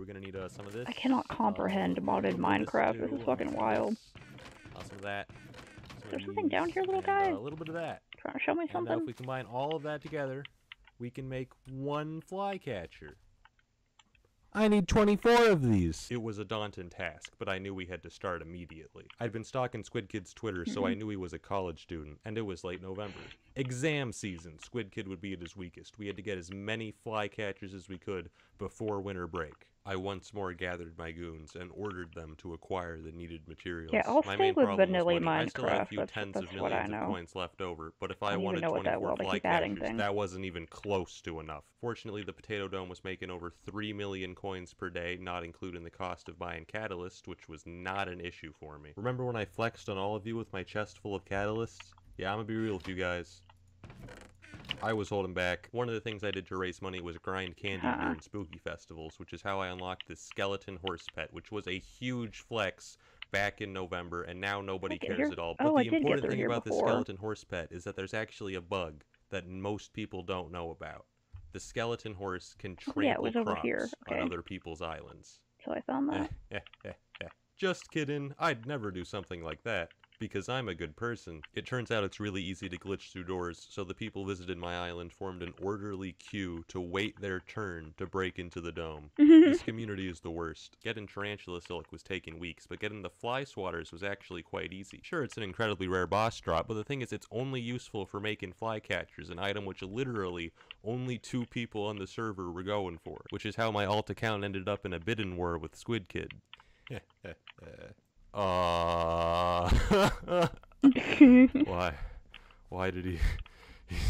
some of this. I cannot comprehend modded Minecraft. This is fucking wild. Some of that. There's something down here, little guy. A little bit of that. Trying to show me something. And if we combine all of that together, we can make one Flycatcher. I need 24 of these! It was a daunting task, but I knew we had to start immediately. I'd been stalking Squid Kid's Twitter, so I knew he was a college student, and it was late November. Exam season, Squid Kid would be at his weakest. We had to get as many Flycatchers as we could before winter break. I once more gathered my goons and ordered them to acquire the needed materials. Yeah, I'll My stay main with problem was vanilla money. I still had a Minecraft. few That's tens of what I millions of know. coins left over, but if I don't even wanted know what that 24 world. I fly keep adding catchers, things. that wasn't even close to enough. Fortunately, the Potato Dome was making over 3 million coins per day, not including the cost of buying catalyst, which was not an issue for me. Remember when I flexed on all of you with my chest full of catalysts? Yeah, I'm gonna be real with you guys. I was holding back. One of the things I did to raise money was grind candy during spooky festivals, which is how I unlocked this skeleton horse pet, which was a huge flex back in November, and now nobody cares at all. But the important thing about the skeleton horse pet is that there's actually a bug that most people don't know about. The skeleton horse can trample crops on other people's islands. So I found that. Just kidding. I'd never do something like that. Because I'm a good person. It turns out it's really easy to glitch through doors, so the people visiting my island formed an orderly queue to wait their turn to break into the dome. This community is the worst. Getting tarantula silk was taking weeks, but getting the fly swatters was actually quite easy. Sure, it's an incredibly rare boss drop, but the thing is it's only useful for making fly catchers, an item which literally only 2 people on the server were going for, which is how my alt account ended up in a bidding war with Squid Kid. Why did he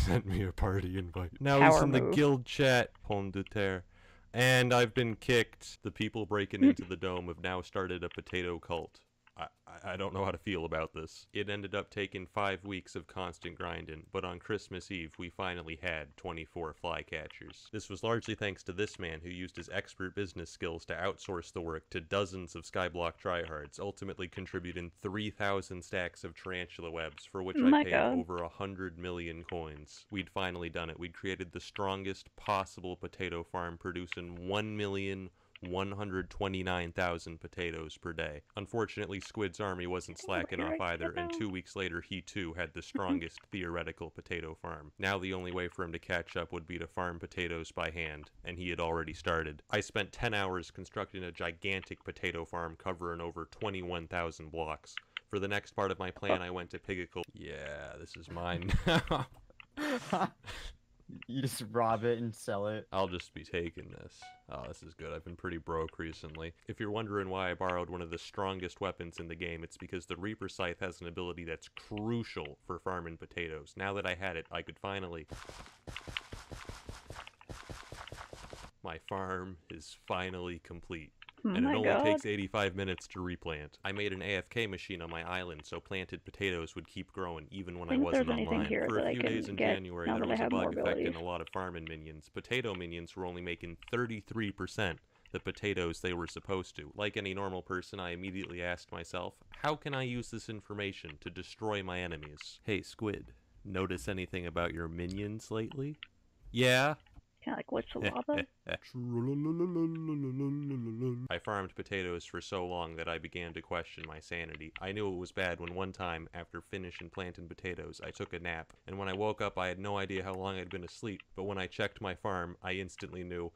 sent me a party invite? Now he's in the guild chat, Pomme de terre. And I've been kicked. The people breaking into the dome have now started a potato cult. I don't know how to feel about this. It ended up taking 5 weeks of constant grinding, but on Christmas Eve, we finally had 24 flycatchers. This was largely thanks to this man who used his expert business skills to outsource the work to dozens of Skyblock tryhards, ultimately contributing 3,000 stacks of tarantula webs, for which I paid over 100 million coins. We'd finally done it. We'd created the strongest possible potato farm, producing 1,129,000 potatoes per day. Unfortunately, Squid's army wasn't slacking off either, and 2 weeks later he too had the strongest theoretical potato farm. Now the only way for him to catch up would be to farm potatoes by hand, and he had already started. I spent 10 hours constructing a gigantic potato farm covering over 21,000 blocks. For the next part of my plan, I went to Pigacle. Yeah, this is mine now. You just rob it and sell it. I'll just be taking this. Oh, this is good. I've been pretty broke recently. If you're wondering why I borrowed one of the strongest weapons in the game, it's because the Reaper Scythe has an ability that's crucial for farming potatoes. Now that I had it, I could finally... My farm is finally complete. And it only takes 85 minutes to replant. I made an AFK machine on my island so planted potatoes would keep growing even when I wasn't online. For a few days in January, there was a bug affecting a lot of farming minions. Potato minions were only making 33% the potatoes they were supposed to. Like any normal person, I immediately asked myself, how can I use this information to destroy my enemies? Hey, Squid, notice anything about your minions lately? Yeah? Kind of like glitch the lava. I farmed potatoes for so long that I began to question my sanity. I knew it was bad when one time, after finishing planting potatoes, I took a nap, and when I woke up I had no idea how long I'd been asleep, but when I checked my farm, I instantly knew,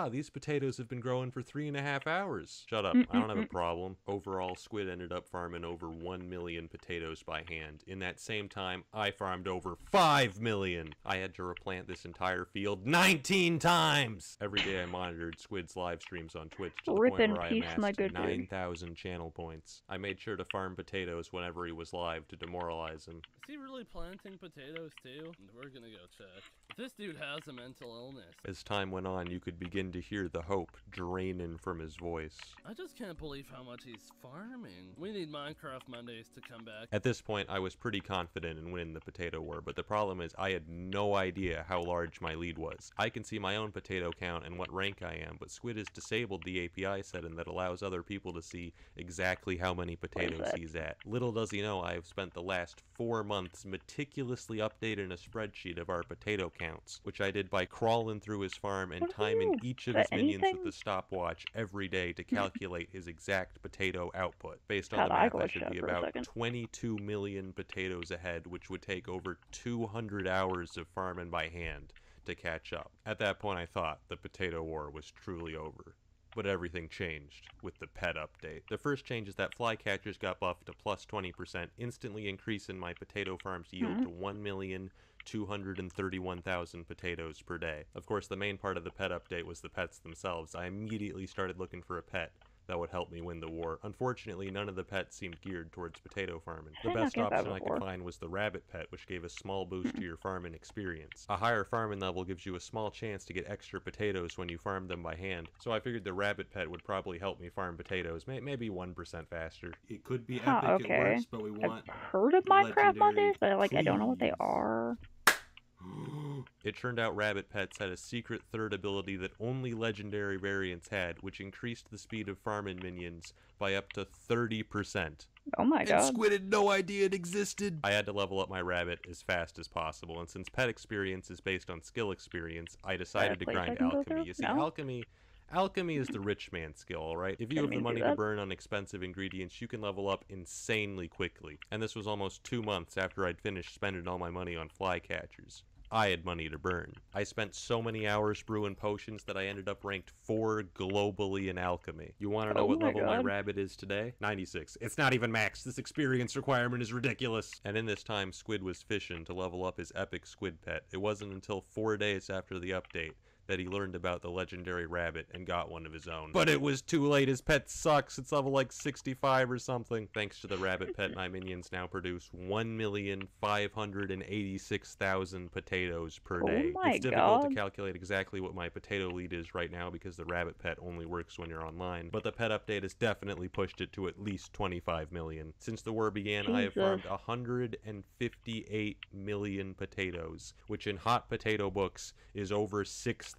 these potatoes have been growing for 3.5 hours. Shut up, I don't have a problem. Overall, Squid ended up farming over 1 million potatoes by hand. In that same time, I farmed over 5 million. I had to replant this entire field 19 times! Every day I monitored Squid's live streams on Twitch to the point where I amassed 9,000 channel points. I made sure to farm potatoes whenever he was live to demoralize him. Is he really planting potatoes too? We're gonna go check. If this dude has a mental illness. As time went on, you could begin to hear the hope draining from his voice. I just can't believe how much he's farming. We need Minecraft Mondays to come back. At this point, I was pretty confident in winning the potato war, but the problem is I had no idea how large my lead was. I can see my own potato count and what rank I am, but Squid has disabled the API setting that allows other people to see exactly how many potatoes he's at. Little does he know I have spent the last 4 months meticulously updating a spreadsheet of our potato counts, which I did by crawling through his farm and timing each of his minions with the stopwatch every day to calculate his exact potato output. Based on the math, I should be about 22 million potatoes ahead, which would take over 200 hours of farming by hand to catch up. At that point, I thought the potato war was truly over. But everything changed with the pet update. The first change is that flycatchers got buffed to plus 20%, instantly increasing my potato farm's yield to 1,200,000 231,000 potatoes per day. Of course, the main part of the pet update was the pets themselves. I immediately started looking for a pet that would help me win the war. Unfortunately, none of the pets seemed geared towards potato farming. The best option I could find was the rabbit pet, which gave a small boost to your farming experience. A higher farming level gives you a small chance to get extra potatoes when you farm them by hand, so I figured the rabbit pet would probably help me farm potatoes, maybe 1% faster. It could be epic at worst, but we want... I've heard of Minecraft Mondays, but I don't know what they are. It turned out rabbit pets had a secret third ability that only legendary variants had, which increased the speed of farming minions by up to 30%. Oh my god. And Squid had no idea it existed. I had to level up my rabbit as fast as possible, and since pet experience is based on skill experience, I decided to grind alchemy. You see, alchemy is the rich man's skill, alright? If you have the money to burn on expensive ingredients, you can level up insanely quickly. And this was almost 2 months after I'd finished spending all my money on flycatchers. I had money to burn. I spent so many hours brewing potions that I ended up ranked 4 globally in alchemy. You want to know what level my rabbit is today? 96. It's not even max. This experience requirement is ridiculous. And in this time, Squid was fishing to level up his epic squid pet. It wasn't until 4 days after the update that he learned about the legendary rabbit and got one of his own. But it was too late. His pet sucks. It's level like 65 or something. Thanks to the rabbit pet, my minions now produce 1,586,000 potatoes per day. It's difficult to calculate exactly what my potato lead is right now because the rabbit pet only works when you're online, but the pet update has definitely pushed it to at least 25 million. Since the war began, I have farmed 158 million potatoes, which in hot potato books is over 6,000.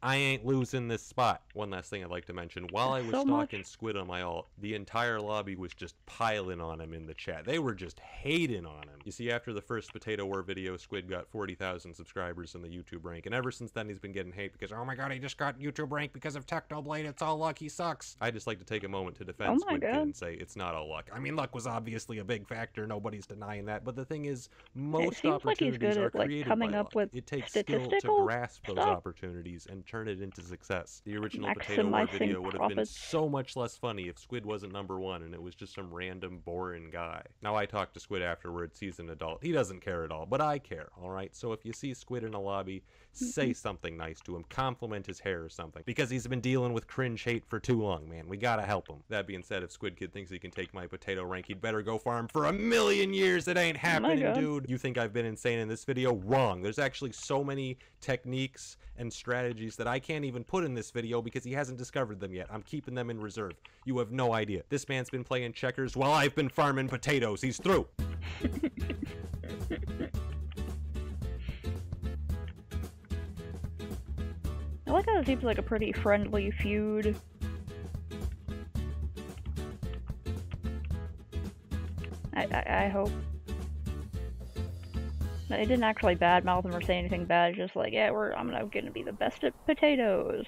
I ain't losing this spot. One last thing I'd like to mention. While I was stalking Squid on my alt, the entire lobby was just piling on him in the chat. They were just hating on him. You see, after the first Potato War video, Squid got 40,000 subscribers in the YouTube rank, and ever since then he's been getting hate because, oh my god, he just got YouTube rank because of Technoblade, it's all luck, he sucks. I just like to take a moment to defend Squid Kid and say it's not all luck. I mean, luck was obviously a big factor, nobody's denying that, but the thing is, most opportunities are created by luck. It takes skill to grasp those opportunities and turn it into success. The original Potato War video would have been so much less funny if Squid wasn't #1 and it was just some random boring guy. Now I talked to Squid afterwards, he's an adult. He doesn't care at all, but I care, alright? So if you see Squid in a lobby, say something nice to him, compliment his hair or something, because he's been dealing with cringe hate for too long, man. We gotta help him. That being said, if Squid Kid thinks he can take my potato rank, he'd better go farm for 1,000,000 years. It ain't happening, dude. You think I've been insane in this video? Wrong. There's actually so many techniques and strategies that I can't even put in this video because he hasn't discovered them yet. I'm keeping them in reserve. You have no idea. This man's been playing checkers while I've been farming potatoes. He's through. I like how it seems like a pretty friendly feud. I hope. They didn't actually badmouth him or say anything bad, just like, yeah, I'm gonna be the best at potatoes.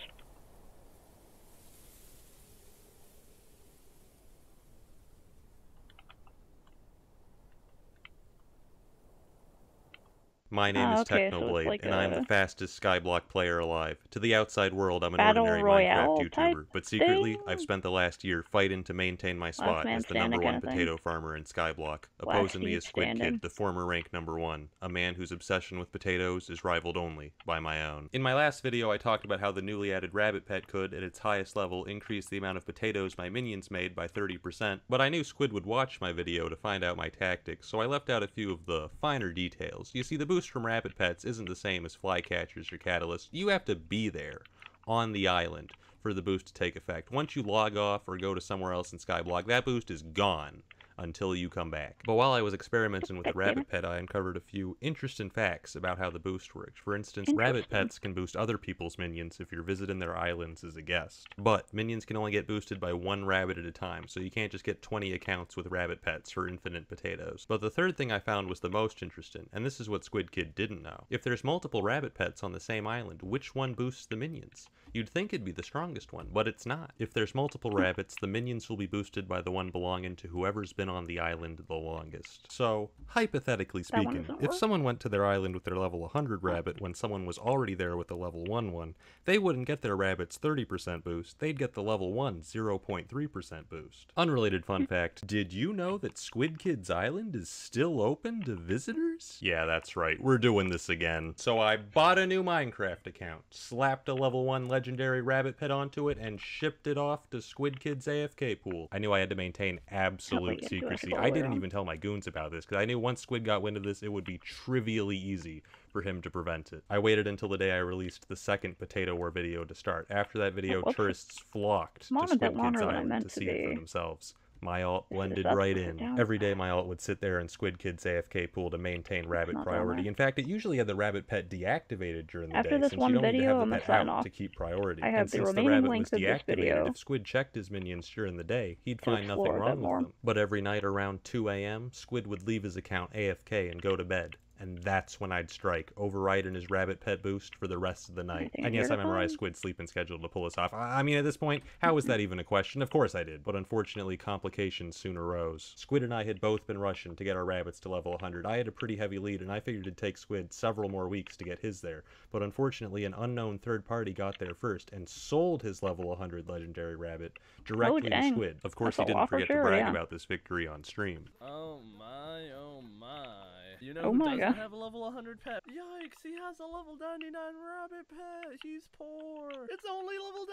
My name is Technoblade, like and I'm the fastest Skyblock player alive. To the outside world, I'm an ordinary Minecraft YouTuber, but secretly, I've spent the last year fighting to maintain my spot as the #1 potato farmer in Skyblock. Opposing me is Squid Kid, the former rank #1, a man whose obsession with potatoes is rivaled only by my own. In my last video, I talked about how the newly added rabbit pet could, at its highest level, increase the amount of potatoes my minions made by 30%, but I knew Squid would watch my video to find out my tactics, so I left out a few of the finer details. You see, the boost from rabbit pets isn't the same as flycatchers or catalysts. You have to be there on the island for the boost to take effect. Once you log off or go to somewhere else in Skyblock, that boost is gone until you come back. But while I was experimenting with the rabbit pet, I uncovered a few interesting facts about how the boost works. For instance, rabbit pets can boost other people's minions if you're visiting their islands as a guest. But minions can only get boosted by 1 rabbit at a time, so you can't just get 20 accounts with rabbit pets for infinite potatoes. But the third thing I found was the most interesting, and this is what Squid Kid didn't know. If there's multiple rabbit pets on the same island, which one boosts the minions? You'd think it'd be the strongest one, but it's not. If there's multiple rabbits, the minions will be boosted by the one belonging to whoever's been on the island the longest. So, hypothetically speaking, if someone went to their island with their level 100 rabbit when someone was already there with a level 1 one, they wouldn't get their rabbit's 30% boost, they'd get the level 1 0.3% boost. Unrelated fun fact, did you know that Squid Kids Island is still open to visitors? Yeah, that's right, we're doing this again. So I bought a new Minecraft account, slapped a level 1 legendary rabbit pet onto it, and shipped it off to Squid Kids AFK pool. I knew I had to maintain absolute secrecy. I didn't even tell my goons about this, because I knew once Squid got wind of this, it would be trivially easy for him to prevent it. I waited until the day I released the second Potato War video to start. After that video, tourists flocked to Squid Kids Island to see it for themselves. My alt blended right in. Every day my alt would sit there in Squid Kids AFK pool to maintain rabbit priority. In fact, it usually had the rabbit pet deactivated during the day, since you don't need to have the pet out to keep priority. And since the rabbit was deactivated, if Squid checked his minions during the day, he'd find nothing wrong with them. But every night around 2 a.m., Squid would leave his account AFK and go to bed. And that's when I'd strike, overriding his rabbit pet boost for the rest of the night. And yes, I memorized Squid's sleeping schedule to pull this off. I mean, at this point, how is that even a question? Of course I did. But unfortunately, complications soon arose. Squid and I had both been rushing to get our rabbits to level 100. I had a pretty heavy lead, and I figured it'd take Squid several more weeks to get his there. But unfortunately, an unknown third party got there first and sold his level 100 legendary rabbit directly to Squid. Of course, he didn't forget to brag about this victory on stream. Oh my, oh my. You know who doesn't have a level 100 pet? Yikes, he has a level 99 rabbit pet. He's poor. It's only level 99.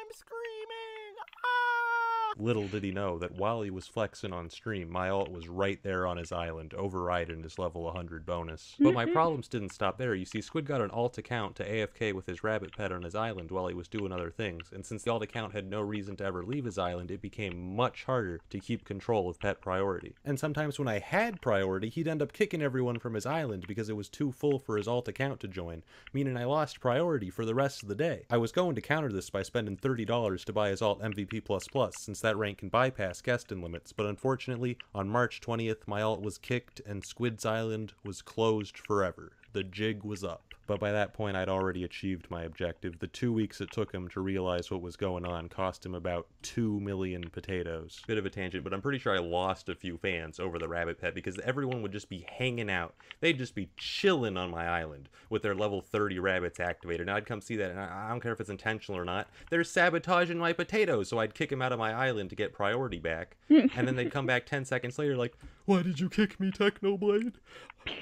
I'm screaming. Ah! Little did he know that while he was flexing on stream, my alt was right there on his island, overriding his level 100 bonus. But my problems didn't stop there. You see, Squid got an alt account to AFK with his rabbit pet on his island while he was doing other things, and since the alt account had no reason to ever leave his island, it became much harder to keep control of pet priority. And sometimes when I had priority, he'd end up kicking everyone from his island because it was too full for his alt account to join, meaning I lost priority for the rest of the day. I was going to counter this by spending $30 to buy his alt MVP++, since that rank can bypass guesting limits, but unfortunately, on March 20th, my alt was kicked and Squid's Island was closed forever. The jig was up. But by that point, I'd already achieved my objective. The 2 weeks it took him to realize what was going on cost him about 2 million potatoes. Bit of a tangent, but I'm pretty sure I lost a few fans over the rabbit pet because everyone would just be hanging out. They'd just be chilling on my island with their level 30 rabbits activated. And I'd come see that, and I don't care if it's intentional or not. They're sabotaging my potatoes, so I'd kick them out of my island to get priority back. And then they'd come back 10 seconds later like, "Why did you kick me, Technoblade?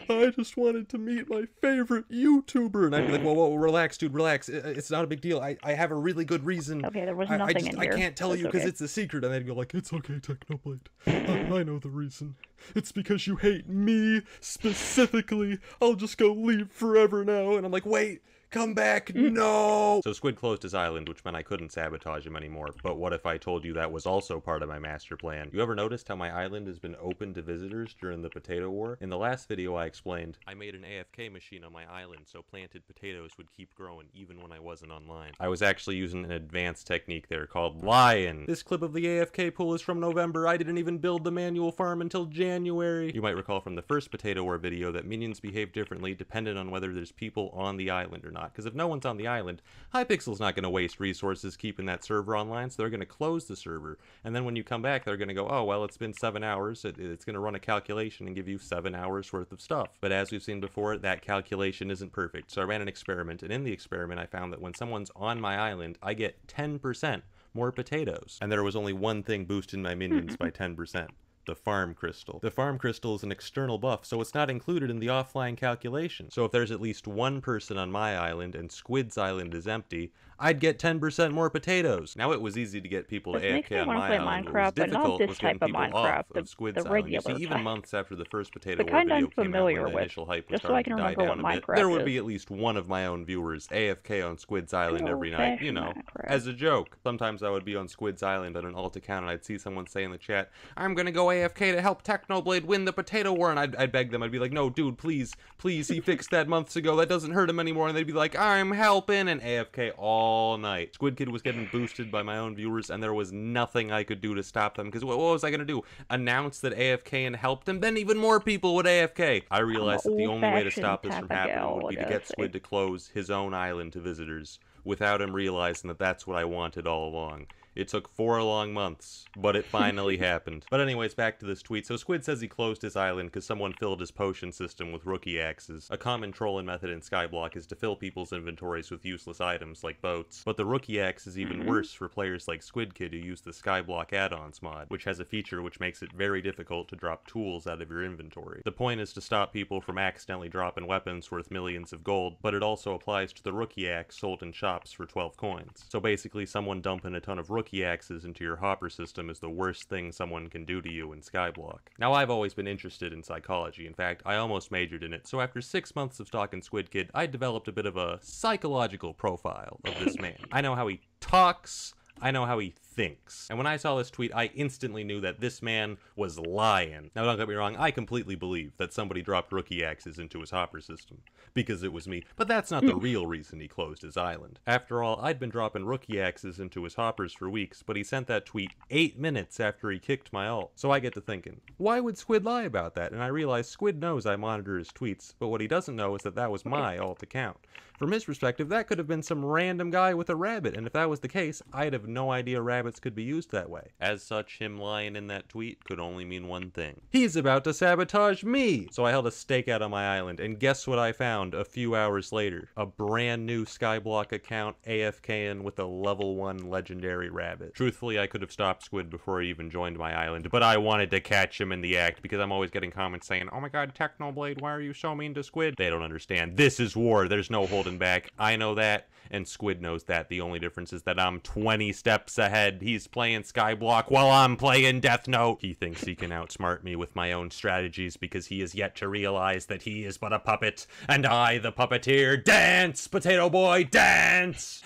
I just wanted to meet my favorite YouTuber." And I'd be like, whoa, relax, dude, relax. It's not a big deal. I have a really good reason. Okay, there was nothing in here. I can't tell you because it's a secret. And they'd go like, "It's okay, Technoblade. I know the reason. It's because you hate me specifically. I'll just go leave forever now." And I'm like, "Wait. Come back, no!" So Squid closed his island, which meant I couldn't sabotage him anymore. But what if I told you that was also part of my master plan? You ever noticed how my island has been open to visitors during the Potato War? In the last video I explained, I made an AFK machine on my island so planted potatoes would keep growing even when I wasn't online. I was actually using an advanced technique there called lying. This clip of the AFK pool is from November. I didn't even build the manual farm until January. You might recall from the first Potato War video that minions behave differently depending on whether there's people on the island or not. Because if no one's on the island, Hypixel's not going to waste resources keeping that server online, so they're going to close the server. And then when you come back, they're going to go, "Oh, well, it's been 7 hours. It's going to run a calculation and give you 7 hours worth of stuff." But as we've seen before, that calculation isn't perfect. So I ran an experiment, and in the experiment, I found that when someone's on my island, I get 10% more potatoes. And there was only one thing boosting my minions by 10%. The farm crystal. The farm crystal is an external buff, so it's not included in the offline calculation. So if there's at least one person on my island and Squid's island is empty, I'd get 10% more potatoes. Now it was easy to get people to AFK on my island. What was difficult was getting people off of Squid's island. You see, even months after the first Potato War video came out, when the initial hype was starting to die down a bit, there would be at least one of my own viewers AFK on Squid's island every night, you know, as a joke. Sometimes I would be on Squid's island on an alt account and I'd see someone say in the chat, "I'm gonna go AFK to help Technoblade win the potato war. And I'd beg them. I'd be like, no, dude, please, he fixed that months ago. That doesn't hurt him anymore. And they'd be like, I'm helping, and AFK all night. Squid Kid was getting boosted by my own viewers, and there was nothing I could do to stop them, because what was I going to do? Announce that AFK and helped him? Then even more people would AFK. I realized that the only way to stop this from happening would be to get Squid to close his own island to visitors, without him realizing that that's what I wanted all along. It took 4 long months, but it finally happened. But anyways, back to this tweet. So Squid says he closed his island because someone filled his potion system with rookie axes. A common trolling method in Skyblock is to fill people's inventories with useless items like boats. But the rookie axe is even worse for players like Squid Kid who use the Skyblock add-ons mod, which has a feature which makes it very difficult to drop tools out of your inventory. The point is to stop people from accidentally dropping weapons worth millions of gold, but it also applies to the rookie axe sold in shops for 12 coins. So basically, someone dumping a ton of rookie axes into your hopper system is the worst thing someone can do to you in Skyblock. Now, I've always been interested in psychology. In fact, I almost majored in it, so after 6 months of stalking Squid Kid, I developed a bit of a psychological profile of this man. I know how he talks, I know how he thinks. And when I saw this tweet, I instantly knew that this man was lying. Now, don't get me wrong, I completely believe that somebody dropped rookie axes into his hopper system, because it was me, but that's not the real reason he closed his island. After all, I'd been dropping rookie axes into his hoppers for weeks, but he sent that tweet 8 minutes after he kicked my ult. So I get to thinking, why would Squid lie about that? And I realize Squid knows I monitor his tweets, but what he doesn't know is that that was my alt account. From his perspective, that could have been some random guy with a rabbit, and if that was the case, I'd have no idea rabbits could be used that way. As such, him lying in that tweet could only mean one thing. He's about to sabotage me! So I held a stakeout on my island, and guess what I found a few hours later? A brand new Skyblock account AFKing with a level 1 legendary rabbit. Truthfully, I could have stopped Squid before he even joined my island, but I wanted to catch him in the act, because I'm always getting comments saying, oh my god, Technoblade, why are you so mean to Squid? They don't understand. This is war. There's no holding back. I know that, and Squid knows that. The only difference is that I'm 20 steps ahead. He's playing Skyblock while I'm playing Death Note. He thinks he can outsmart me with my own strategies because he is yet to realize that he is but a puppet, and I, the puppeteer, dance! Potato Boy, dance!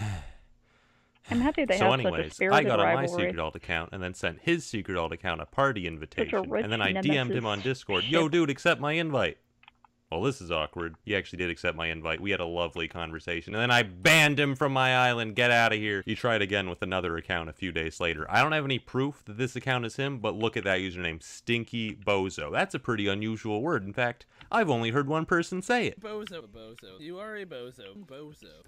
I'm happy they so have anyways, such a spirited I got on my rivalry. secret alt account and then sent his secret alt account a party invitation, rich and then I DM'd him on Discord, yo dude, accept my invite. Well, this is awkward. He actually did accept my invite. We had a lovely conversation. And then I banned him from my island. Get out of here. He tried again with another account a few days later. I don't have any proof that this account is him, but look at that username, Stinky Bozo. That's a pretty unusual word. In fact, I've only heard one person say it. Bozo. You are a bozo.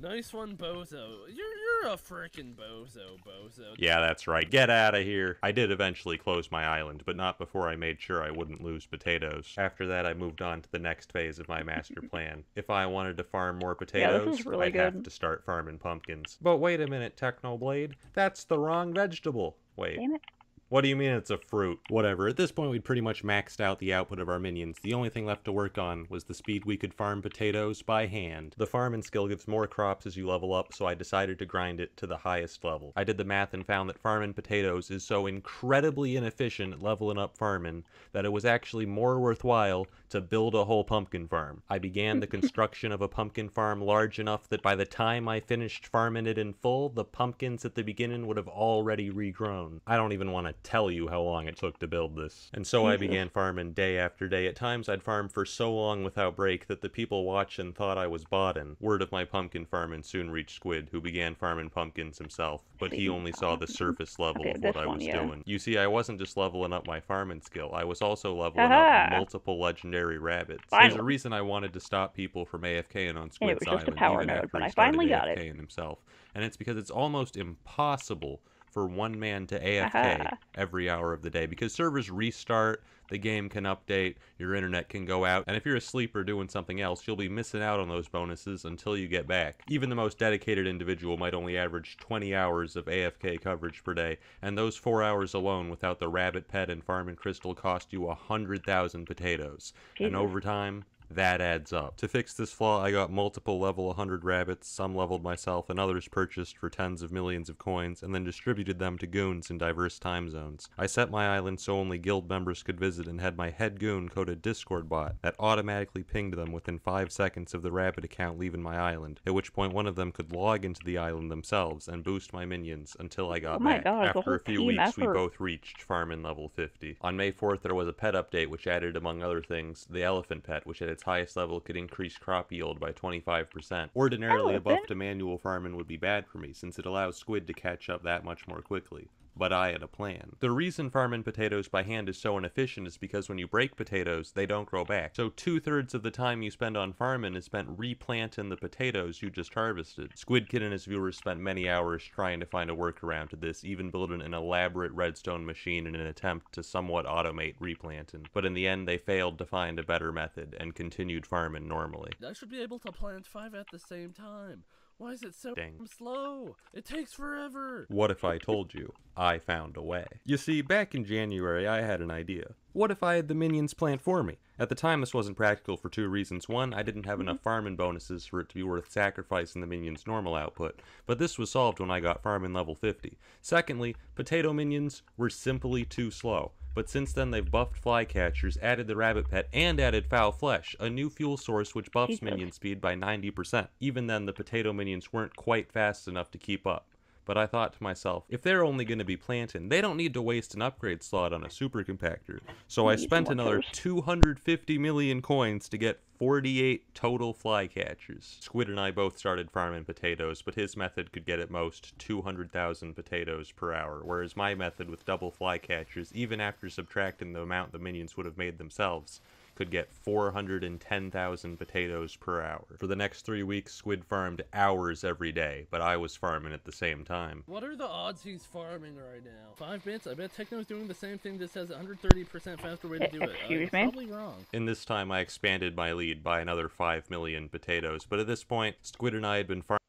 Nice one, Bozo. You're a frickin' bozo. Yeah, that's right. Get out of here. I did eventually close my island, but not before I made sure I wouldn't lose potatoes. After that, I moved on to the next phase of my master plan. If I wanted to farm more potatoes, really I'd have to start farming pumpkins. But wait a minute, Technoblade. That's the wrong vegetable. Wait. Damn it. What do you mean it's a fruit? Whatever, at this point we'd pretty much maxed out the output of our minions. The only thing left to work on was the speed we could farm potatoes by hand. The farming skill gives more crops as you level up, so I decided to grind it to the highest level. I did the math and found that farming potatoes is so incredibly inefficient at leveling up farming that it was actually more worthwhile to build a whole pumpkin farm. I began the construction of a pumpkin farm large enough that by the time I finished farming it in full, the pumpkins at the beginning would have already regrown. I don't even want to tell you how long it took to build this. And so I began farming day after day. At times I'd farm for so long without break that the people watching thought I was bodding. Word of my pumpkin farming soon reached Squid, who began farming pumpkins himself, but he only saw the surface level of what I was doing. You see, I wasn't just leveling up my farming skill, I was also leveling up multiple legendary rabbits. There's a reason I wanted to stop people from AFKing on Squid's Island, even after he started AFKing himself. And it's because it's almost impossible for one man to AFK every hour of the day, because servers restart, the game can update, your internet can go out, and if you're asleep or doing something else, you'll be missing out on those bonuses until you get back. Even the most dedicated individual might only average 20 hours of AFK coverage per day, and those 4 hours alone without the rabbit pet and farming crystal cost you 100,000 potatoes. And over time, That adds up. To fix this flaw, I got multiple level 100 rabbits, some leveled myself and others purchased for tens of millions of coins, and then distributed them to goons in diverse time zones. I set my island so only guild members could visit and had my head goon code a Discord bot that automatically pinged them within 5 seconds of the rabbit account leaving my island, at which point one of them could log into the island themselves and boost my minions until I got back. After a few weeks, we both reached farming level 50. On May 4th, there was a pet update which added, among other things, the elephant pet, which at its highest level could increase crop yield by 25%. Ordinarily, a buff to manual farming would be bad for me, since it allows squid to catch up that much more quickly. But I had a plan. The reason farming potatoes by hand is so inefficient is because when you break potatoes, they don't grow back. So 2/3 of the time you spend on farming is spent replanting the potatoes you just harvested. Squid Kid and his viewers spent many hours trying to find a workaround to this, even building an elaborate redstone machine in an attempt to somewhat automate replanting. But in the end, they failed to find a better method and continued farming normally. I should be able to plant 5 at the same time. Why is it so slow? It takes forever. What if I told you I found a way? You see, back in January, I had an idea. What if I had the minions plant for me? At the time, this wasn't practical for 2 reasons. One, I didn't have enough farming bonuses for it to be worth sacrificing the minions' normal output, but this was solved when I got farming level 50. Secondly, potato minions were simply too slow. But since then, they've buffed flycatchers, added the rabbit pet, and added foul flesh, a new fuel source which buffs minion speed by 90%. Even then, the potato minions weren't quite fast enough to keep up. But I thought to myself, if they're only going to be planting, they don't need to waste an upgrade slot on a super compactor. So I spent another 250 million coins to get 48 total flycatchers. Squid and I both started farming potatoes, but his method could get at most 200,000 potatoes per hour, whereas my method with double flycatchers, even after subtracting the amount the minions would have made themselves, could get 410,000 potatoes per hour. For the next 3 weeks, Squid farmed hours every day, but I was farming at the same time. What are the odds he's farming right now? 5 bits? I bet Techno's doing the same thing, just has a 130% faster way to do it. Excuse me? Probably wrong. In this time, I expanded my lead by another 5 million potatoes, but at this point, Squid and I had been farming.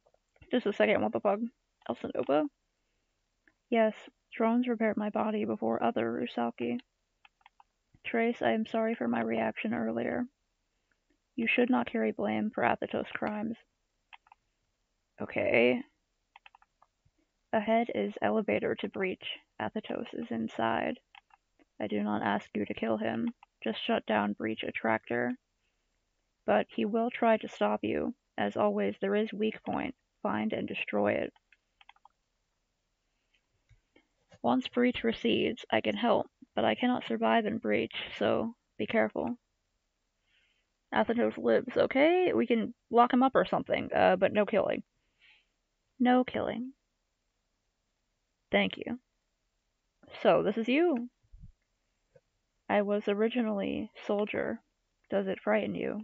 Just a second, what the fuck? Elsa Nova? Yes, drones repaired my body before other Rusaki. Trace, I am sorry for my reaction earlier. You should not carry blame for Athetos' crimes. Okay. Ahead is elevator to breach. Athetos is inside. I do not ask you to kill him. Just shut down breach attractor. But he will try to stop you. As always, there is weak point. Find and destroy it. Once breach recedes, I can help, but I cannot survive in breach, so be careful. Athetos lives, okay? We can lock him up or something, but no killing. No killing. Thank you. So, this is you. I was originally soldier. Does it frighten you?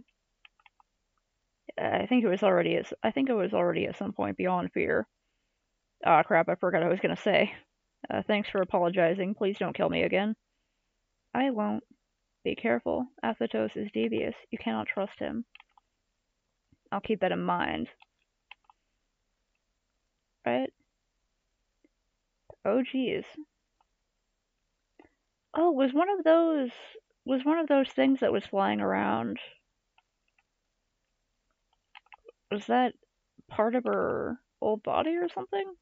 I think it was already at some point beyond fear. Ah, crap, I forgot what I was gonna say. Thanks for apologizing. Please don't kill me again. I won't. Be careful. Athetos is devious. You cannot trust him. I'll keep that in mind. Right? Oh, geez. Oh, was one of those things that was flying around, was that part of her old body or something?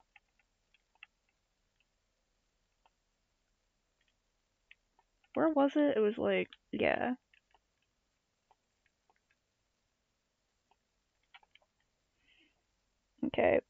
Where was it? It was like, yeah. Okay.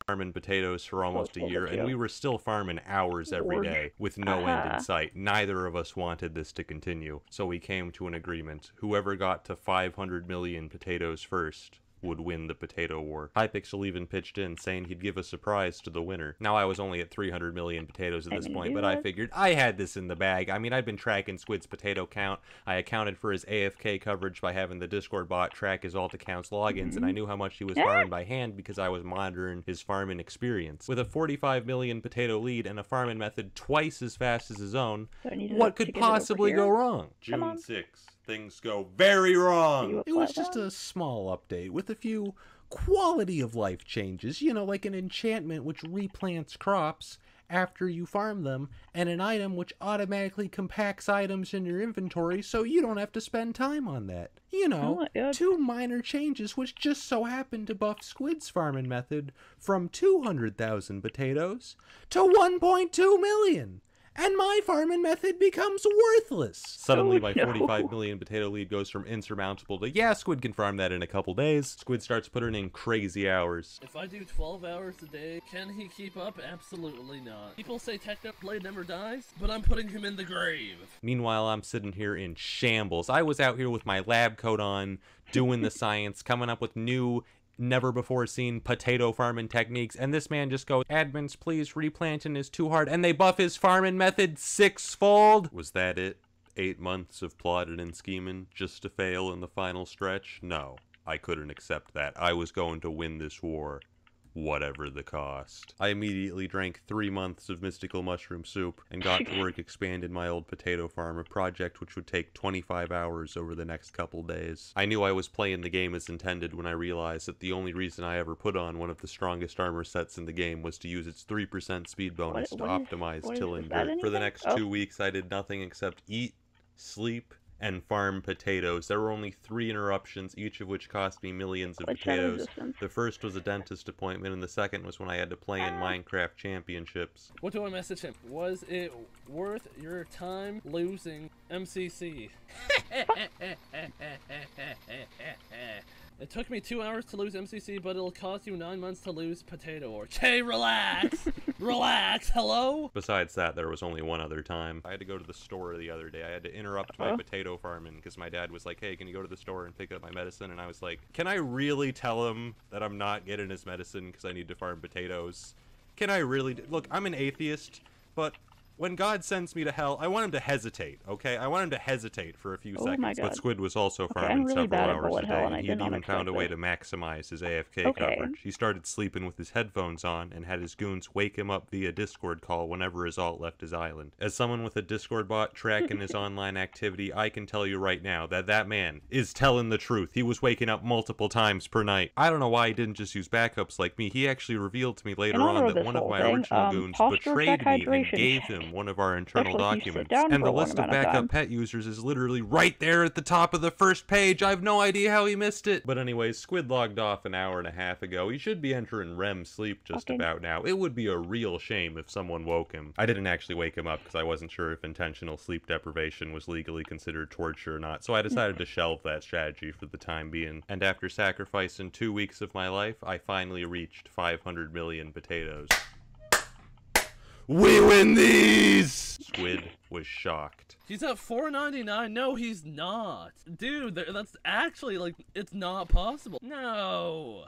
Farming potatoes for almost a year, and we were still farming hours every day with no end in sight. Neither of us wanted this to continue, so we came to an agreement. Whoever got to 500 million potatoes first would win the potato war. Hypixel even pitched in, saying he'd give a surprise to the winner. Now, I was only at 300 million potatoes at this point, but I figured I had this in the bag. I mean, I'd been tracking Squid's potato count. I accounted for his AFK coverage by having the Discord bot track his alt account's logins, and I knew how much he was farming by hand because I was monitoring his farming experience. With a 45 million potato lead and a farming method twice as fast as his own, what could possibly go wrong? June 6th. Things go very wrong. It was just a small update with a few quality of life changes, you know, like an enchantment which replants crops after you farm them, and an item which automatically compacts items in your inventory so you don't have to spend time on that. You know, two minor changes which just so happen to buff Squid's farming method from 200,000 potatoes to 1.2 million. And my farming method becomes worthless. Suddenly, my 45 million potato lead goes from insurmountable to, yeah, Squid can farm that in a couple days. Squid starts putting in crazy hours. If I do 12 hours a day, can he keep up? Absolutely not. People say Technoblade never dies, but I'm putting him in the grave. Meanwhile, I'm sitting here in shambles. I was out here with my lab coat on, doing the science, coming up with new, never before seen potato farming techniques, and this man just goes, admins please, replanting is too hard, and they buff his farming method 6-fold. Was that it? 8 months of plotting and scheming just to fail in the final stretch? No, I couldn't accept that. I was going to win this war, whatever the cost. I immediately drank 3 months of mystical mushroom soup and got to work expanding my old potato farm, a project which would take 25 hours over the next couple days. I knew I was playing the game as intended when I realized that the only reason I ever put on one of the strongest armor sets in the game was to use its 3% speed bonus to optimize tilling dirt. For the next 2 weeks I did nothing except eat, sleep, and farm potatoes. There were only 3 interruptions, each of which cost me millions of potatoes. The first was a dentist appointment, and the second was when I had to play in Minecraft Championships. What do I message him? Was it worth your time losing MCC? It took me 2 hours to lose MCC, but it'll cost you 9 months to lose potato orch. Hey, relax! Relax, hello? Besides that, there was only one other time. I had to go to the store the other day. I had to interrupt my potato farming because my dad was like, hey, can you go to the store and pick up my medicine? And I was like, can I really tell him that I'm not getting his medicine because I need to farm potatoes? Can I really? Look, I'm an atheist, but when God sends me to hell, I want him to hesitate, okay? I want him to hesitate for a few seconds. But Squid was also farming several hours a day, and he had even found a way to maximize his AFK coverage. He started sleeping with his headphones on and had his goons wake him up via Discord call whenever his alt left his island. As someone with a Discord bot tracking his online activity, I can tell you right now that that man is telling the truth. He was waking up multiple times per night. I don't know why he didn't just use backups like me. He actually revealed to me later on that one of my original goons betrayed me and gave him one of our internal documents, and the list of backup pet users is literally right there at the top of the first page. I have no idea how he missed it. But anyways, Squid logged off an hour and a half ago. He should be entering REM sleep just about now. It would be a real shame if someone woke him. I didn't actually wake him up because I wasn't sure if intentional sleep deprivation was legally considered torture or not, so I decided to shelve that strategy for the time being. And after sacrificing 2 weeks of my life, I finally reached 500 million potatoes. We win these! Squid was shocked. He's at 499. No, he's not. Dude, that's actually, like, it's not possible. No.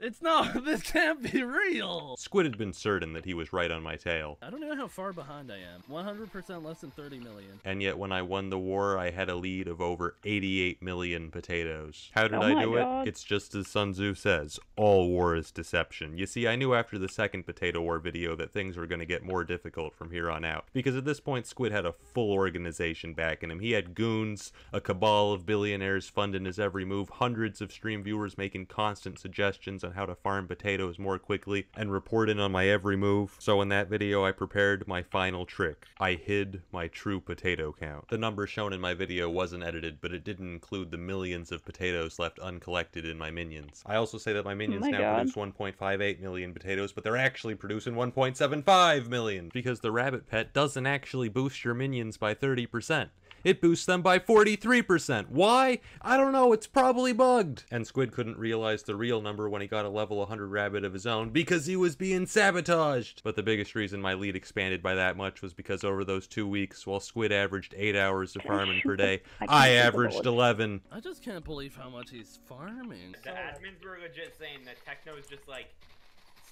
It's not. This can't be real. Squid had been certain that he was right on my tail. I don't know how far behind I am. 100% less than 30 million. And yet when I won the war, I had a lead of over 88 million potatoes. How did I do it? It's just as Sun Tzu says, all war is deception. You see, I knew after the second potato war video that things were going to get more difficult from here on out. Because at this point, Squid had a full organization backing him. He had goons, a cabal of billionaires funding his every move, hundreds of stream viewers making constant suggestions on how to farm potatoes more quickly, and reporting on my every move. So in that video, I prepared my final trick. I hid my true potato count. The number shown in my video wasn't edited, but it didn't include the millions of potatoes left uncollected in my minions. I also say that my minions now produce 1.58 million potatoes, but they're actually producing 1.75 million, because the rabbit pet doesn't actually boost your minions by 30%. It boosts them by 43%. Why? I don't know, it's probably bugged. And Squid couldn't realize the real number when he got a level 100 rabbit of his own, because he was being sabotaged. But the biggest reason my lead expanded by that much was because over those 2 weeks, while Squid averaged 8 hours of farming per day, I averaged 11. I just can't believe how much he's farming. The admins were legit saying that Techno is just like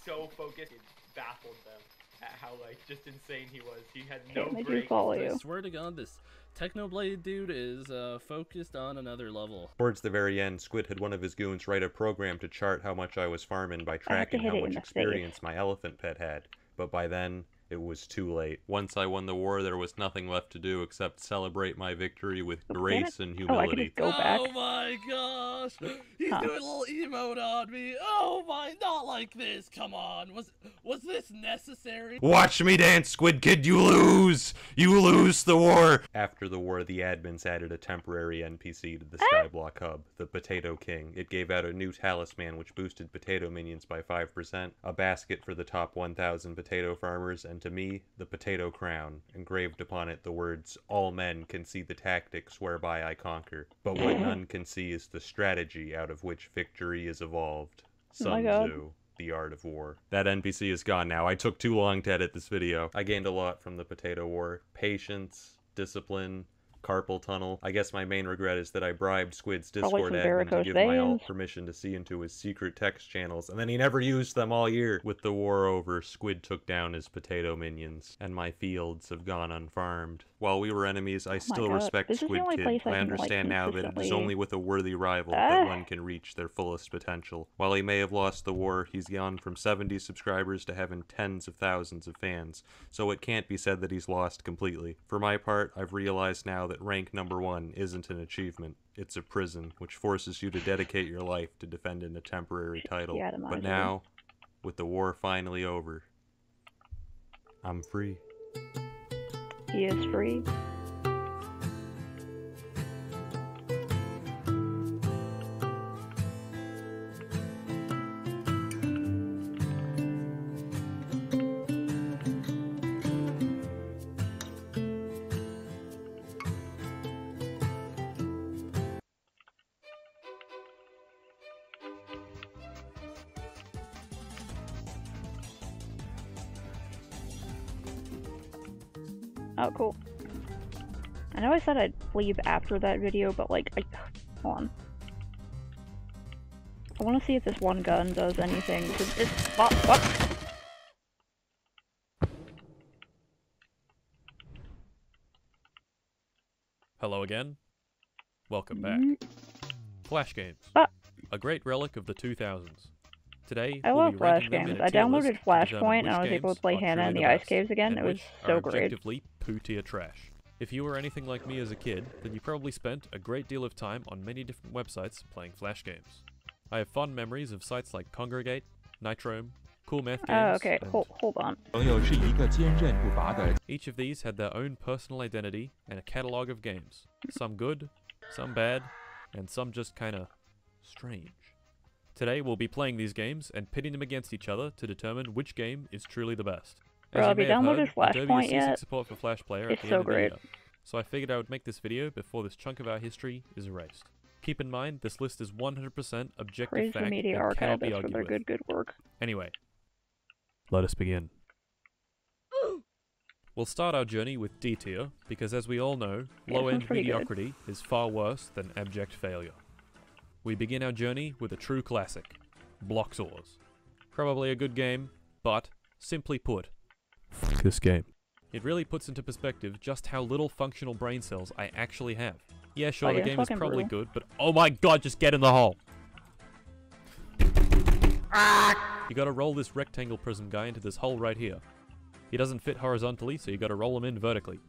so focused, it baffled them at how like just insane he was. He had no break. I swear to God, this Technoblade dude is focused on another level. Towards the very end, Squid had one of his goons write a program to chart how much I was farming by tracking how much experience my elephant pet had. But by then, it was too late. Once I won the war, there was nothing left to do except celebrate my victory with grace and humility. Go back. Oh my gosh! He's doing a little emote on me. Oh my, not like this. Come on. Was this necessary? Watch me dance, Squid Kid, you lose! You lose the war! After the war, the admins added a temporary NPC to the Skyblock Hub, the Potato King. It gave out a new talisman which boosted potato minions by 5%, a basket for the top 1,000 potato farmers, and to me, the Potato Crown, engraved upon it the words, "All men can see the tactics whereby I conquer, but what none can see is the strategy out of which victory is evolved." Sun Tzu. The Art of War. That NPC is gone now. I took too long to edit this video. I gained a lot from the Potato War. Patience, discipline, carpal tunnel. I guess my main regret is that I bribed Squid's Discord admin to give my alt permission to see into his secret text channels, and then he never used them all year. With the war over, Squid took down his potato minions, and my fields have gone unfarmed. While we were enemies, I still respect Squid Kid. I understand now that it is only with a worthy rival that one can reach their fullest potential. While he may have lost the war, he's gone from 70 subscribers to having tens of thousands of fans, so it can't be said that he's lost completely. For my part, I've realized now that rank number 1 isn't an achievement. It's a prison, which forces you to dedicate your life to defending a temporary title. But now, with the war finally over, I'm free. He is free. Oh, cool. I know I said I'd leave after that video, but like, hold on. I want to see if this one gun does anything, cause it's what? Hello again. Welcome back. Flash games. A great relic of the 2000s. Today, I love Flash games. I downloaded Flashpoint and I was able to play Hannah in the Ice Caves again. It was so great. Objectively poo-tier trash. If you were anything like me as a kid, then you probably spent a great deal of time on many different websites playing Flash games. I have fond memories of sites like Congregate, Nitrome, Cool Math Games. Oh, okay. Hold on. Each of these had their own personal identity and a catalog of games. Some good, some bad, and some just kinda strange. Today we'll be playing these games and pitting them against each other to determine which game is truly the best. Bro, have you downloaded Flashpoint yet? Support for Flash Player it's so great. So I figured I would make this video before this chunk of our history is erased. Keep in mind, this list is 100% objective fact and cannot be argued with. Good work. Anyway, let us begin. We'll start our journey with D tier, because as we all know, low-end mediocrity is far worse than abject failure. We begin our journey with a true classic, Bloxors. Probably a good game, but, simply put, f*** this game. It really puts into perspective just how little functional brain cells I actually have. Yeah, sure, the game is probably good, but oh my god, just get in the hole! You gotta roll this rectangle prism guy into this hole right here. He doesn't fit horizontally, so you gotta roll him in vertically.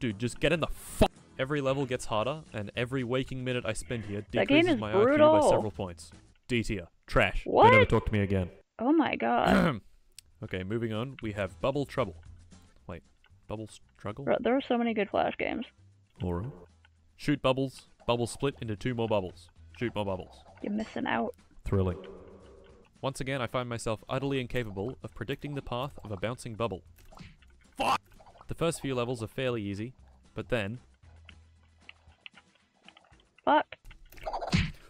Dude, just get in the fuck! Every level gets harder, and every waking minute I spend here decreases my IQ by several points. D tier. Trash. What? Don't ever talk to me again. Oh my god. Okay, moving on, we have Bubble Trouble. Wait, Bubble Struggle? Bro, there are so many good Flash games. Alright. Shoot bubbles, bubbles split into 2 more bubbles. Shoot more bubbles. You're missing out. Thrilling. Once again, I find myself utterly incapable of predicting the path of a bouncing bubble. Fuck! The first few levels are fairly easy, but then... Fuck!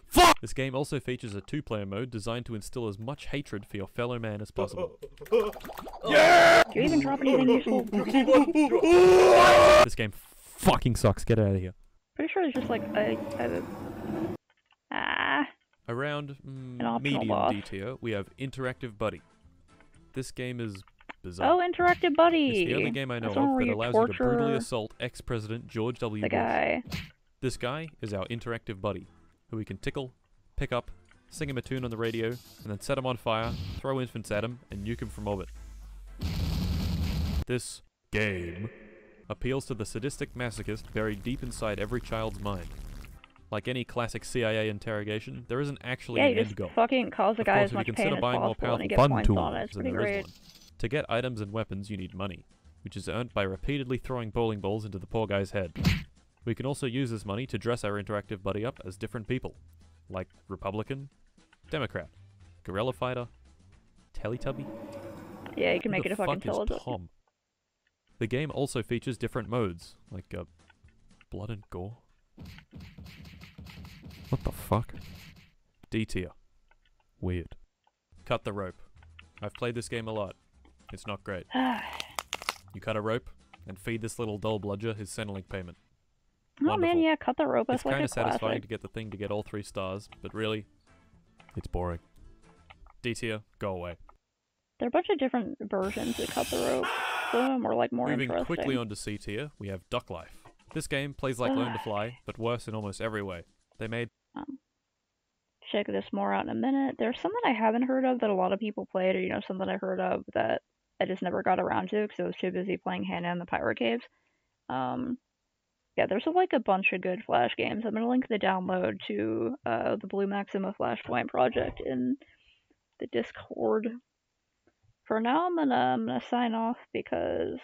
Fuck! This game also features a 2-player mode designed to instill as much hatred for your fellow man as possible. Yeah! Do you even drop anything useful? This game fucking sucks. Get out of here. Pretty sure there's just like Around medium D tier, we have Interactive Buddy. This game is bizarre. Oh, Interactive Buddy! It's the only game I know of that allows you to brutally assault ex-president George W. Bush. Guy. This guy is our Interactive Buddy, who we can tickle, pick up, sing him a tune on the radio, and then set him on fire, throw infants at him, and nuke him from orbit. This game appeals to the sadistic masochist buried deep inside every child's mind. Like any classic CIA interrogation, there isn't actually an end goal. Fucking cause a guy as much pain as possible and he gets points on it. It's pretty great. To get items and weapons, you need money, which is earned by repeatedly throwing bowling balls into the poor guy's head. We can also use this money to dress our interactive buddy up as different people, like Republican, Democrat, Guerrilla Fighter, Teletubby. Yeah, you can make it a fucking Teletubby. Tom? The game also features different modes, like blood and gore. What the fuck? D tier. Weird. Cut the rope. I've played this game a lot. It's not great. You cut a rope and feed this little doll bludger his Centrelink payment. Oh man, yeah, cut the rope. It's kind of satisfying classic. to get the thing to get all 3 stars, but really, it's boring. D tier, go away. There are a bunch of different versions that cut the rope. Some of them are like more Moving interesting. quickly on to C tier, we have Duck Life. This game plays like Learn to Fly, but worse in almost every way. They made... Check this more out in a minute. There's some that I haven't heard of that a lot of people played, or, you know, some that I heard of that I just never got around to because I was too busy playing Hannah and the Pirate Caves. Yeah, there's like a bunch of good Flash games. I'm going to link the download to the Blue Maxima Flashpoint project in the Discord. For now, I'm gonna sign off because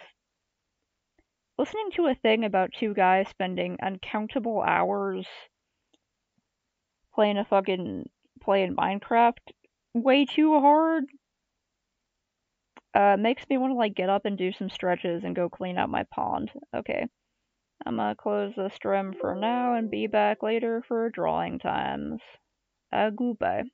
listening to a thing about 2 guys spending uncountable hours playing Minecraft way too hard makes me want to like get up and do some stretches and go clean out my pond. Okay. I'm gonna close the stream for now and be back later for drawing times. Goodbye.